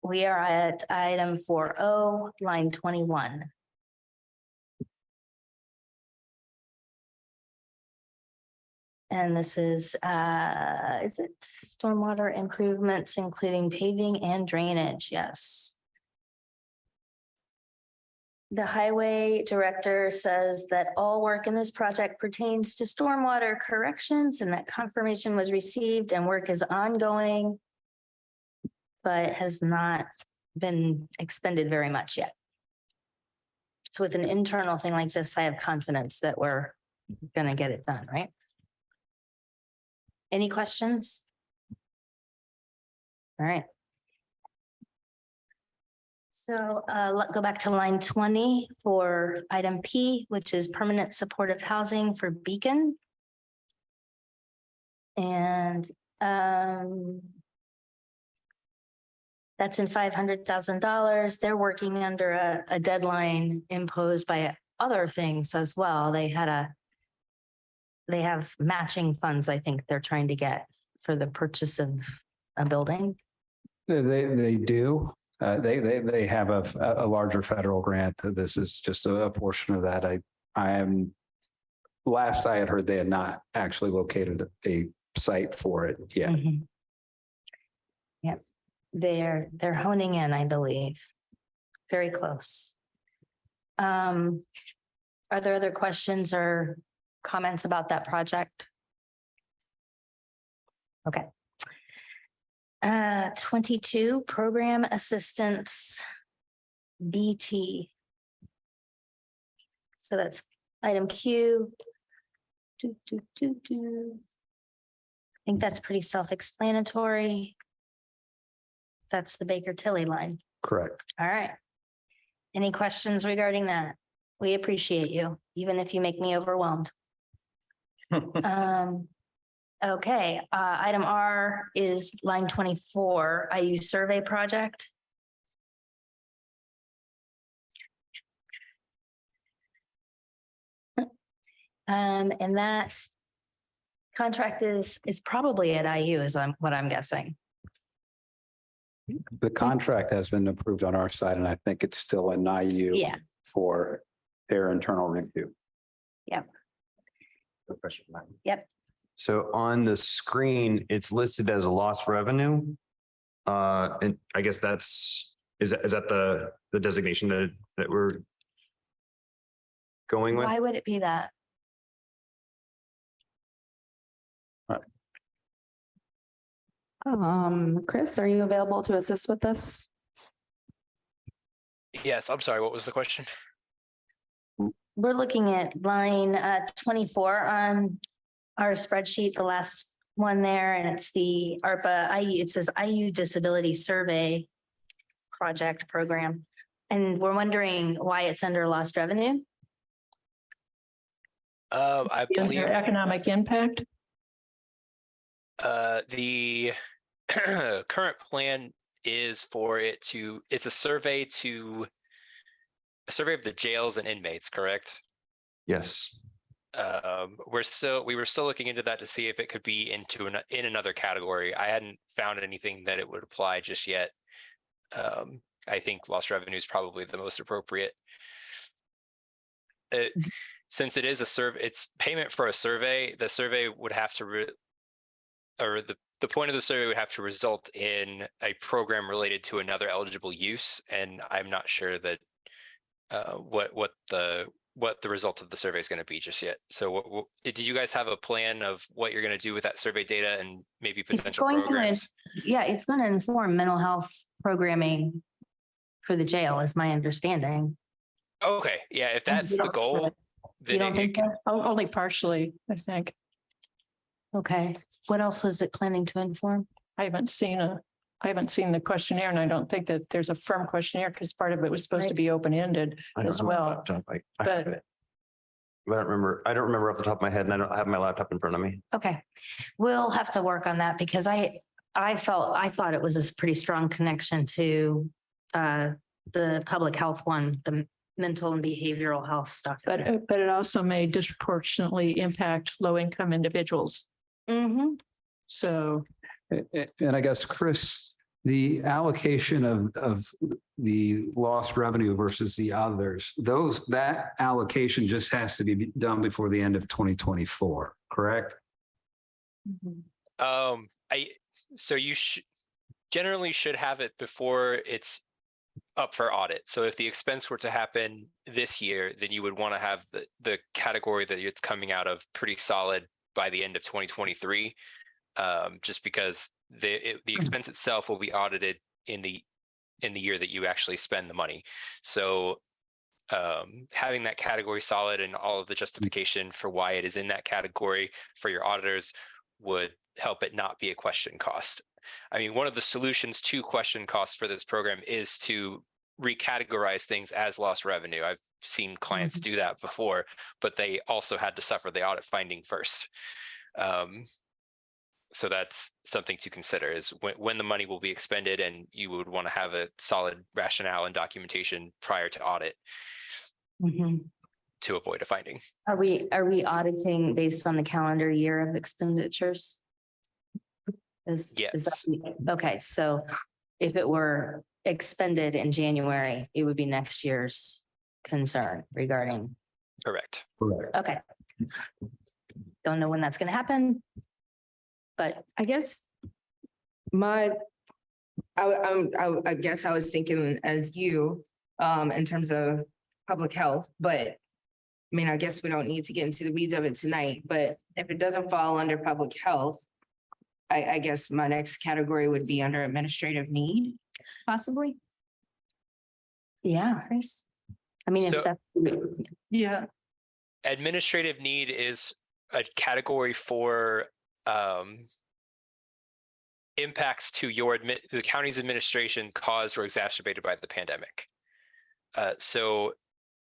We are at item 4O, line 21. And this is it stormwater improvements, including paving and drainage? Yes. The highway director says that all work in this project pertains to stormwater corrections and that confirmation was received and work is ongoing, but has not been expended very much yet. So with an internal thing like this, I have confidence that we're gonna get it done, right? Any questions? All right. So go back to line 20 for item P, which is permanent supportive housing for Beacon. And that's in $500,000. They're working under a deadline imposed by other things as well. They have matching funds, I think they're trying to get for the purchase of a building. They do. They have a larger federal grant. This is just a portion of that. Last I had heard, they had not actually located a site for it yet. Mhm. Yep, they're honing in, I believe. Very close. Are there other questions or comments about that project? Okay. 22, program assistance BT. So that's item Q. I think that's pretty self-explanatory. That's the Baker Tilly line. Correct. All right. Any questions regarding that? We appreciate you, even if you make me overwhelmed. Okay, item R is line 24, IU survey project. And that contract is probably at IU is what I'm guessing. The contract has been approved on our side, and I think it's still in IU. Yeah. For their internal review. Yep. Good question, Matt. Yep. So on the screen, it's listed as a lost revenue. And I guess is that the designation that we're going with? Why would it be that? Chris, are you available to assist with this? Yes, I'm sorry, what was the question? We're looking at line 24 on our spreadsheet, the last one there, and it's the ARPA IU. It says IU Disability Survey Project Program. And we're wondering why it's under lost revenue. I believe Economic impact. the current plan is for it's a survey of the jails and inmates, correct? Yes. We were still looking into that to see if it could be in another category. I hadn't found anything that it would apply just yet. I think lost revenue is probably the most appropriate. Since it is it's payment for a survey. The survey would have to, the point of the survey would have to result in a program related to another eligible use, and I'm not sure that what the result of the survey is going to be just yet. So did you guys have a plan of what you're going to do with that survey data and maybe potential programs? It's going to inform mental health programming for the jail, is my understanding. Okay, yeah, if that's the goal, then You don't think so? Only partially, I think. Okay, what else is it planning to inform? I haven't seen the questionnaire, and I don't think that there's a firm questionnaire because part of it was supposed to be open-ended as well. I have it. But I don't remember off the top of my head, and I don't have my laptop in front of me. Okay, we'll have to work on that because I thought it was a pretty strong connection to the public health one, the mental and behavioral health stuff. But it also may disproportionately impact low-income individuals. Mm-hmm. So. And I guess, Chris, the allocation of the lost revenue versus the others, that allocation just has to be done before the end of 2024, correct? So you generally should have it before it's up for audit. So if the expense were to happen this year, then you would want to have the category that it's coming out of pretty solid by the end of 2023. Just because the expense itself will be audited in the year that you actually spend the money. So having that category solid and all of the justification for why it is in that category for your auditors would help it not be a question cost. I mean, one of the solutions to question costs for this program is to recategorize things as lost revenue. I've seen clients do that before, but they also had to suffer the audit finding first. So that's something to consider, is when the money will be expended, and you would want to have a solid rationale and documentation prior to audit to avoid a finding. Are we auditing based on the calendar year of expenditures? Is that, okay, so if it were expended in January, it would be next year's concern regarding. Correct. Okay. Don't know when that's gonna happen. But I guess I guess I was thinking as you, in terms of public health, but I mean, I guess we don't need to get into the weeds of it tonight, but if it doesn't fall under public health, I guess my next category would be under administrative need, possibly. yeah, Chris. I mean, So- if that's, Yeah. Administrative need is a category for impacts to the county's administration caused or exacerbated by the pandemic. So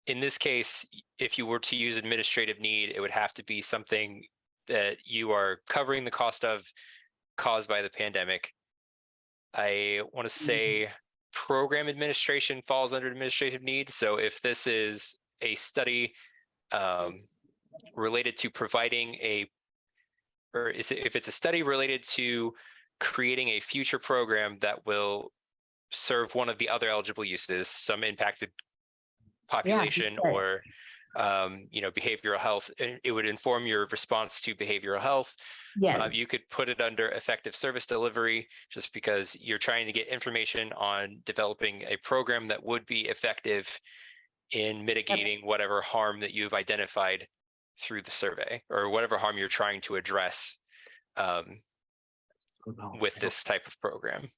in this case, if you were to use administrative need, it would have to be something that you are covering the cost of caused by the pandemic. I want to say program administration falls under administrative need. So if this is a study related to providing if it's a study related to creating a future program that will serve one of the other eligible uses, some impacted population or behavioral health, it would inform your response to behavioral health. yes, You could put it under effective service delivery, just because you're trying to get information on developing a program that would be effective in mitigating whatever harm that you've identified through the survey, or whatever harm you're trying to address with this type of program.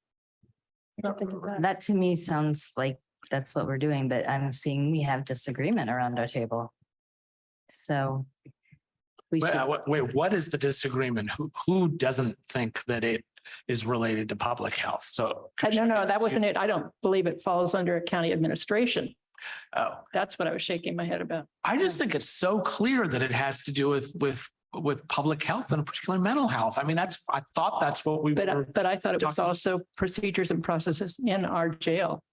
that to me sounds like that's what we're doing, but I'm seeing we have disagreement around our table. So. We should, Wait, what is the disagreement? Who doesn't think that it is related to public health? So. No, that wasn't it. I don't believe it falls under county administration. Oh, That's what I was shaking my head about. I just think it's so clear that it has to do with public health and particularly mental health. I mean, I thought that's what we were. But I thought it was talking- also procedures and processes in our jail.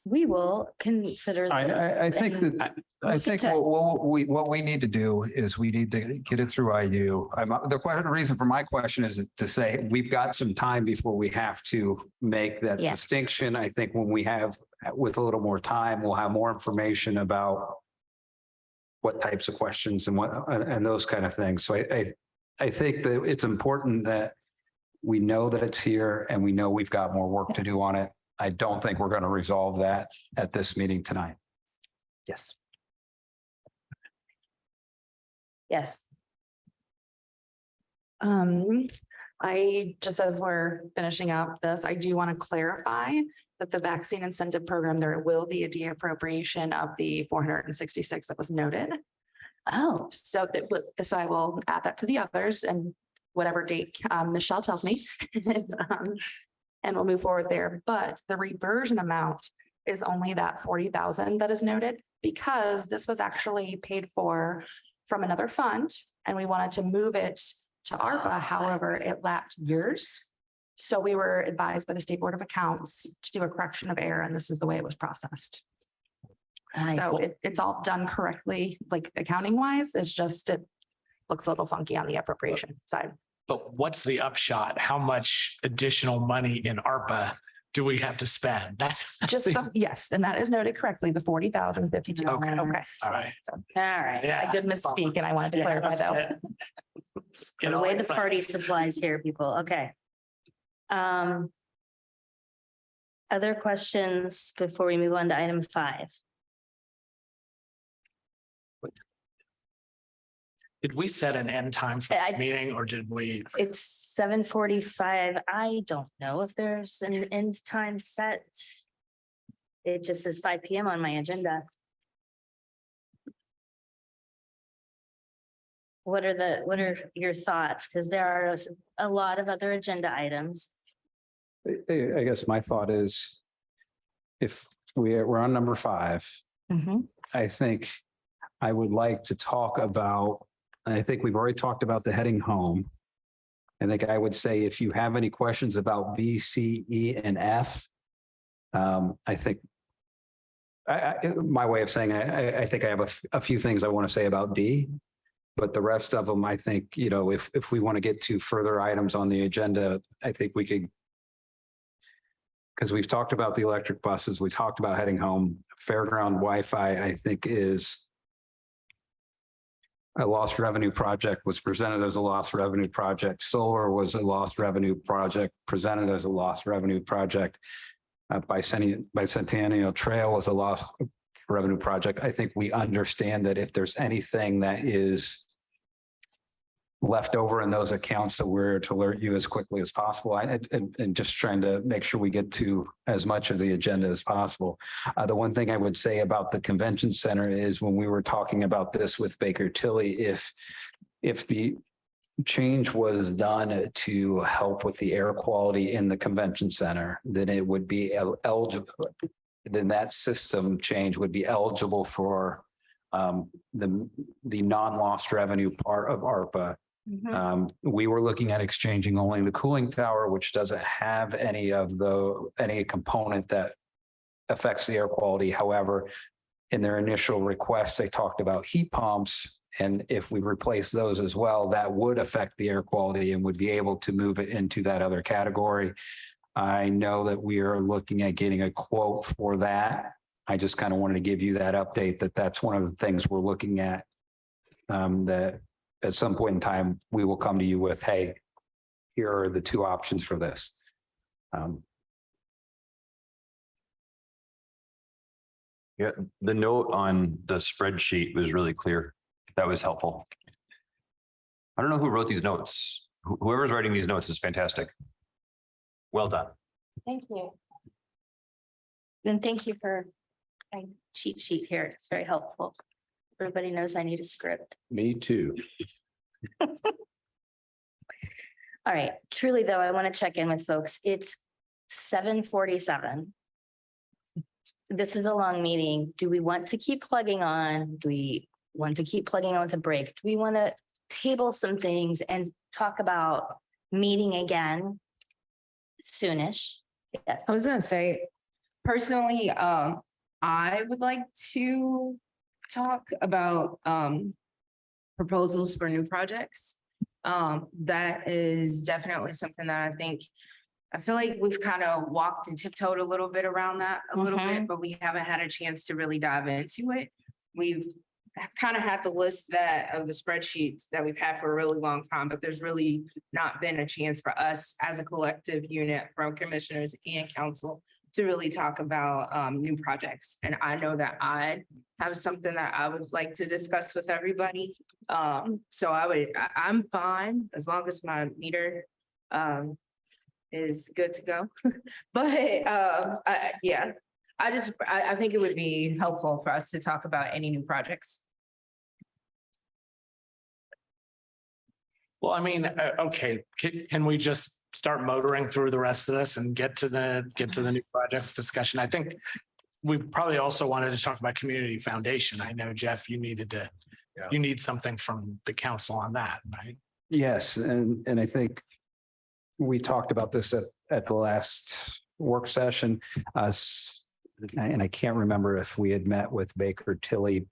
we will consider. I think and- that, I think what we need to do is we need to get it through IU. The reason for my question is to say, we've got some time before we have to make that Yeah. distinction. I think when we have, with a little more time, we'll have more information about what types of questions and those kind of things. So I think that it's important that we know that it's here and we know we've got more work to do on it. I don't think we're going to resolve that at this meeting tonight. Yes. Yes, I, just as we're finishing up this, I do want to clarify that the vaccine incentive program, there will be a de-appropriation of the 466 that was noted. oh, So so I will add that to the others and whatever date Michelle tells me. And we'll move forward there. But the reversion amount is only that 40,000 that is noted, because this was actually paid for from another fund and we wanted to move it to ARPA. However, it lapped years. So we were advised by the State Board of Accounts to do a correction of error, and this is the way it was processed. I So see. it's all done correctly, like accounting wise. It's just, it looks a little funky on the appropriation side. But what's the upshot? How much additional money in ARPA do we have to spend? That's Just, yes, and that is noted correctly, the 40,000, 52. Okay. Okay. All right. So All right. I did misspeak and I wanted to Yeah, clarify let's though. get all Away the excited. party supplies here, people. Okay. Other questions before we move on to item 5? Did we set an end time for I- this meeting, or did we? It's 7:45. I don't know if there's an end time set. It just says 5 PM on my agenda. What are your thoughts? Because there are a lot of other agenda items. I guess my thought is if we're on number 5, I think I would like to talk about, I think we've already talked about the heading home. I think I would say if you have any questions about B, C, E, and F, I think my way of saying, I think I have a few things I want to say about D, but the rest of them, I think, you know, if we want to get to further items on the agenda, I think we could, because we've talked about the electric buses, we talked about heading home. Fairground Wi-Fi, I think, is a lost revenue project, was presented as a lost revenue project. Solar was a lost revenue project, presented as a lost revenue project. Bicentennial Trail was a lost revenue project. I think we understand that if there's anything that is left over in those accounts, that we're to alert you as quickly as possible. And just trying to make sure we get to as much of the agenda as possible. The one thing I would say about the convention center is when we were talking about this with Baker Tilly, if the change was done to help with the air quality in the convention center, then it would be eligible. Then that system change would be eligible for the non-lost revenue part of ARPA. We were looking at exchanging only the cooling tower, which doesn't have any component that affects the air quality. However, in their initial request, they talked about heat pumps. And if we replace those as well, that would affect the air quality and would be able to move it into that other category. I know that we are looking at getting a quote for that. I just kind of wanted to give you that update that that's one of the things we're looking at. That at some point in time, we will come to you with, hey, here are the 2 options for this. Yeah, the note on the spreadsheet was really clear. That was helpful. I don't know who wrote these notes. Whoever's writing these notes is fantastic. Well done. Thank you. And thank you for my cheat sheet here. It's very helpful. Everybody knows I need a script. Me too. All right, truly though, I want to check in with folks. It's 7:47. This is a long meeting. Do we want to keep plugging on? Do we want to keep plugging on with a break? Do we want to table some things and talk about meeting again soonish? Yes. I was gonna say, personally, I would like to talk about proposals for new projects. That is definitely something that I feel like we've kind of walked and tiptoed a little bit around that a little bit, but we haven't had a chance to really dive into it. We've kind of had the list of the spreadsheets that we've had for a really long time, but there's really not been a chance for us as a collective unit from commissioners and council to really talk about new projects. And I know that I have something that I would like to discuss with everybody. So I'm fine as long as my meter is good to go. But I think it would be helpful for us to talk about any new projects. Well, I mean, okay, can we just start motoring through the rest of this and get to the new projects discussion? I think we probably also wanted to talk about community foundation. I know, Jeff, you need something from the council on that, right? Yes, and I think we talked about this at the last work session. And I can't remember if we had met with Baker Tilly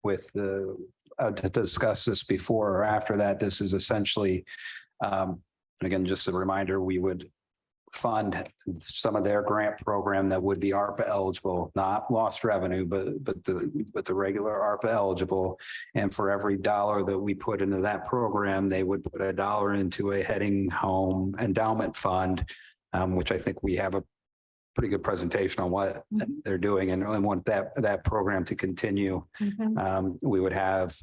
with to discuss this before or after that. This is essentially, again, just a reminder, we would fund some of their grant program that would be ARPA eligible, not lost revenue, but the regular ARPA eligible. And for every $1 that we put into that program, they would put $1 into a heading home endowment fund, which I think we have a pretty good presentation on what they're doing, and want that program to continue. We would have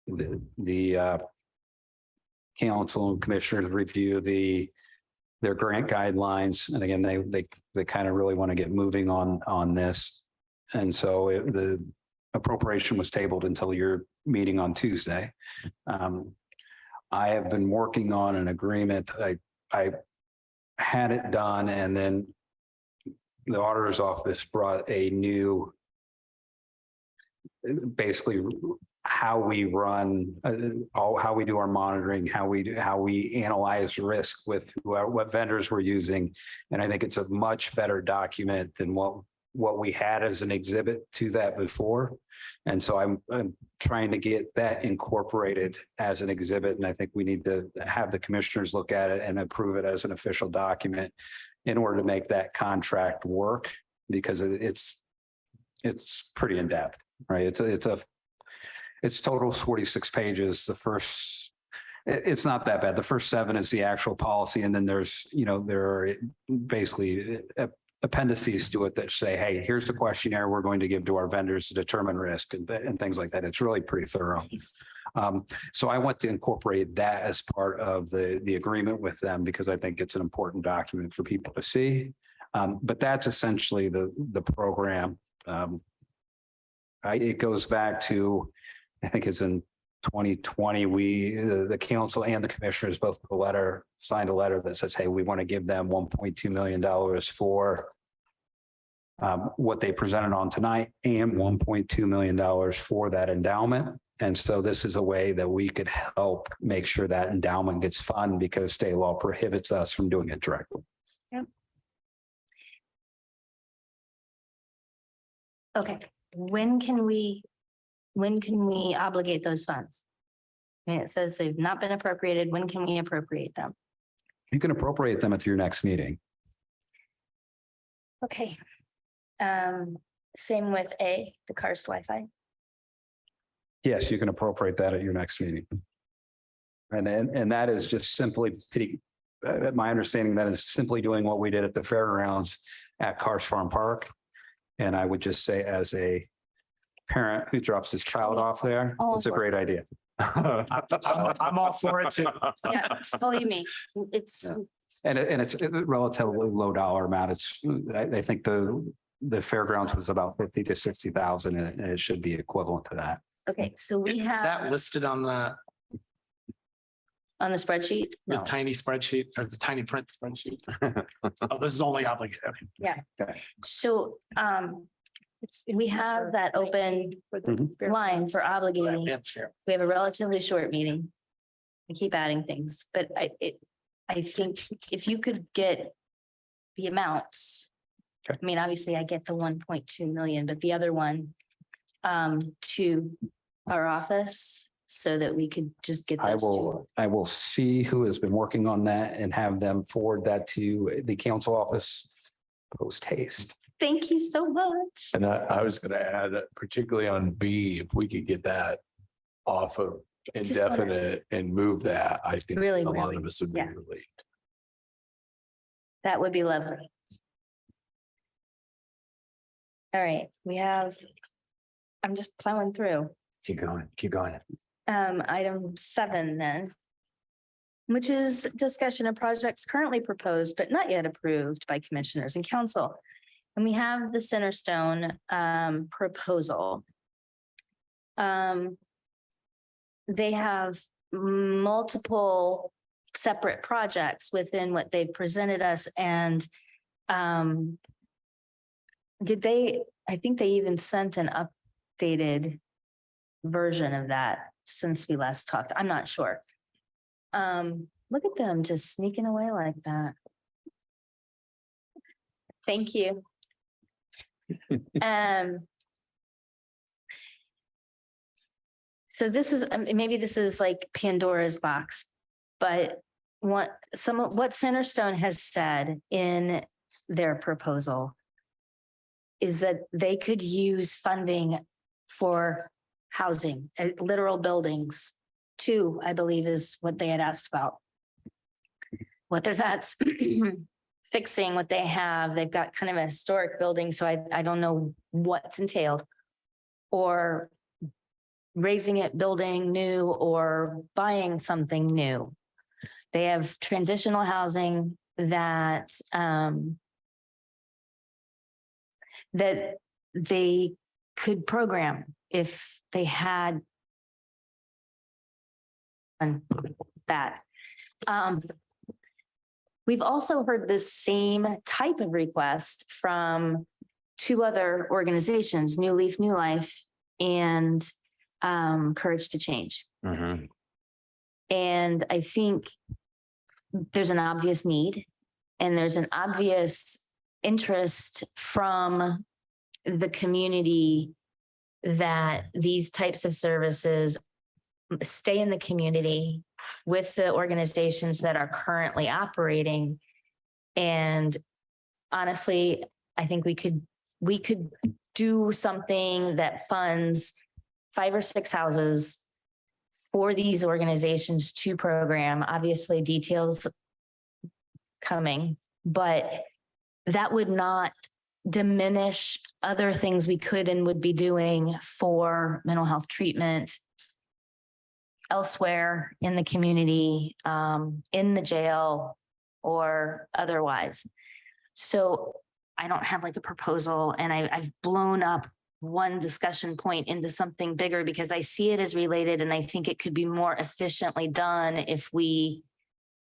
the council and commissioners review their grant guidelines. And again, they kind of really want to get moving on this. And so the appropriation was tabled until your meeting on Tuesday. I have been working on an agreement. I had it done, and then the auditor's office brought a new, basically how we run, how we do our monitoring, how we analyze risk with what vendors we're using. And I think it's a much better document than what we had as an exhibit to that before. And so I'm trying to get that incorporated as an exhibit. And I think we need to have the commissioners look at it and approve it as an official document in order to make that contract work, because it's pretty in depth, right? It's total 46 pages. The first, it's not that bad. The first 7 is the actual policy. And then there's, there are basically appendices to it that say, hey, here's the questionnaire we're going to give to our vendors to determine risk and things like that. It's really pretty thorough. So I want to incorporate that as part of the agreement with them, because I think it's an important document for people to see. But that's essentially the program. It goes back to, I think it's in 2020, the council and the commissioners both signed a letter that says, hey, we want to give them $1.2 million for what they presented on tonight, and $1.2 million for that endowment. And so this is a way that we could help make sure that endowment gets funded, because state law prohibits us from doing it directly. Yep. Okay, when can we obligate those funds? I mean, it says they've not been appropriated. When can we appropriate them? You can appropriate them at your next meeting. Okay. Same with the karst Wi-Fi. Yes, you can appropriate that at your next meeting. And that is just simply, my understanding, that is simply doing what we did at the fairgrounds at Karst Farm Park. And I would just say, as a parent who drops his child off there, it's a great idea. I'm all for it too. Yeah, believe me, it's. And it's a relatively low dollar amount. I think the fairgrounds was about 50 to 60,000, and it should be equivalent to that. Okay, so we Is have that listed on the spreadsheet? the tiny spreadsheet or the tiny print spreadsheet? Oh, this is only obligated. Okay. Yeah. Okay. So, we have that open line for obligating. Yeah, sure. We have a relatively short meeting. We keep adding things, but I think if you could get the amounts. Okay. I mean, obviously I get the 1.2 million, but the other one to our office so that we could just get those two. I will see who has been working on that and have them forward that to the council office post haste. Thank you so much. And I was going to add, particularly on B, if we could get that off of indefinite and move that, I think Really, a lot really, of us would be yeah. relieved. That would be lovely. All right, I'm just plowing through. Keep going, keep going. Item 7 then, which is discussion of projects currently proposed but not yet approved by commissioners and council. And we have the Centerstone proposal. They have multiple separate projects within what they've presented us, and I think they even sent an updated version of that since we last talked. I'm not sure. Look at them just sneaking away like that. Thank you. So this is, maybe this is like Pandora's box, but what Centerstone has said in their proposal is that they could use funding for housing, literal buildings. 2, I believe, is what they had asked about. Whether that's fixing what they have, they've got kind of a historic building, so I don't know what's entailed, or raising it, building new, or buying something new. They have transitional housing that that they could program if they had that. We've also heard this same type of request from two other organizations, New Leaf, New Life, and Courage to Change. Mhm. And I think there's an obvious need and there's an obvious interest from the community that these types of services stay in the community with the organizations that are currently operating. And honestly, I think we could do something that funds 5 or 6 houses for these organizations to program. Obviously, details coming, but that would not diminish other things we could and would be doing for mental health treatment elsewhere in the community, in the jail or otherwise. So I don't have like a proposal, and I've blown up one discussion point into something bigger because I see it as related, and I think it could be more efficiently done if we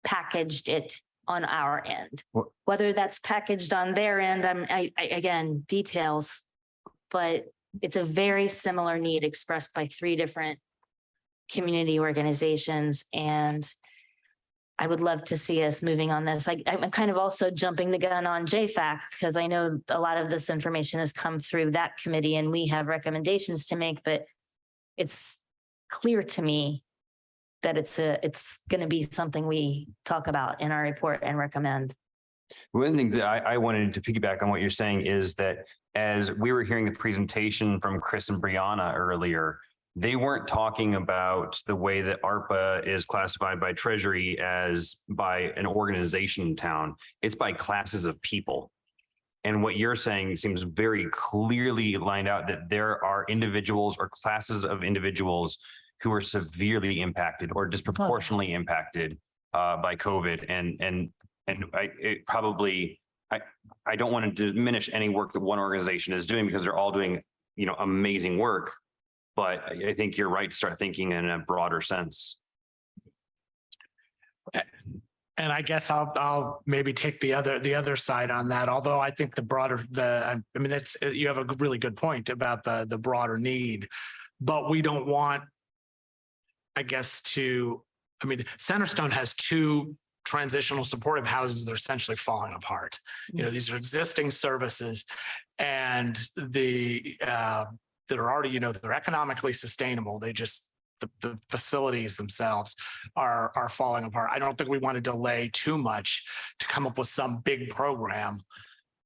packaged it on our end. Whether that's packaged on their end, again, details, but it's a very similar need expressed by 3 different community organizations. And I would love to see us moving on this. I'm kind of also jumping the gun on JFAC because I know a lot of this information has come through that committee and we have recommendations to make, but it's clear to me that it's going to be something we talk about in our report and recommend. One of the things that I wanted to piggyback on what you're saying is that as we were hearing the presentation from Chris and Brianna earlier, they weren't talking about the way that ARPA is classified by Treasury as by an organization in town. It's by classes of people. And what you're saying seems very clearly lined out that there are individuals or classes of individuals who are severely impacted or disproportionately impacted by COVID. And I don't want to diminish any work that one organization is doing because they're all doing, amazing work. But I think you're right to start thinking in a broader sense. And I guess I'll maybe take the other side on that. Although I think you have a really good point about the broader need, but we don't want, Centerstone has 2 transitional supportive houses that are essentially falling apart. These are existing services, and that are already, they're economically sustainable. They just, the facilities themselves are falling apart. I don't think we want to delay too much to come up with some big program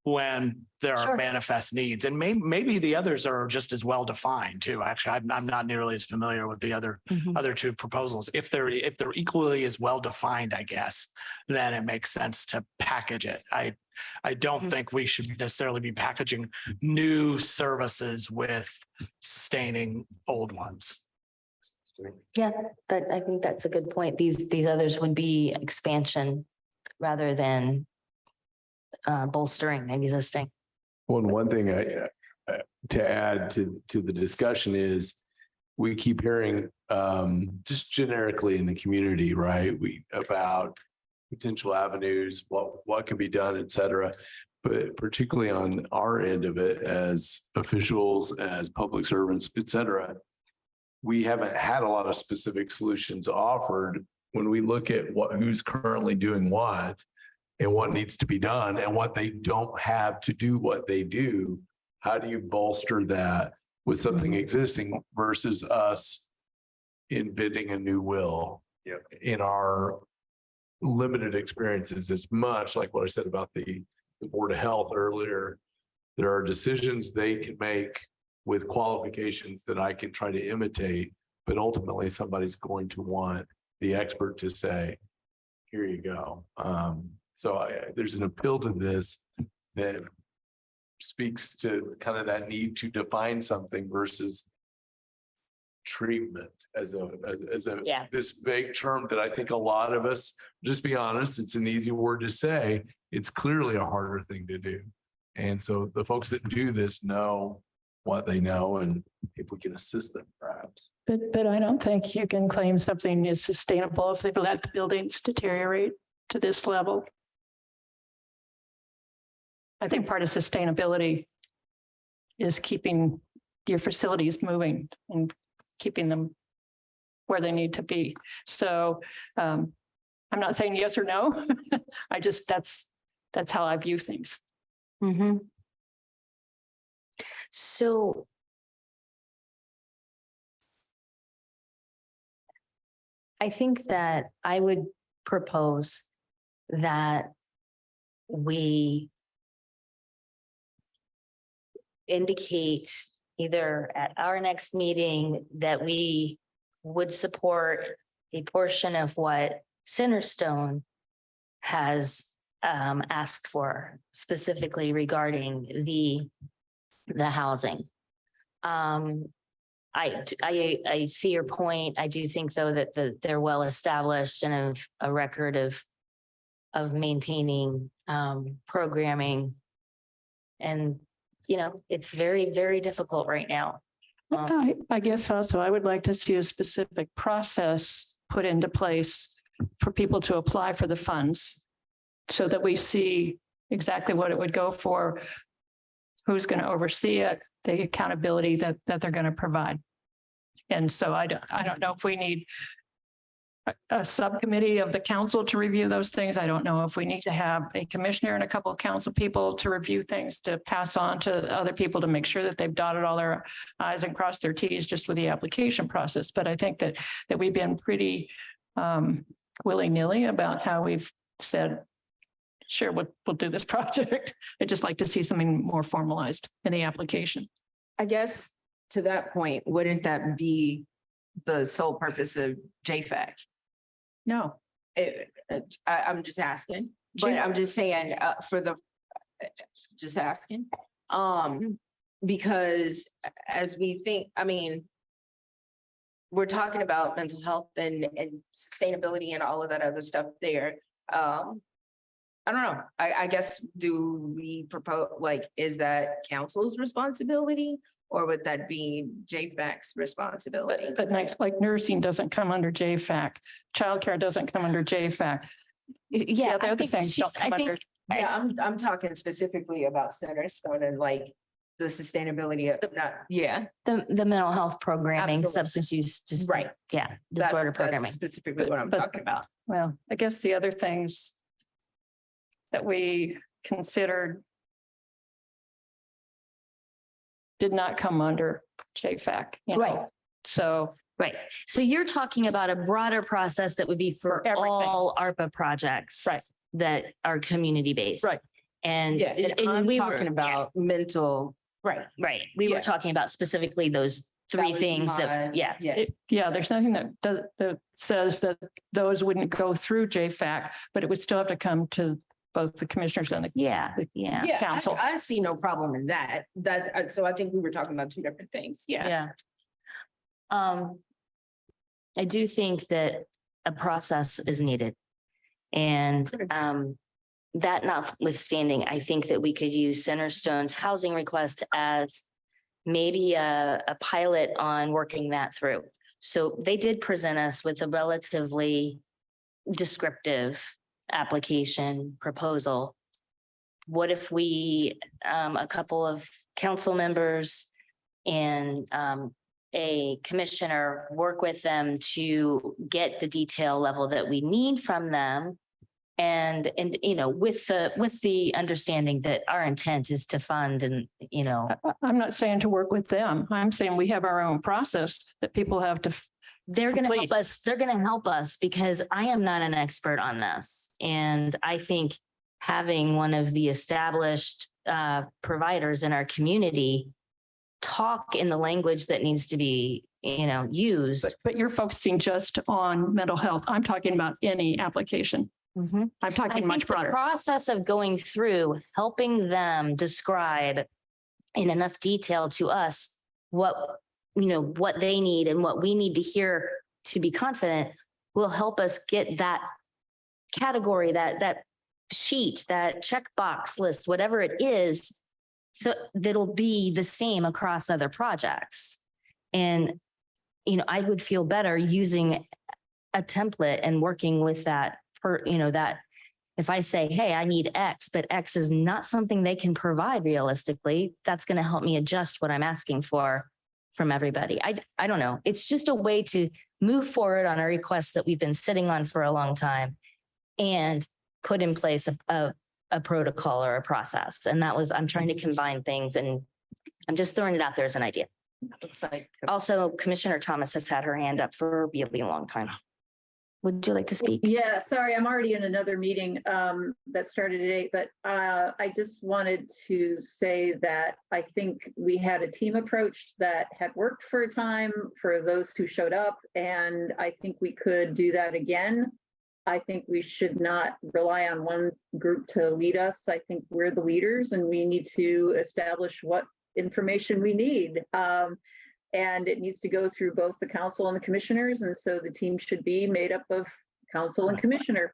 when there are manifest needs. And maybe the others are just as well defined too. Actually, I'm not nearly as familiar with the other 2 proposals. If they're equally as well defined, I guess, then it makes sense to package it. I don't think we should necessarily be packaging new services with sustaining old ones. Yeah, I think that's a good point. These others would be expansion rather than bolstering existing. One thing to add to the discussion is we keep hearing just generically in the community, right? About potential avenues, what can be done, et cetera. But particularly on our end of it as officials, as public servants, et cetera, we haven't had a lot of specific solutions offered when we look at who's currently doing what and what needs to be done and what they don't have to do what they do. How do you bolster that with something existing versus us inventing a new will? In our limited experiences, it's much like what I said about the Board of Health earlier. There are decisions they can make with qualifications that I can try to imitate, but ultimately somebody's going to want the expert to say, here you go. So there's an appeal to this that speaks to kind of that need to define something versus treatment as this vague term that I think a lot of us, just be honest, it's an easy word to say. It's clearly a harder thing to do. And so the folks that do this know what they know, and if we can assist them, perhaps. But I don't think you can claim something is sustainable if they've let the buildings deteriorate to this level. I think part of sustainability is keeping your facilities moving and keeping them where they need to be. So I'm not saying yes or no. I just, that's how I view things. Mm-hmm. So I think that I would propose that we indicate either at our next meeting that we would support a portion of what Centerstone has asked for, specifically regarding the housing. I see your point. I do think, though, that they're well established and have a record of maintaining programming. And, you know, it's very, very difficult right now. I guess also I would like to see a specific process put into place for people to apply for the funds so that we see exactly what it would go for, who's going to oversee it, the accountability that they're going to provide. And so I don't know if we need a subcommittee of the council to review those things. I don't know if we need to have a commissioner and a couple of council people to review things, to pass on to other people to make sure that they've dotted all their i's and crossed their t's just with the application process. But I think that we've been pretty willy-nilly about how we've said, sure, we'll do this project. I'd just like to see something more formalized in the application. I guess to that point, wouldn't that be the sole purpose of JFAC? No. I'm just asking, but I'm just saying just asking. Because as we think, I mean, we're talking about mental health and sustainability and all of that other stuff there. I don't know. I guess, do we propose, like, is that council's responsibility or would that be JFAC's responsibility? But next, like nursing doesn't come under JFAC. Childcare doesn't come under JFAC. Yeah, the other things don't come under. Yeah, I'm talking specifically about Centerstone and like the sustainability of that. Yeah. The mental health programming, Absolutely. substance use, Right. Yeah, disorder That's programming. specifically what I'm talking about. Well, I guess the other things that we considered did not come under JFAC. Right. So. Right. So you're talking about a broader process that would be for everything. all ARPA projects. Right. That are community based. Right. And, Yeah, and I'm we talking about mental, right. Right. We were Yeah. talking about specifically those three was things that, my- yeah. Yeah, there's nothing that says that those wouldn't go through JFAC, but it would still have to come to both the commissioners and the Yeah, yeah. Yeah, council. I see no problem in that. So I think we were talking about two different things. Yeah. Yeah. I do think that a process is needed. And that notwithstanding, I think that we could use Centerstone's housing request as maybe a pilot on working that through. So they did present us with a relatively descriptive application proposal. What if we, a couple of council members and a commissioner work with them to get the detail level that we need from them? And, you know, with the understanding that our intent is to fund and, you know. I'm not saying to work with them. I'm saying we have our own process that people have to. They're going to help complete. us. They're going to help us because I am not an expert on this. And I think having one of the established providers in our community talk in the language that needs to be, you know, used. But you're focusing just on mental health. I'm talking about any application. Mm-hmm. I'm I talking much think the broader. process of going through, helping them describe in enough detail to us what, you know, what they need and what we need to hear to be confident will help us get that category, that sheet, that checkbox list, whatever it is, so that'll be the same across other projects. And, you know, I would feel better using a template and working with that if I say, hey, I need X, but X is not something they can provide realistically, that's going to help me adjust what I'm asking for from everybody. I don't know. It's just a way to move forward on a request that we've been sitting on for a long time and put in place a protocol or a process. And that was, I'm trying to combine things, and I'm just throwing it out there as an idea. Looks like. Also, Commissioner Thomas has had her hand up for a really long time. Would you like to speak? Yeah, sorry, I'm already in another meeting that started at 8, but I just wanted to say that I think we had a team approach that had worked for a time for those who showed up, and I think we could do that again. I think we should not rely on one group to lead us. I think we're the leaders and we need to establish what information we need. And it needs to go through both the council and the commissioners. And so the team should be made up of council and commissioner.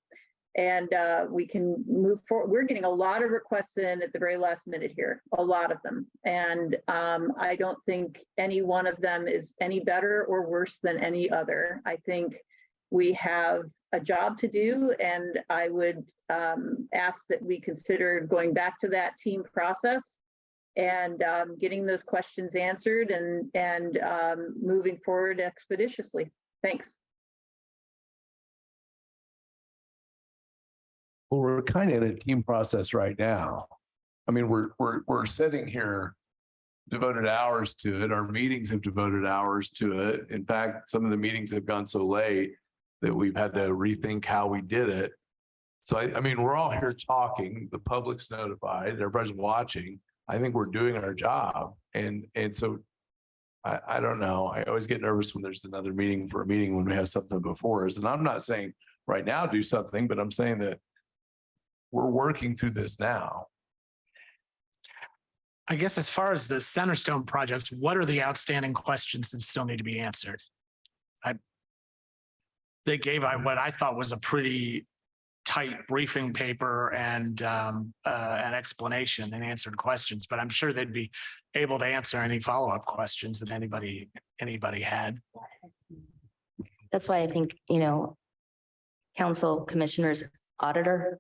And we can move forward. We're getting a lot of requests in at the very last minute here, a lot of them. And I don't think any one of them is any better or worse than any other. I think we have a job to do, and I would ask that we consider going back to that team process and getting those questions answered and moving forward expeditiously. Thanks. Well, we're kind of in a team process right now. I mean, we're sitting here, devoted hours to it. Our meetings have devoted hours to it. In fact, some of the meetings have gone so late that we've had to rethink how we did it. So I mean, we're all here talking, the public's notified, everybody's watching. I think we're doing our job. And so I don't know. I always get nervous when there's another meeting for a meeting when we have something before us. And I'm not saying right now do something, but I'm saying that we're working through this now. I guess as far as the Centerstone projects, what are the outstanding questions that still need to be answered? They gave what I thought was a pretty tight briefing paper and an explanation and answered questions, but I'm sure they'd be able to answer any follow-up questions that anybody had. That's why I think, council, commissioners, auditor,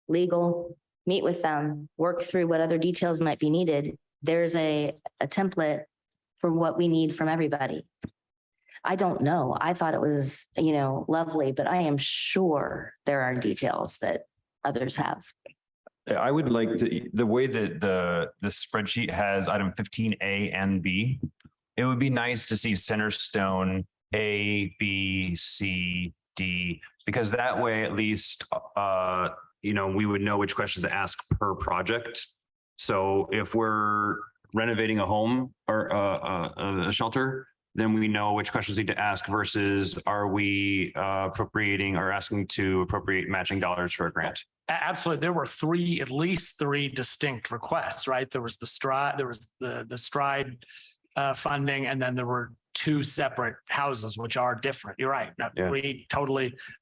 legal, meet with them, work through what other details might be needed. There's a template for what we need from everybody. I don't know. I thought it was, lovely, but I am sure there are details that others have. I would like to, the way that the spreadsheet has item 15A and B, it would be nice to see Centerstone A, B, C, D, because that way at least, we would know which questions to ask per project. So if we're renovating a home or a shelter, then we know which questions need to ask versus are we appropriating or asking to appropriate matching dollars for a grant? Absolutely. There were at least three distinct requests, right? There was the stride funding, and then there were two separate houses, which are different. You're right. Yeah.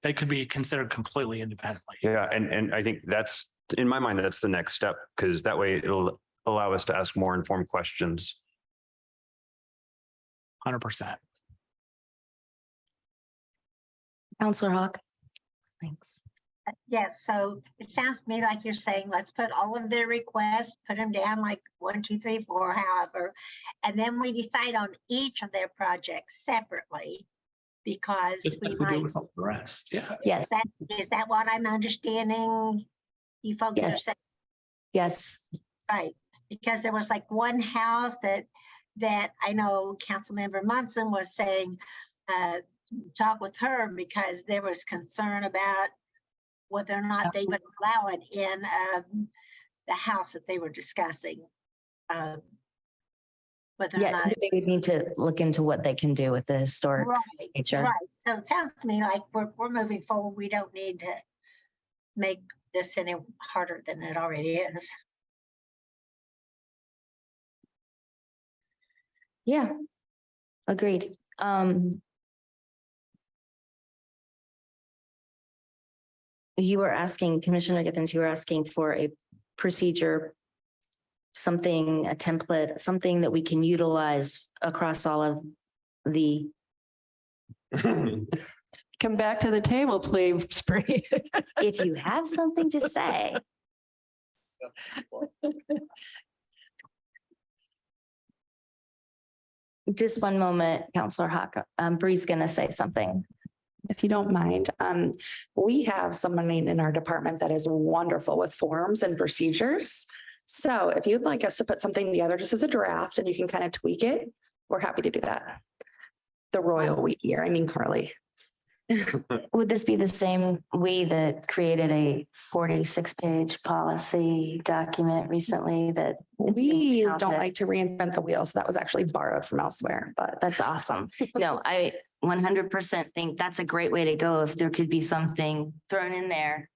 They could be considered completely independently. Yeah. And I think that's, in my mind, that's the next step, because that way it'll allow us to ask more informed questions. 100%. Counselor Hawk. Thanks. Yes, so it sounds to me like you're saying, let's put all of their requests, put them down like 1, 2, 3, 4, however, and then we decide on each of their projects separately because Just we like we do might. with all the rest. Yeah. Yes. Is that what I'm understanding? You folks are Yes. saying, Yes. right? Because there was like one house that I know Councilmember Munson was saying, talk with her because there was concern about whether or not they would allow it in the house that they were discussing. Whether or not They would need to look into what they can do with the historic nature. Right. So it sounds to me like we're moving forward. We don't need to make this any harder than it already is. Yeah, agreed. You were asking, Commissioner Gibbons, you were asking for a procedure, something, a template, something that we can utilize across all of the come back to the table, please, Bree. If you have something to say. Just one moment, Counselor Hawk. Bree's gonna say something. If you don't mind, we have somebody in our department that is wonderful with forms and procedures. So if you'd like us to put something together just as a draft and you can kind of tweak it, we're happy to do that. The royal we here, I mean Carly. Would this be the same we that created a 46-page policy document recently that? We don't like to reinvent the wheel, so that was actually borrowed from elsewhere, but That's awesome. No, I 100% think that's a great way to go if there could be something thrown in there.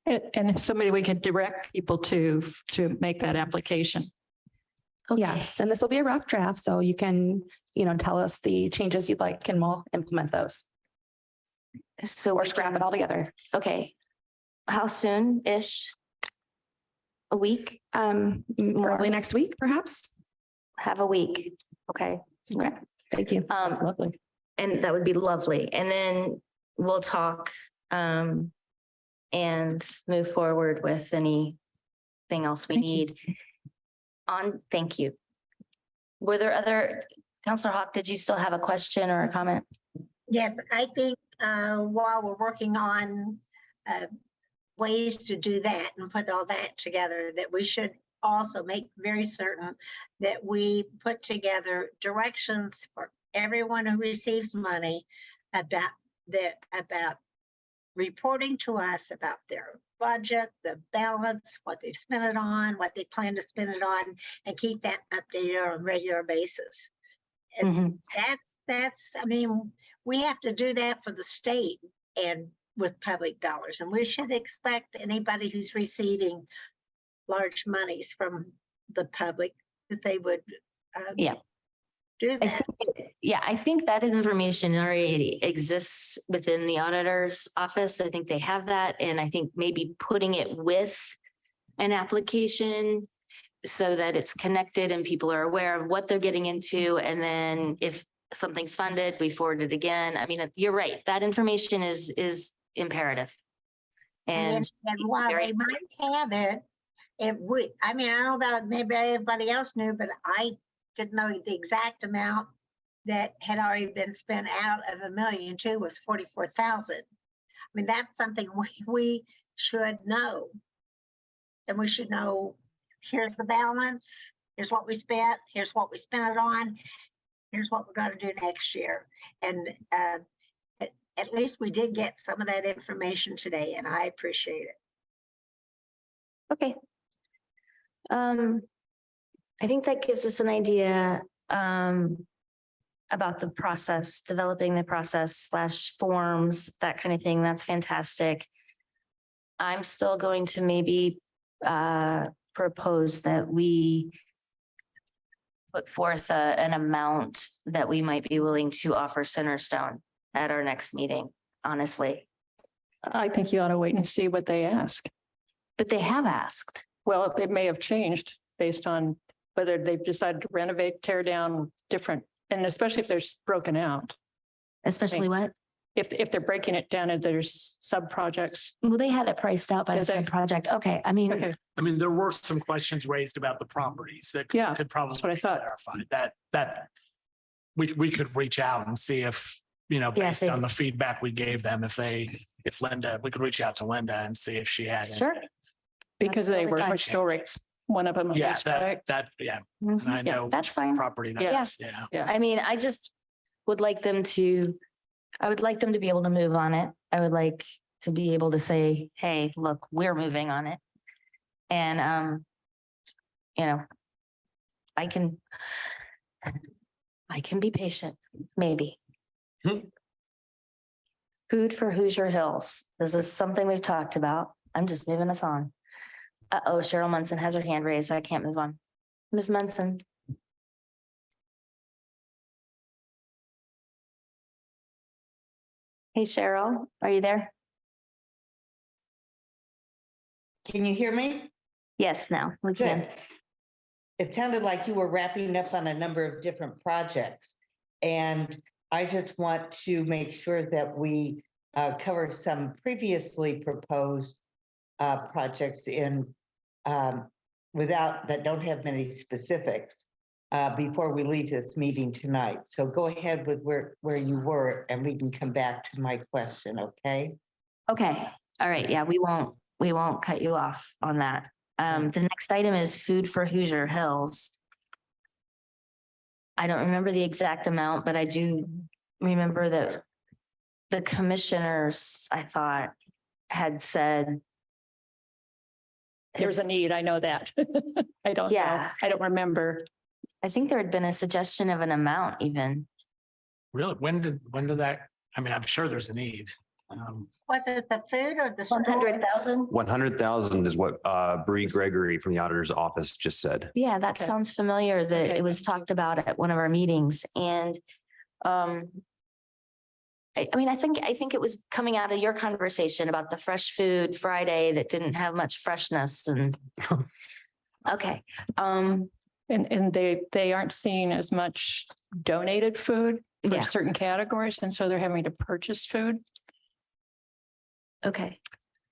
And if somebody we could direct people to make that application. Okay. yes, and this will be a rough draft, so you can, tell us the changes you'd like and we'll implement those So or we scrap can- it all together. Okay. How soon-ish? A week? Early next week, perhaps? Have a week. Okay. Okay, thank you. Lovely. And that would be lovely. And then we'll talk and move forward with anything else we Thank you. need. Thank you. Were there other, Counselor Hawk, did you still have a question or a comment? Yes, I think while we're working on ways to do that and put all that together, that we should also make very certain that we put together directions for everyone who receives money about reporting to us about their budget, the balance, what they've spent it on, what they plan to spend it on, and keep that updated on a regular basis. And I mean, we have to do that for the state and with public dollars. And we should expect anybody who's receiving large monies from the public that they would Yeah. do I that. think, I think that information already exists within the auditor's office. I think they have that. And I think maybe putting it with an application so that it's connected and people are aware of what they're getting into. And then if something's funded, we forward it again. I mean, you're right. That information is imperative. And While they might have it, it would, I mean, I don't know about maybe everybody else knew, but I didn't know the exact amount that had already been spent out of $1.2 million was 44,000. I mean, that's something we should know. And we should know, here's the balance, here's what we spent, here's what we spent it on, here's what we're going to do next year. And at least we did get some of that information today, and I appreciate it. okay. I think that gives us an idea about the process, developing the process / forms, that kind of thing. That's fantastic. I'm still going to maybe propose that we put forth an amount that we might be willing to offer Centerstone at our next meeting, honestly. I think you ought to wait and see what they ask. But they have asked. Well, it may have changed based on whether they've decided to renovate, tear down, different, and especially if they're broken out. Especially what? If they're breaking it down into their sub-projects. Well, they had it priced out by the Did they? same project. Okay, I mean, Okay, I mean, there were some questions raised about the properties that Yeah, could probably that's what I be thought. clarified. That we could reach out and see if, Yes, based on the feedback we gave them, if Linda, we could reach out to Linda and see if she had. sure. because That's they totally were fine. historic. One of them. Yeah, is, right? yeah. And I Yeah, know that's which fine. property that Yeah. is, yeah. Yeah. I mean, I just would like them to, I would like them to be able to move on it. I would like to be able to say, hey, look, we're moving on it. And, I can be patient, maybe. Food for Hoosier Hills. This is something we've talked about. I'm just moving us on. Uh-oh, Cheryl Munson has her hand raised. I can't move on. Ms. Munson. Hey, Cheryl, are you there? Can you hear me? Yes, now we can. Good. It sounded like you were wrapping up on a number of different projects. And I just want to make sure that we cover some previously proposed projects in that don't have many specifics before we leave this meeting tonight. So go ahead with where you were, and we can come back to my question, okay? Okay, all right, yeah, we won't cut you off on that. The next item is food for Hoosier Hills. I don't remember the exact amount, but I do remember that the commissioners, I thought, had said. There's a need, I know that. I don't know. Yeah. I don't remember. I think there had been a suggestion of an amount even. Really? When did that, I mean, I'm sure there's a need. Was it the food or the? 100,000? 100,000 is what Bree Gregory from the auditor's office just said. Yeah, that Okay. sounds familiar that Okay. it was talked about at one of our meetings and, I mean, I think it was coming out of your conversation about the fresh food Friday that didn't have much freshness and. Okay, And they aren't seeing as much donated food for Yeah. certain categories, and so they're having to purchase food. okay.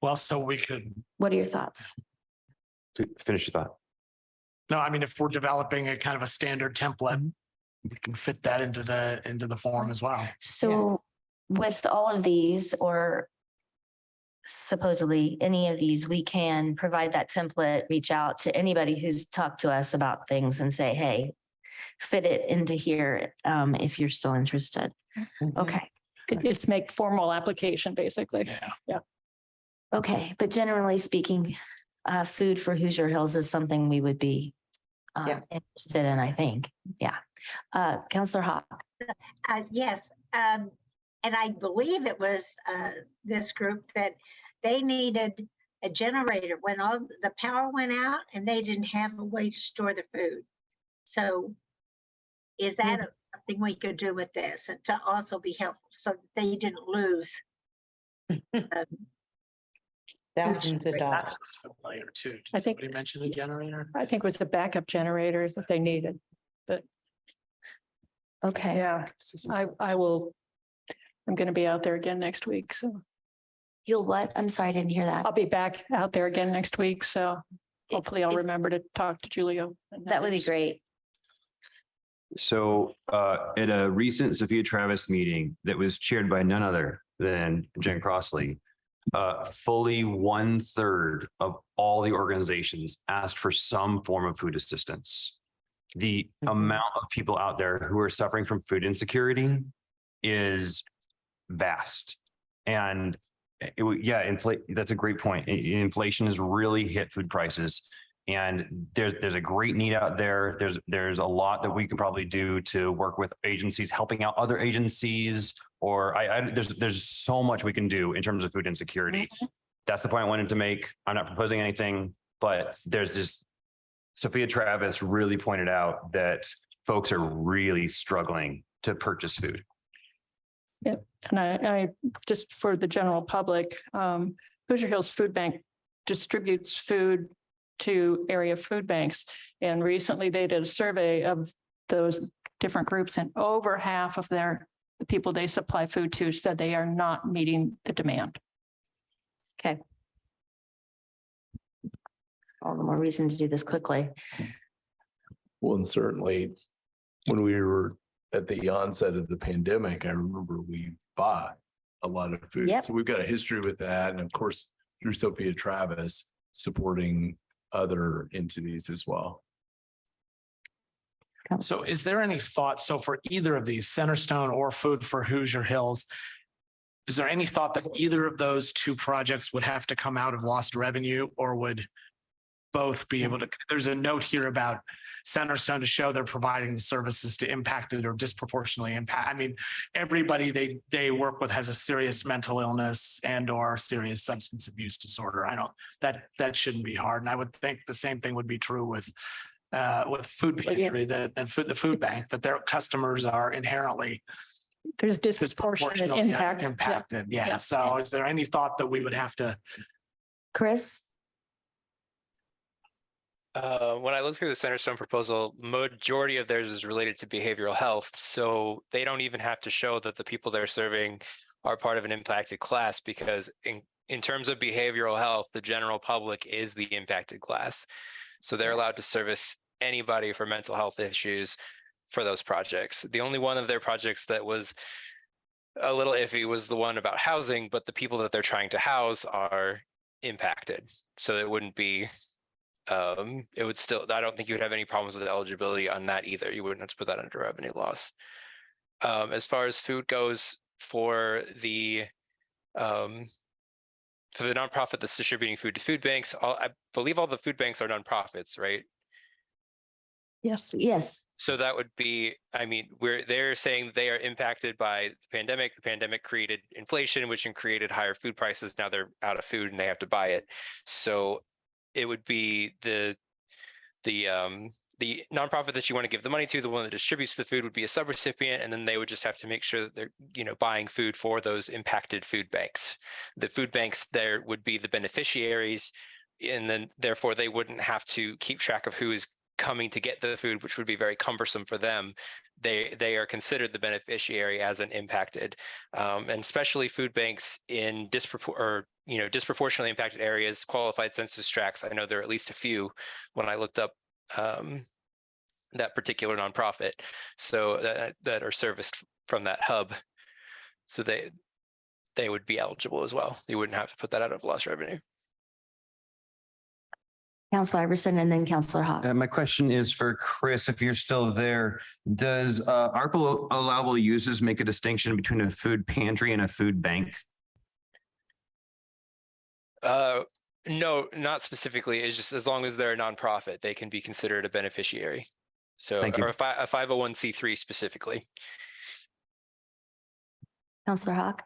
Well, so we could, What are your thoughts? Finish your thought. no, I mean, if we're developing a kind of a standard template, we can fit that into the form as well. So with all of these or supposedly any of these, we can provide that template, reach out to anybody who's talked to us about things and say, hey, fit it into here if you're still interested. Okay, It's make formal application, basically. Yeah. okay. But generally speaking, food for Hoosier Hills is something we would be interested in, I think. Yeah. Counselor Hawk. Yes, and I believe it was this group that they needed a generator when all the power went out and they didn't have a way to store the food. So is that something we could do with this and to also be helpful so they didn't lose? Thousands of dollars. That sounds familiar too. I think- Somebody mentioned a generator. I think it was the backup generators that they needed. Okay. Yeah, I will, I'm going to be out there again next week, so You'll what? I'm sorry, I didn't hear that. I'll be back out there again next week, so hopefully I'll remember to talk to Julio. and That would be others. great. So at a recent Sophia Travis meeting that was chaired by none other than Jen Crossley, fully 1/3 of all the organizations asked for some form of food assistance. The amount of people out there who are suffering from food insecurity is vast. And that's a great point. Inflation has really hit food prices. And there's a great need out there. There's a lot that we could probably do to work with agencies, helping out other agencies, or there's so much we can do in terms of food insecurity. That's the point I wanted to make. I'm not proposing anything, but there's this, Sophia Travis really pointed out that folks are really struggling to purchase food. Yep, and I just for the general public, Hoosier Hills Food Bank distributes food to area food banks. And recently they did a survey of those different groups and over half of the people they supply food to said they are not meeting the demand. Okay. All the more reason to do this quickly. Well, and certainly when we were at the onset of the pandemic, I remember we bought a lot of food. Yep. So we've got a history with that. And of course, through Sophia Travis supporting other entities as well. So is there any thought, so for either of these, Centerstone or Food for Hoosier Hills, is there any thought that either of those two projects would have to come out of lost revenue, or would both be able to? There's a note here about Centerstone to show they're providing the services to impacted or disproportionately impact. I mean, everybody they work with has a serious mental illness and or serious substance abuse disorder. I don't, that shouldn't be hard. And I would think the same thing would be true with food pantry the food bank, that their customers are inherently There's disproportionate disproportionately impact. Yeah. impacted. Yeah. Yeah. So is there any thought that we would have to? Chris? When I look through the Centerstone proposal, majority of theirs is related to behavioral health. So they don't even have to show that the people they're serving are part of an impacted class because in terms of behavioral health, the general public is the impacted class. So they're allowed to service anybody for mental health issues for those projects. The only one of their projects that was a little iffy was the one about housing, but the people that they're trying to house are impacted. So it wouldn't be, it would still, I don't think you would have any problems with eligibility on that either. You wouldn't have to put that under revenue loss. As far as food goes for the nonprofit that's distributing food to food banks, I believe all the food banks are nonprofits, right? Yes. Yes. So that would be, I mean, they're saying they are impacted by the pandemic. The pandemic created inflation, which created higher food prices. Now they're out of food and they have to buy it. So it would be the nonprofit that you want to give the money to, the one that distributes the food would be a subrecipient, and then they would just have to make sure that they're, buying food for those impacted food banks. The food banks there would be the beneficiaries, and then therefore they wouldn't have to keep track of who is coming to get the food, which would be very cumbersome for them. They are considered the beneficiary as an impacted, and especially food banks in disproportionately impacted areas, qualified census tracts. I know there are at least a few when I looked up that particular nonprofit, so that are serviced from that hub. So they would be eligible as well. You wouldn't have to put that out of lost revenue. Counselor Iverson and then Counselor Hawk. My question is for Chris, if you're still there. Does ARPA allowable uses make a distinction between a food pantry and a food bank? No, not specifically. It's just as long as they're a nonprofit, they can be considered a beneficiary. So, or a 501c3 specifically. Counselor Hawk.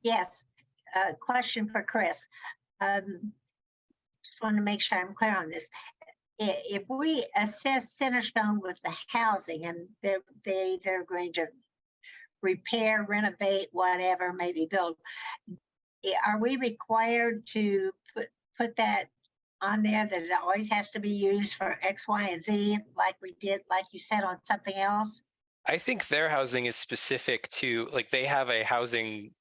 Yes, question for Chris. Just want to make sure I'm clear on this. If we assess Centerstone with the housing and they're either going to repair, renovate, whatever, maybe build, are we required to put that on there that it always has to be used for X, Y, and Z, like we did, like you said, on something else? I think their housing is specific to, like, they have a housing,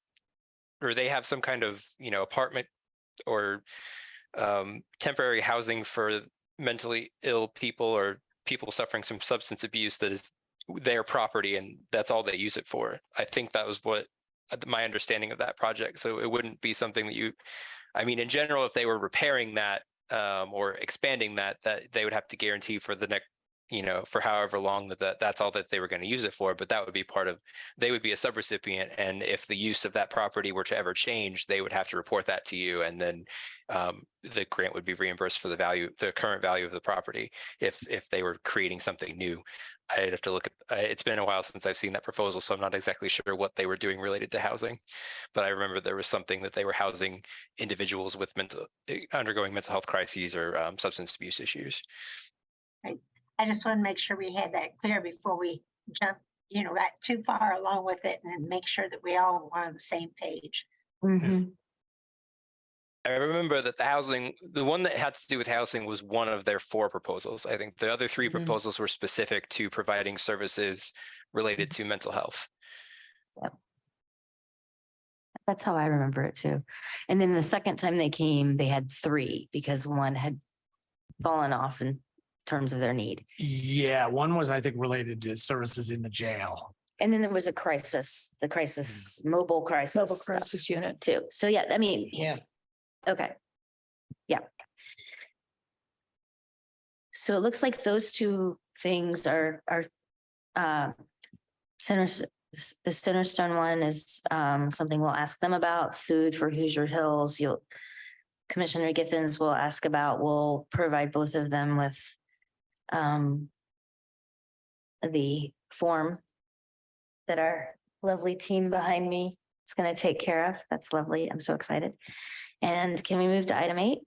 or they have some kind of, apartment or temporary housing for mentally ill people or people suffering from substance abuse that is their property, and that's all they use it for. I think that was what my understanding of that project. So it wouldn't be something that in general, if they were repairing that or expanding that they would have to guarantee for the next, for however long that's all that they were going to use it for. But that would be they would be a subrecipient. And if the use of that property were to ever change, they would have to report that to you. And then the grant would be reimbursed for the current value of the property if they were creating something new. I'd have to look at, it's been a while since I've seen that proposal, so I'm not exactly sure what they were doing related to housing. But I remember there was something that they were housing individuals with undergoing mental health crises or substance abuse issues. I just want to make sure we had that clear before we jump, got too far along with it, and make sure that we all were on the same page. Mm-hmm. I remember that the one that had to do with housing was one of their 4 proposals. I think the other 3 proposals were specific to providing services related to mental health. Yep. That's how I remember it too. And then the second time they came, they had 3 because one had fallen off in terms of their need. Yeah, one was, I think, related to services in the jail. And then there was the mobile crisis unit too. So yeah, Yeah. Okay. Yeah. So it looks like those 2 things are the Centerstone one is something we'll ask them about. Food for Hoosier Hills. Commissioner Githens will ask about. We'll provide both of them with the form that our lovely team behind me is going to take care of. That's lovely. I'm so excited. And can we move to item 8?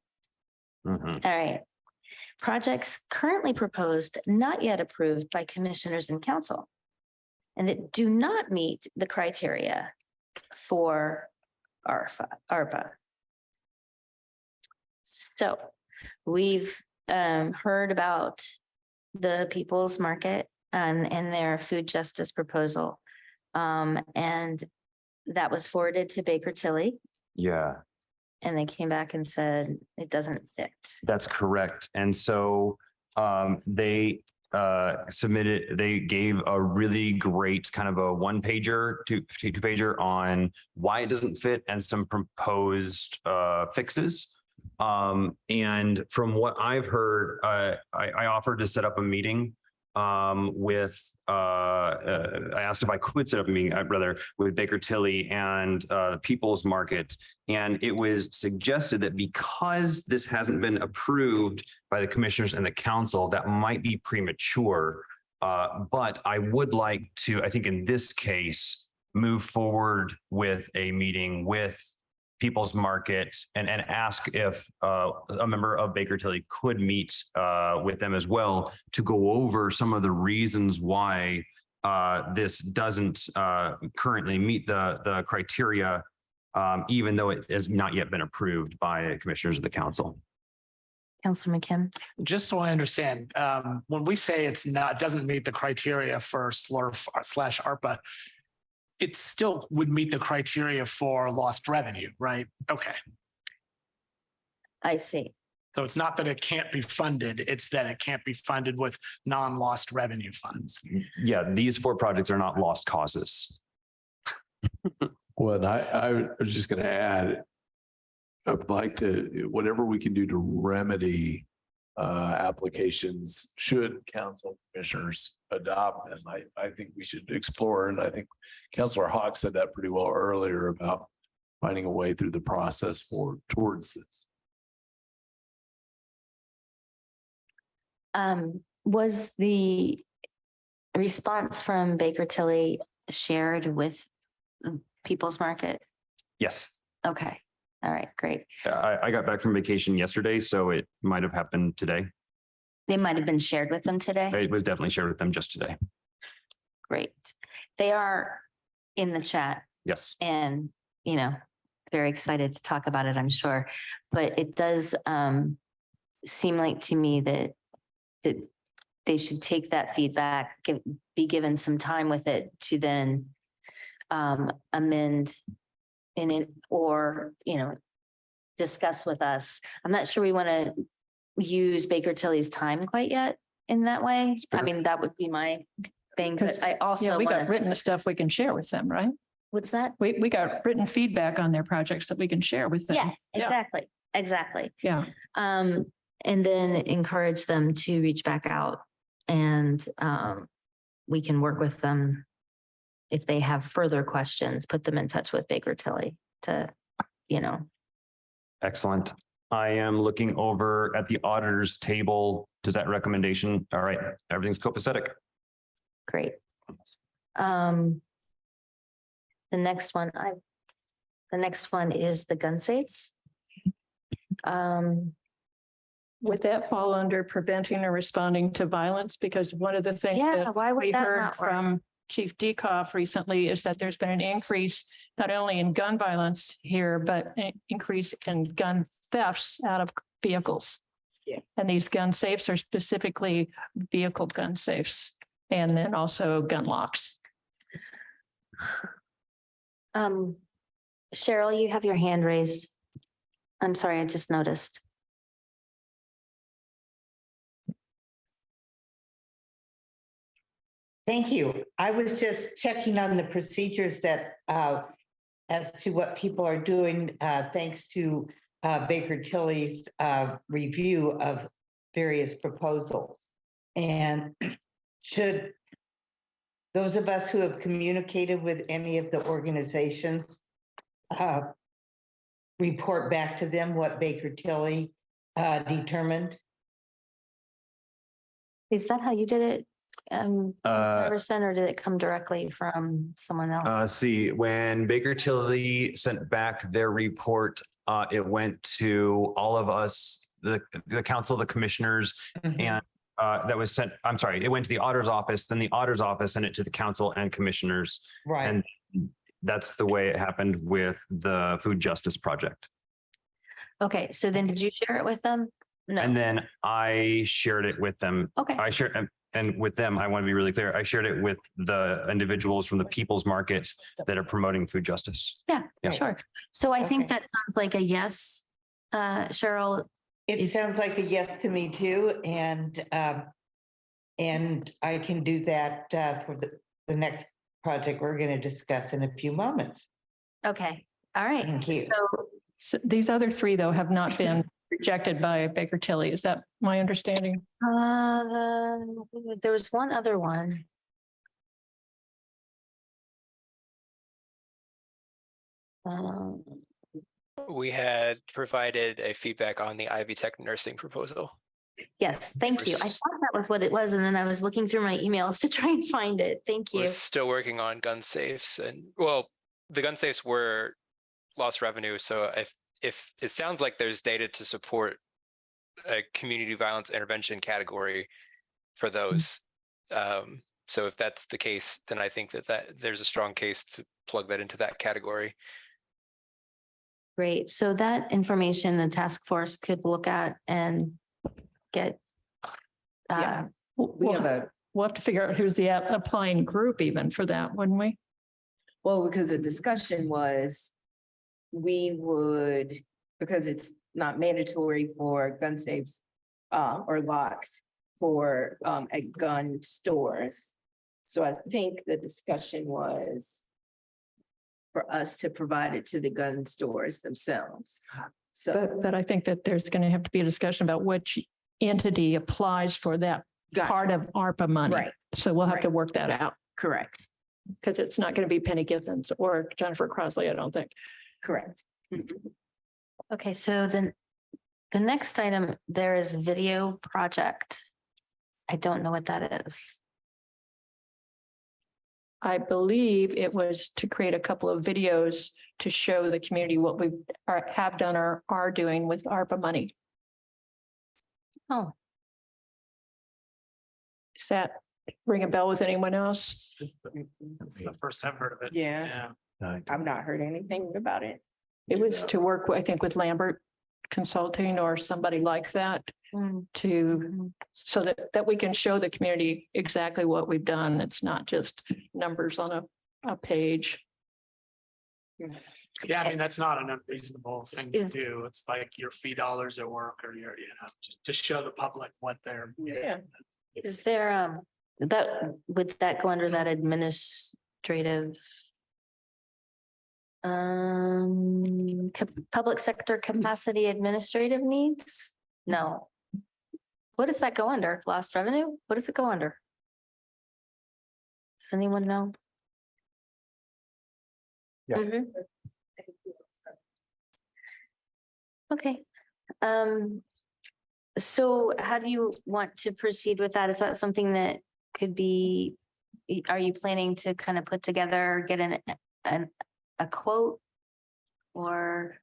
Mm-hmm. All right. Projects currently proposed, not yet approved by commissioners and council, and that do not meet the criteria for ARPA. So we've heard about the People's Market and their food justice proposal. And that was forwarded to Baker Tilly Yeah. and they came back and said it doesn't fit. That's correct. And so they they gave a really great kind of a one pager to two pager on why it doesn't fit and some proposed fixes. And from what I've heard, I offered to set up a meeting with I asked if I could set up a meeting, rather, with Baker Tilly and the People's Market. And it was suggested that because this hasn't been approved by the commissioners and the council, that might be premature. But I would like to, I think in this case, move forward with a meeting with People's Market and ask if a member of Baker Tilly could meet with them as well to go over some of the reasons why this doesn't currently meet the criteria, even though it has not yet been approved by commissioners of the council. Councilor McKim. Just so I understand, when we say doesn't meet the criteria for SLURF/ARPA, it still would meet the criteria for lost revenue, right? Okay. I see. So it's not that it can't be funded, it's that it can't be funded with non-lost revenue funds. Yeah, these 4 projects are not lost causes. Well, and I was just going to add, I would like to, whatever we can do to remedy applications should council commissioners adopt them. I think we should explore, and I think Councilor Hawk said that pretty well earlier about finding a way through the process towards this. Was the response from Baker Tilly shared with People's Market? Yes. Okay. All right, great. I got back from vacation yesterday, so it might have happened today. They might have been shared with them today. It was definitely shared with them just today. Great. They are in the chat Yes. and, very excited to talk about it, I'm sure. But it does seem like to me that they should take that feedback, be given some time with it to then amend in it or, discuss with us. I'm not sure we want to use Baker Tilly's time quite yet in that way. I mean, that would be my thing, but I also we got wanna- written stuff we can share with them, right? What's that? We got written feedback on their projects that we can share with them. Yeah, exactly. Yeah. And then encourage them to reach back out and we can work with them. If they have further questions, put them in touch with Baker Tilly to, Excellent. I am looking over at the auditor's table. Does that recommendation? All right, everything's copacetic. great. The next one is the gun safes. Would that fall under preventing or responding to violence? Because one of the things Yeah, that why would we that heard not work? from Chief Dekoff recently is that there's been an increase not only in gun violence here, but an increase in gun thefts out of vehicles. Yeah. And these gun safes are specifically vehicle gun safes and then also gun locks. Cheryl, you have your hand raised. I'm sorry, I just noticed. Thank you. I was just checking on the procedures that, as to what people are doing, thanks to Baker Tilly's review of various proposals. And should those of us who have communicated with any of the organizations report back to them what Baker Tilly determined? Is that how you did it? Iverson, or did it come directly from someone else? See, when Baker Tilly sent back their report, it went to all of us, the council, the commissioners, and that was sent, I'm sorry, it went to the auditor's office, then the auditor's office sent it to the council and commissioners. Right. And that's the way it happened with the food justice project. Okay, so then did you share it with them? No. And then I shared it with them. Okay. I shared, And with them, I want to be really clear. I shared it with the individuals from the People's Market that are promoting food justice. Yeah, Yeah. sure. So I think Okay. that sounds like a yes. Cheryl, It If- sounds like a yes to me too, and I can do that for the next project we're going to discuss in a few moments. okay, all right. Thank you. So these other three, though, have not been rejected by Baker Tilly. Is that my understanding? There was one other one. Um, We had provided a feedback on the Ivy Tech nursing proposal. yes, thank you. I We're thought that was what it was, and then I was looking through my emails to try and find it. Thank We're you. still working on gun safes and, well, the gun safes were lost revenue. So if it sounds like there's data to support a community violence intervention category for those. So if that's the case, then I think that there's a strong case to plug that into that category. Great. So that information the task force could look at and get. Yeah. We'll have to figure out who's the applying group even for that, wouldn't we? Well, because the discussion was, we would, because it's not mandatory for gun safes or locks for at gun stores. So I think the discussion was for us to provide it to the gun stores themselves. So But I think that there's going to have to be a discussion about which entity applies for that Got it. part of ARPA money. Right. So we'll have to Right. work that out correct, because it's not going to be Penny Githens or Jennifer Crosley, I don't think. correct. Okay, so then the next item, there is video project. I don't know what that is. I believe it was to create a couple of videos to show the community what we have done or are doing with ARPA money. Oh, Does that ring a bell with anyone else? That's the first I've heard of it. Yeah, I've not heard anything about it. It was to work, I think, with Lambert Consulting or somebody like that mm, to, so that we can show the community exactly what we've done. It's not just numbers on a page. Yeah, I mean, that's not an unreasonable thing to Is- do. It's like your fee dollars at work or your, to show the public what they're. Yeah. is there, would that go under that administrative? Public sector capacity administrative needs? No. What does that go under? Lost revenue? What does it go under? Does anyone know? Yeah. Mhm. Okay. So how do you want to proceed with that? Is that something that could be, are you planning to kind of put together, get a quote? Or,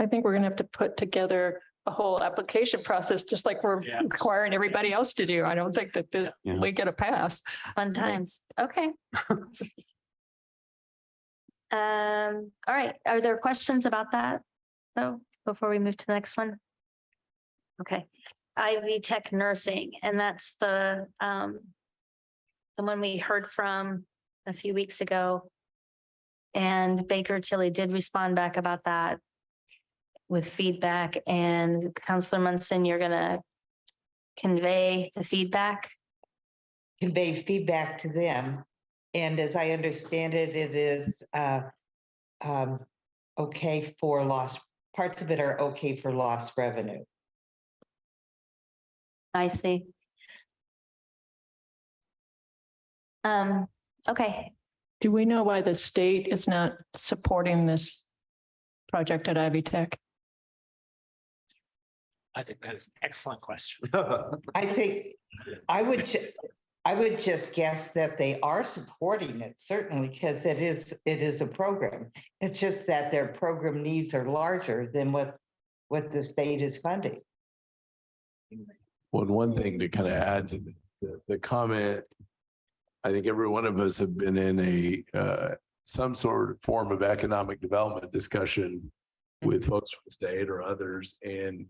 I think we're gonna have to put together a whole application process, just like we're Yeah. requiring everybody else to do. I don't think that Yeah. we get a pass. fun times, okay. All right, are there questions about that? So before we move to the next one? Okay, Ivy Tech Nursing, and that's the one we heard from a few weeks ago. And Baker Tilly did respond back about that with feedback, and Counselor Munson, you're gonna convey the feedback? Convey feedback to them. And as I understand it, it is okay for lost, parts of it are okay for lost revenue. I see. Okay, Do we know why the state is not supporting this project at Ivy Tech? I think that is an excellent question. I think I would just guess that they are supporting it, certainly, because it is a program. It's just that their program needs are larger than what the state is funding. Well, and one thing to kind of add to the comment, I think every one of us have been in some sort of form of economic development discussion with folks from the state or others. And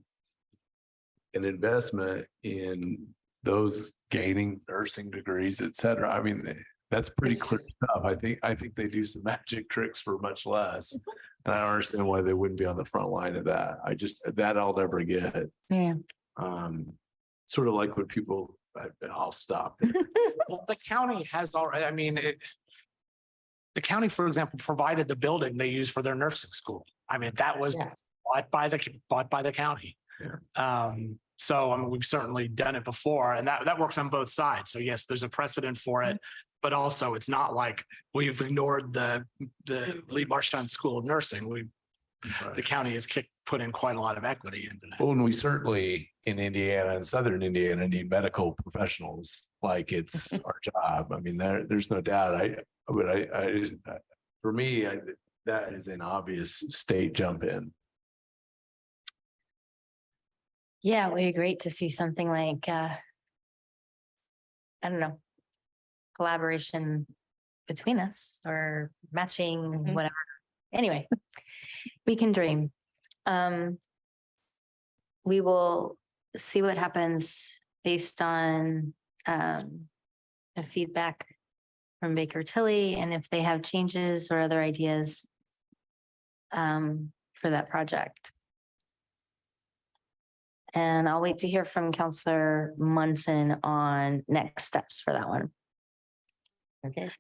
an investment in those gaining nursing degrees, et cetera. I mean, that's pretty clear stuff. I think they do some magic tricks for much less. And I don't understand why they wouldn't be on the front line of that. That I'll never get. Yeah. Sort of like when people, I'll stop. Well, the county has already, I mean, the county, for example, provided the building they use for their nursing school. I mean, that was bought by the county. So I mean, we've certainly done it before, and that works on both sides. So yes, there's a precedent for it, but also it's not like we've ignored the Lee Marchand School of Nursing. The county has put in quite a lot of equity into that. Well, and we certainly in Indiana and Southern Indiana need medical professionals like it's our job. I mean, there's no doubt. For me, that is an obvious state jump in. Yeah, it would be great to see something like, I don't know, collaboration between us or matching, whatever. Anyway, we can dream. We will see what happens based on the feedback from Baker Tilly and if they have changes or other ideas for that project. And I'll wait to hear from Counselor Munson on next steps for that one. Okay.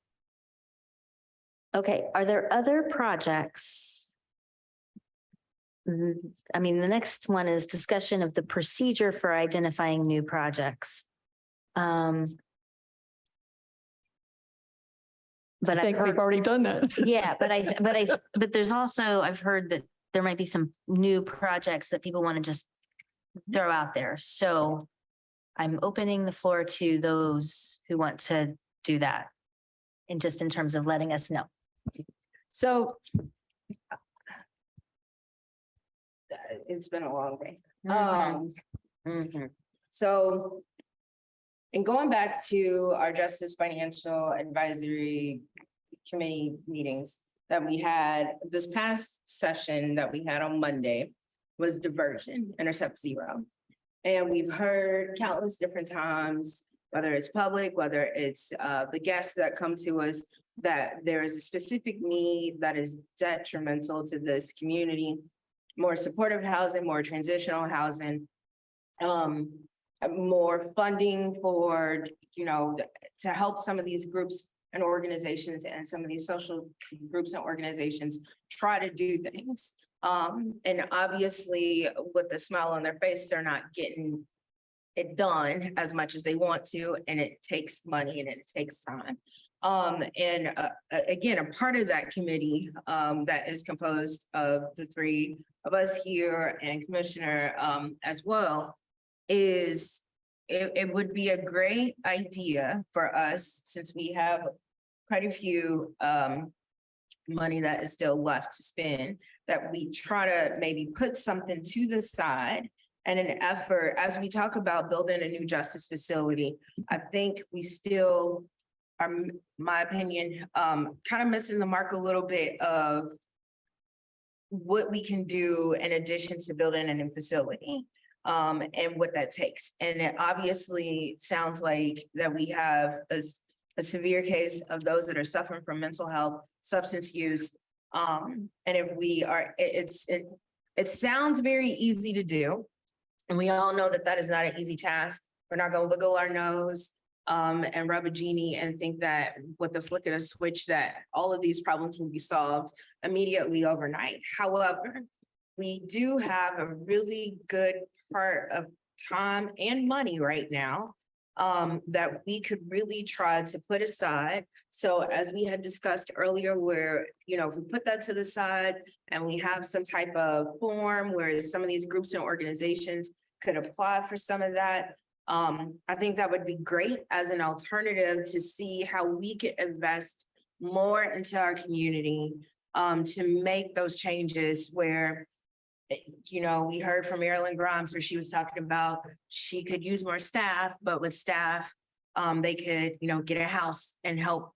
Okay, are there other projects? I mean, the next one is discussion of the procedure for identifying new projects. But I think we've already done that. Yeah, but there's also, I've heard that there might be some new projects that people want to just throw out there. So I'm opening the floor to those who want to do that. And just in terms of letting us know. So it's been a long day. So in going back to our Justice Financial Advisory Committee meetings that we had, this past session that we had on Monday was diversion, intercept zero. And we've heard countless different times, whether it's public, whether it's the guests that come to us, that there is a specific need that is detrimental to this community. More supportive housing, more transitional housing, more funding for, to help some of these groups and organizations and some of these social groups and organizations try to do things. And obviously with a smile on their face, they're not getting it done as much as they want to, and it takes money and it takes time. Again, a part of that committee that is composed of the three of us here and Commissioner as well, is it would be a great idea for us, since we have quite a few money that is still left to spend, that we try to maybe put something to the side and an effort, as we talk about building a new justice facility. I think we still are, my opinion, kind of missing the mark a little bit of what we can do in addition to building a new facility, and what that takes. And it obviously sounds like that we have a severe case of those that are suffering from mental health, substance use. And if we are, it sounds very easy to do. And we all know that that is not an easy task. We're not gonna wiggle our nose and rub a genie and think that with the flick of a switch that all of these problems will be solved immediately overnight. However, we do have a really good part of time and money right now that we could really try to put aside. So as we had discussed earlier, where, if we put that to the side and we have some type of form where some of these groups and organizations could apply for some of that, I think that would be great as an alternative to see how we could invest more into our community to make those changes where, we heard from Marilyn Grimes where she was talking about she could use more staff, but with staff, they could, get a house and help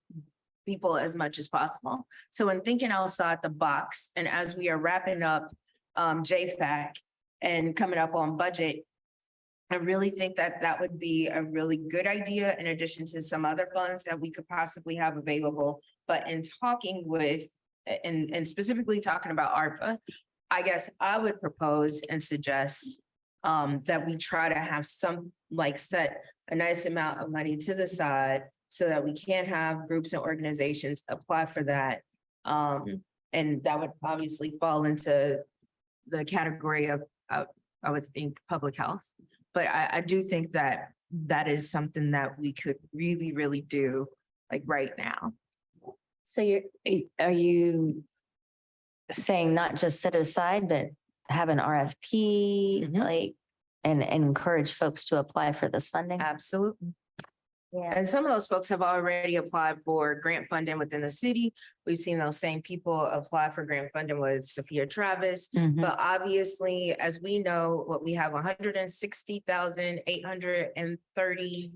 people as much as possible. So in thinking outside the box, and as we are wrapping up JFAC and coming up on budget, I really think that that would be a really good idea in addition to some other funds that we could possibly have available. But in talking with, and specifically talking about ARPA, I guess I would propose and suggest that we try to have some, like, set a nice amount of money to the side so that we can have groups and organizations apply for that. And that would obviously fall into the category of, I would think, public health. But I do think that that is something that we could really, really do, like, right now. So are you saying not just set it aside, but have an RFP, like, and encourage folks to apply for this funding? Absolutely. Yeah. And some of those folks have already applied for grant funding within the city. We've seen those same people apply for grant funding with Sophia Travis. But obviously, as we know, what we have 160,830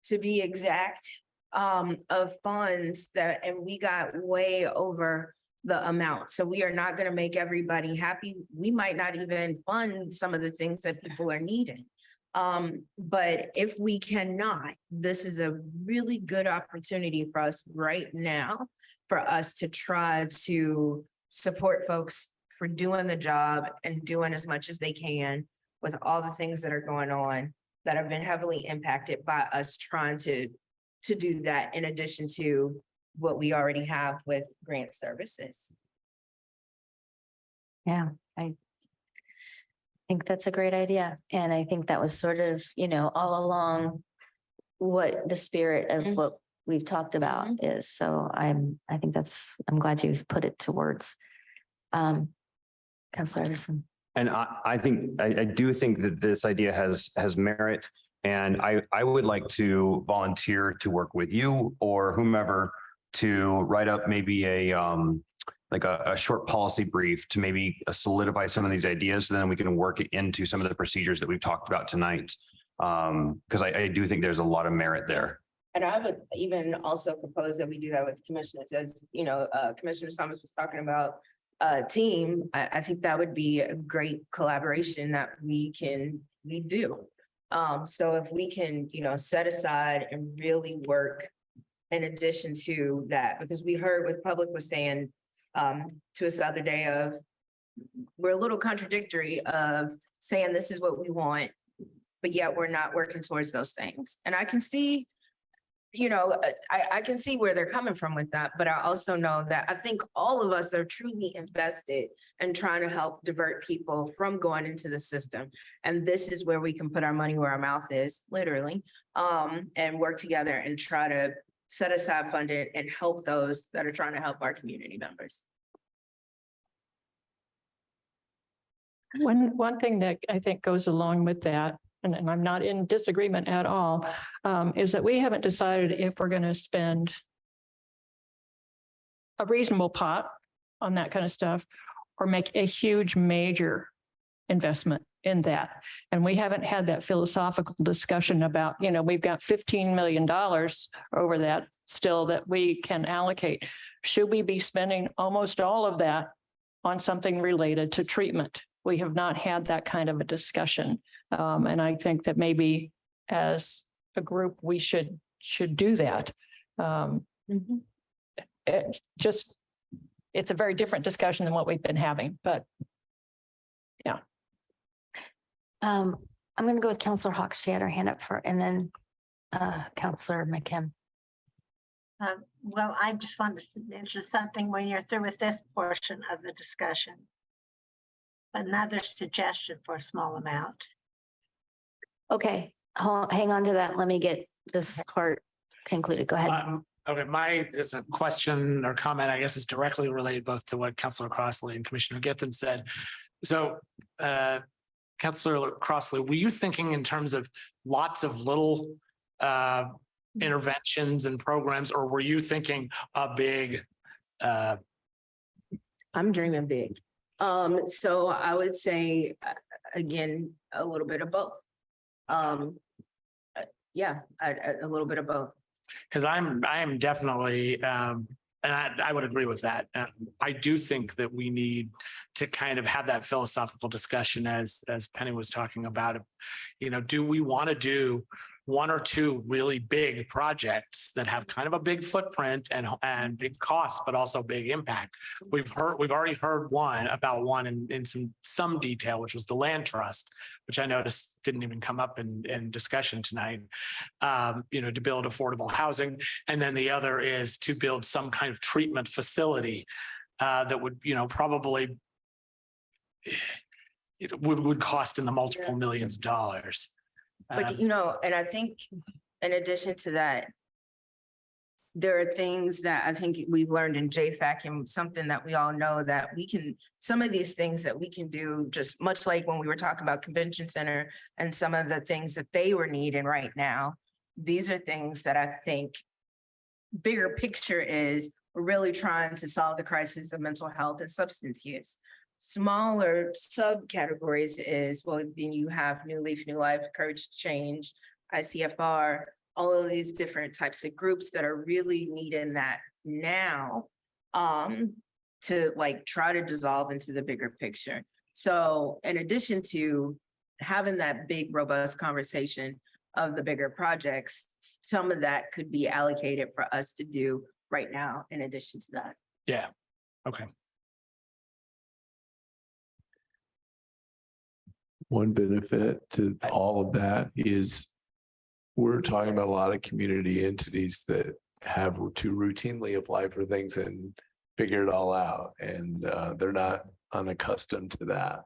to be exact, of funds that, and we got way over the amount. So we are not going to make everybody happy. We might not even fund some of the things that people are needing. But if we cannot, this is a really good opportunity for us right now for us to try to support folks for doing the job and doing as much as they can with all the things that are going on that have been heavily impacted by us trying to do that in addition to what we already have with grant services. Yeah, I think that's a great idea. And I think that was sort of, all along what the spirit of what we've talked about is. So I'm glad you've put it to words. Councilor Everson. And I think, I do think that this idea has merit. And I would like to volunteer to work with you or whomever to write up maybe a short policy brief to maybe solidify some of these ideas, so then we can work it into some of the procedures that we've talked about tonight. Because I do think there's a lot of merit there. And I would even also propose that we do that with commissioners, as Commissioner Thomas was talking about team. I think that would be a great collaboration that we do. So if we can, set aside and really work in addition to that, because we heard what public was saying to us the other day of, we're a little contradictory of saying this is what we want, but yet we're not working towards those things. And I can see, I can see where they're coming from with that, but I also know that I think all of us are truly invested in trying to help divert people from going into the system. And this is where we can put our money where our mouth is, literally, and work together and try to set aside funding and help those that are trying to help our community members. One thing that I think goes along with that, and I'm not in disagreement at all, is that we haven't decided if we're going to spend a reasonable pot on that kind of stuff or make a huge major investment in that. And we haven't had that philosophical discussion about, we've got $15 million over that still that we can allocate. Should we be spending almost all of that on something related to treatment? We have not had that kind of a discussion. And I think that maybe as a group, we should do that. It's a very different discussion than what we've been having, but yeah. I'm going to go with Councilor Hawks. She had her hand up and then Councilor McKim. Well, I just wanted to mention something when you're through with this portion of the discussion. Another suggestion for a small amount. Okay, hang on to that. Let me get this part concluded. Go ahead. Okay, it's a question or comment, I guess, is directly related both to what Councilor Crossley and Commissioner Giffen said. So, Councilor Crossley, were you thinking in terms of lots of little interventions and programs, or were you thinking a big? I'm dreaming big. So I would say, again, a little bit of both. Yeah, a little bit of both. Because I am definitely And I would agree with that. I do think that we need to kind of have that philosophical discussion as Penny was talking about. You know, do we want to do one or two really big projects that have kind of a big footprint and big costs, but also big impact? We've already heard about one in some detail, which was the land trust, which I noticed didn't even come up in discussion tonight. You know, to build affordable housing. And then the other is to build some kind of treatment facility that would, you know, probably it would cost in the multiple millions of dollars. But, you know, and I think in addition to that, there are things that I think we've learned in JFAC and something that we all know that we can, some of these things that we can do, just much like when we were talking about convention center and some of the things that they were needing right now. These are things that I think bigger picture is we're really trying to solve the crisis of mental health and substance use. Smaller subcategories is, well, then you have New Leaf, New Life, Courage to Change, ICFR, all of these different types of groups that are really needing that now to like try to dissolve into the bigger picture. So in addition to having that big, robust conversation of the bigger projects, some of that could be allocated for us to do right now in addition to that. Yeah, okay. One benefit to all of that is we're talking about a lot of community entities that have to routinely apply for things and figure it all out. And they're not unaccustomed to that.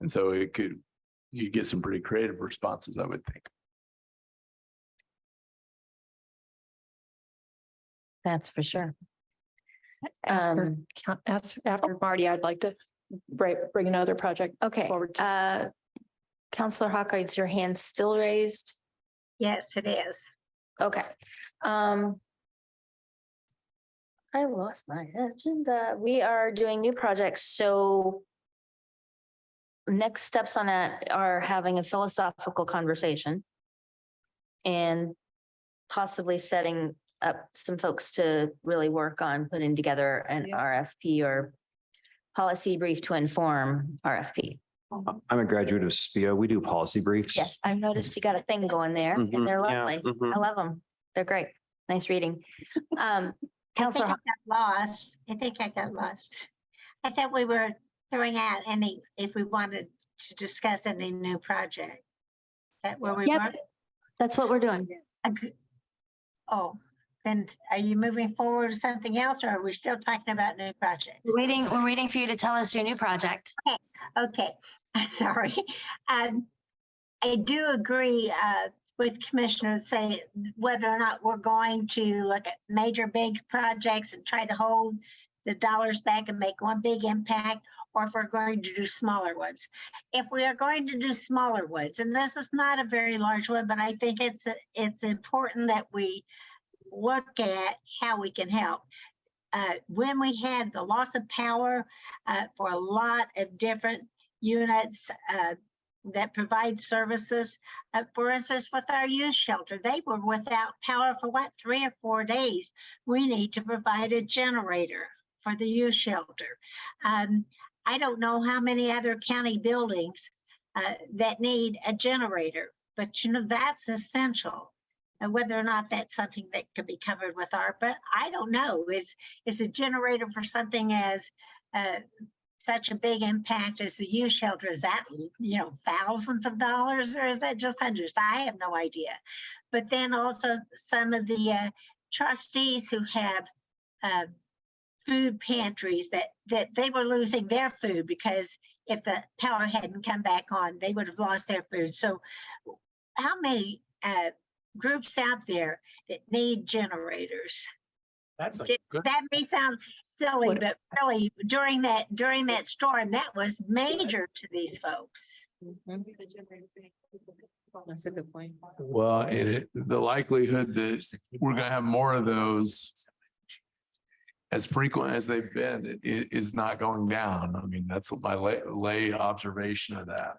And so you get some pretty creative responses, I would think. That's for sure. After Marty, I'd like to bring another project Okay, forward. Counselor Hawkeye, is your hand still raised? Yes, it is. Okay. I lost my agenda. We are doing new projects, so next steps on that are having a philosophical conversation and possibly setting up some folks to really work on putting together an RFP or policy brief to inform RFP. I'm a graduate of SPIA. We do policy briefs. Yeah, I've noticed you got a thing going there and Mhm, they're yeah, lovely. mhm. I love them. They're great. Nice reading. I Counselor, think I got lost. I think I got lost. I thought we were throwing out any, if we wanted to discuss any new project. Is that where we Yep. were? That's what we're doing. Oh, then are you moving forward with something else or are we still talking about new projects? We're waiting for you to tell us your new project. Okay, sorry. I do agree with Commissioner say whether or not we're going to look at major big projects and try to hold the dollars back and make one big impact, or if we're going to do smaller ones. If we are going to do smaller ones, and this is not a very large one, but I think it's important that we look at how we can help. When we had the loss of power for a lot of different units that provide services, for instance, with our youth shelter, they were without power for 3 or 4 days. We need to provide a generator for the youth shelter. I don't know how many other county buildings that need a generator, but you know, that's essential. And whether or not that's something that could be covered with ARPA, I don't know. Is a generator for something as such a big impact as the youth shelter, is that, you know, thousands of dollars or is that just hundreds? I have no idea. But then also some of the trustees who have food pantries that they were losing their food because if the power hadn't come back on, they would have lost their food. So how many groups out there that need generators? That's a good. That may sound silly, but really during that storm, that was major to these folks. That's a good point. Well, and the likelihood that we're gonna have more of those as frequent as they've been is not going down. I mean, that's my lay observation of that.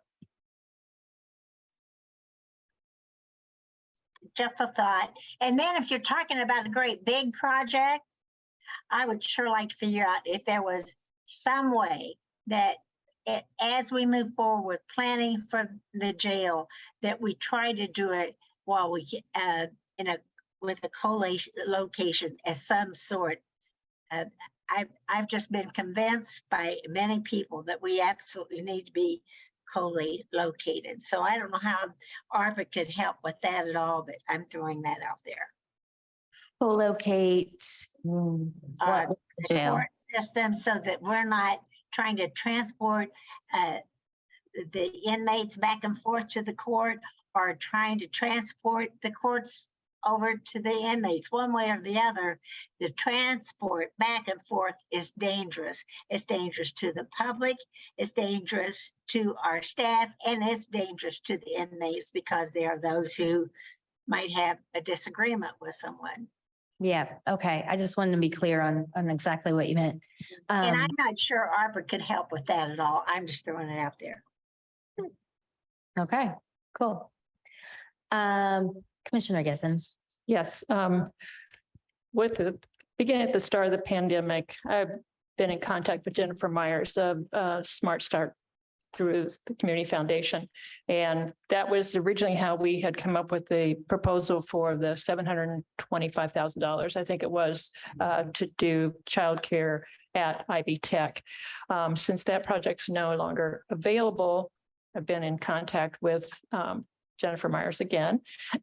Just a thought. And then if you're talking about a great big project, I would sure like to figure out if there was some way that as we move forward with planning for the jail, that we try to do it while we with a co-location as some sort. I've just been convinced by many people that we absolutely need to be co-located. So I don't know how ARPA could help with that at all, but I'm throwing that out there. Co-locate The jail. court system so that we're not trying to transport the inmates back and forth to the court or trying to transport the courts over to the inmates one way or the other. The transport back and forth is dangerous. It's dangerous to the public, it's dangerous to our staff, and it's dangerous to the inmates because there are those who might have a disagreement with someone. Yeah, okay. I just wanted to be clear on exactly what you meant. And I'm not sure ARPA could help with that at all. I'm just throwing it out there. Okay, cool. Commissioner Githens. Yes, with the beginning at the start of the pandemic, I've been in contact with Jennifer Myers of Smart Start through the Community Foundation. And that was originally how we had come up with the proposal for the $725,000, I think it was, to do childcare at Ivy Tech. Since that project's no longer available, I've been in contact with Jennifer Myers again.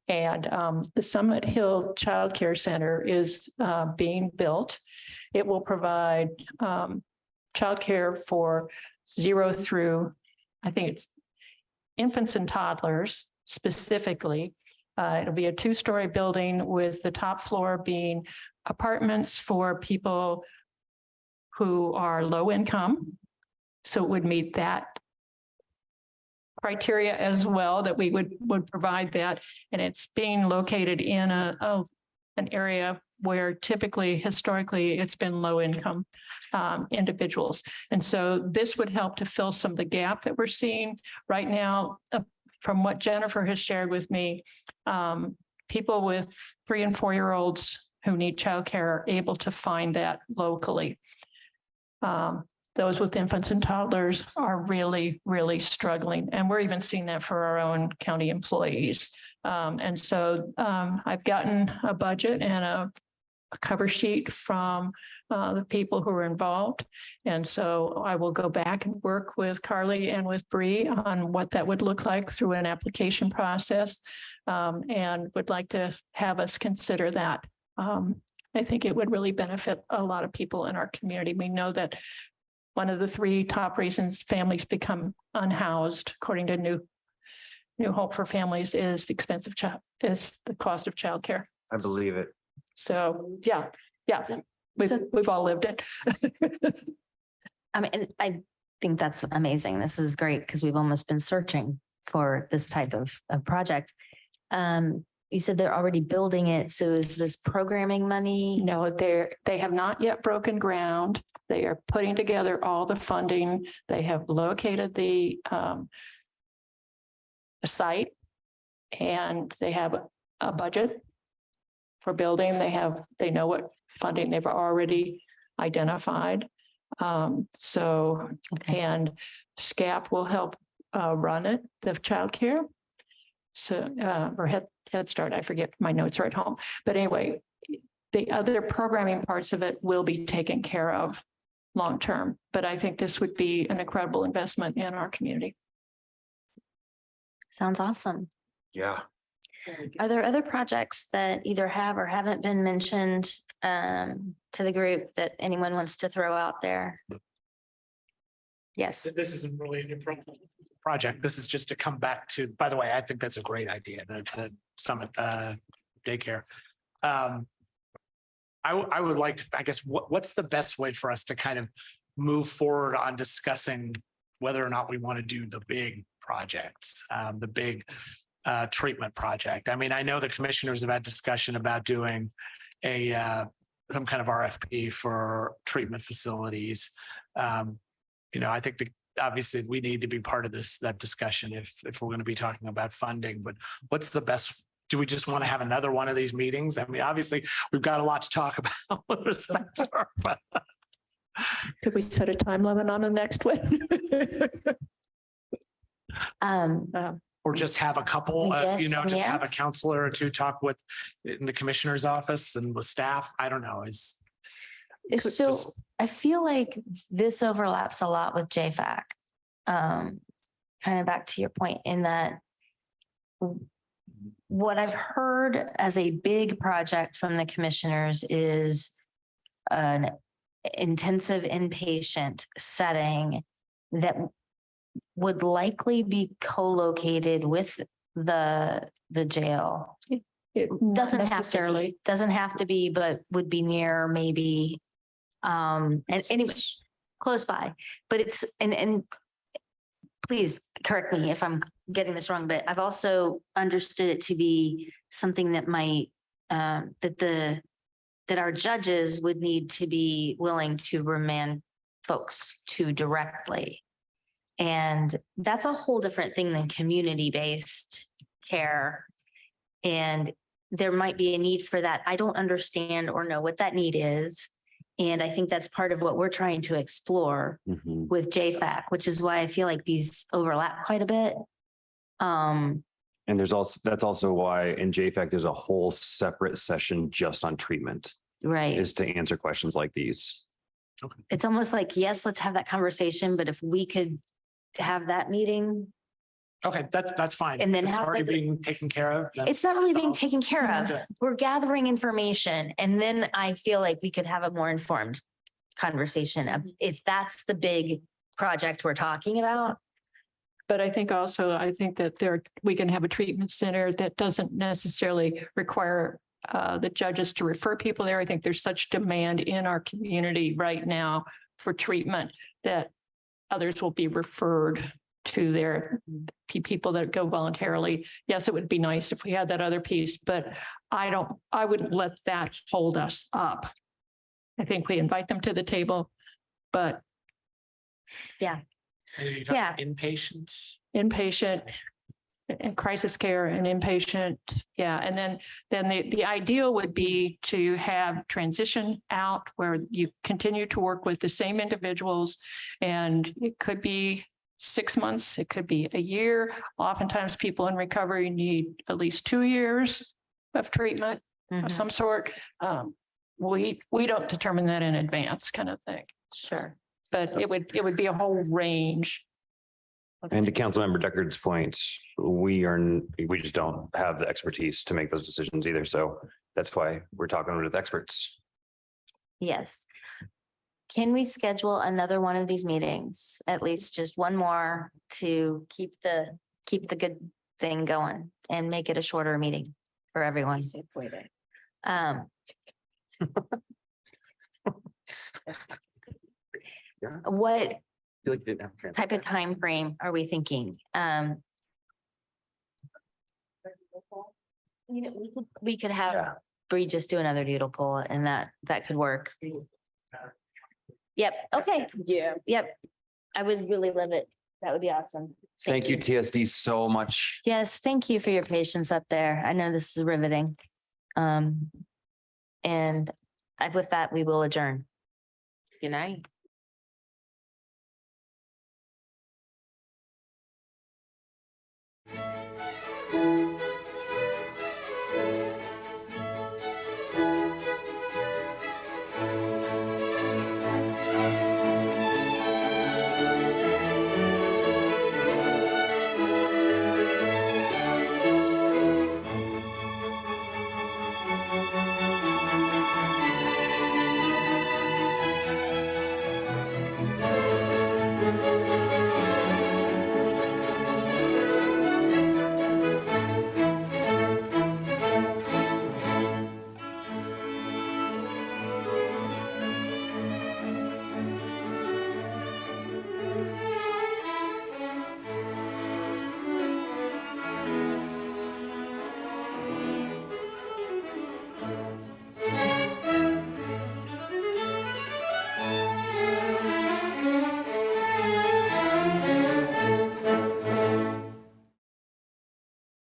And the Summit Hill Child Care Center is being built. It will provide childcare for 0 through, I think it's infants and toddlers specifically. It'll be a 2-story building with the top floor being apartments for people who are low income. So it would meet that criteria as well, that we would provide that. And it's being located in an area where typically, historically, it's been low income individuals. And so this would help to fill some of the gap that we're seeing right now. From what Jennifer has shared with me, people with 3- and 4-year-olds who need childcare are able to find that locally. Those with infants and toddlers are really, really struggling. And we're even seeing that for our own county employees. And so I've gotten a budget and a cover sheet from the people who are involved. And so I will go back and work with Carly and with Bree on what that would look like through an application process, and would like to have us consider that. I think it would really benefit a lot of people in our community. We know that one of the 3 top reasons families become unhoused, according to New Hope for Families, is the cost of childcare. I believe it. So, yeah, we've all lived it. I mean, and I think that's amazing. This is great because we've almost been searching for this type of project. You said they're already building it. So is this programming money? No, they have not yet broken ground. They are putting together all the funding. They have located the site, and they have a budget for building. They know what funding they've already identified. And SCAP will help run it, the childcare. So, or Head Start, I forget, my notes are at home. But anyway, the other programming parts of it will be taken care of long-term. But I think this would be an incredible investment in our community. Sounds awesome. Yeah. Are there other projects that either have or haven't been mentioned to the group that anyone wants to throw out there? Yes. This isn't really a new project. This is just to come back to, by the way, I think that's a great idea, the Summit daycare. I would like to, I guess, what's the best way for us to kind of move forward on discussing whether or not we want to do the big projects, the big treatment project? I mean, I know the commissioners have had discussion about doing some kind of RFP for treatment facilities. I think obviously we need to be part of that discussion if we're going to be talking about funding, but what's the best do we just want to have another one of these meetings? I mean, obviously, we've got a lot to talk about with respect to our. Could we set a time limit on the next one? Or just have a couple, Yes, just have a yes. counselor or two talk with in the commissioner's office and with staff. I don't know. So I feel like this overlaps a lot with JFAC. Kind of back to your point in that what I've heard as a big project from the commissioners is an intensive inpatient setting that would likely be co-located with the jail. Doesn't have to be, but would be near maybe. And anyway, close by, but it's, and please correct me if I'm getting this wrong, but I've also understood it to be something that might, that our judges would need to be willing to remand folks to directly. And that's a whole different thing than community-based care. And there might be a need for that. I don't understand or know what that need is. And I think that's part of what we're trying to explore with JFAC, which is why I feel like these overlap quite a bit. And that's also why in JFAC, there's a whole separate session just on treatment. Right. Is to answer questions like these. Okay. It's almost like, yes, let's have that conversation, but if we could have that meeting. Okay, that's fine. And then If it's have already like- being taken care of. then It's not really that's being all. taken care of. Okay. We're gathering information, and then I feel like we could have a more informed conversation of if that's the big project we're talking about. But I think that we can have a treatment center that doesn't necessarily require the judges to refer people there. I think there's such demand in our community right now for treatment that others will be referred to their people that go voluntarily. Yes, it would be nice if we had that other piece, but I wouldn't let that hold us up. I think we invite them to the table, but Yeah. Maybe you've got Yeah. Inpatient. and crisis care and inpatient. Yeah. And then the ideal would be to have transition out where you continue to work with the same individuals, and it could be 6 months, it could be a year. Oftentimes people in recovery need at least 2 years of treatment of some sort. We don't determine that in advance, kind of thing. Sure. But it would be a whole range. And to Councilmember Deckard's point, we just don't have the expertise to make those decisions either. So that's why we're talking with experts. Yes. Can we schedule another one of these meetings? At least just one more to keep the good thing going and make it a shorter meeting for everyone. What type of time frame are we thinking? We could have Bree just do another doodle poll, and that could work. Yep. Okay. Yeah. Yep. I would really love it. That would be awesome. Thank you, TSD, so much. Yes, thank you for your patience up there. I know this is riveting. And with that, we will adjourn. Good night.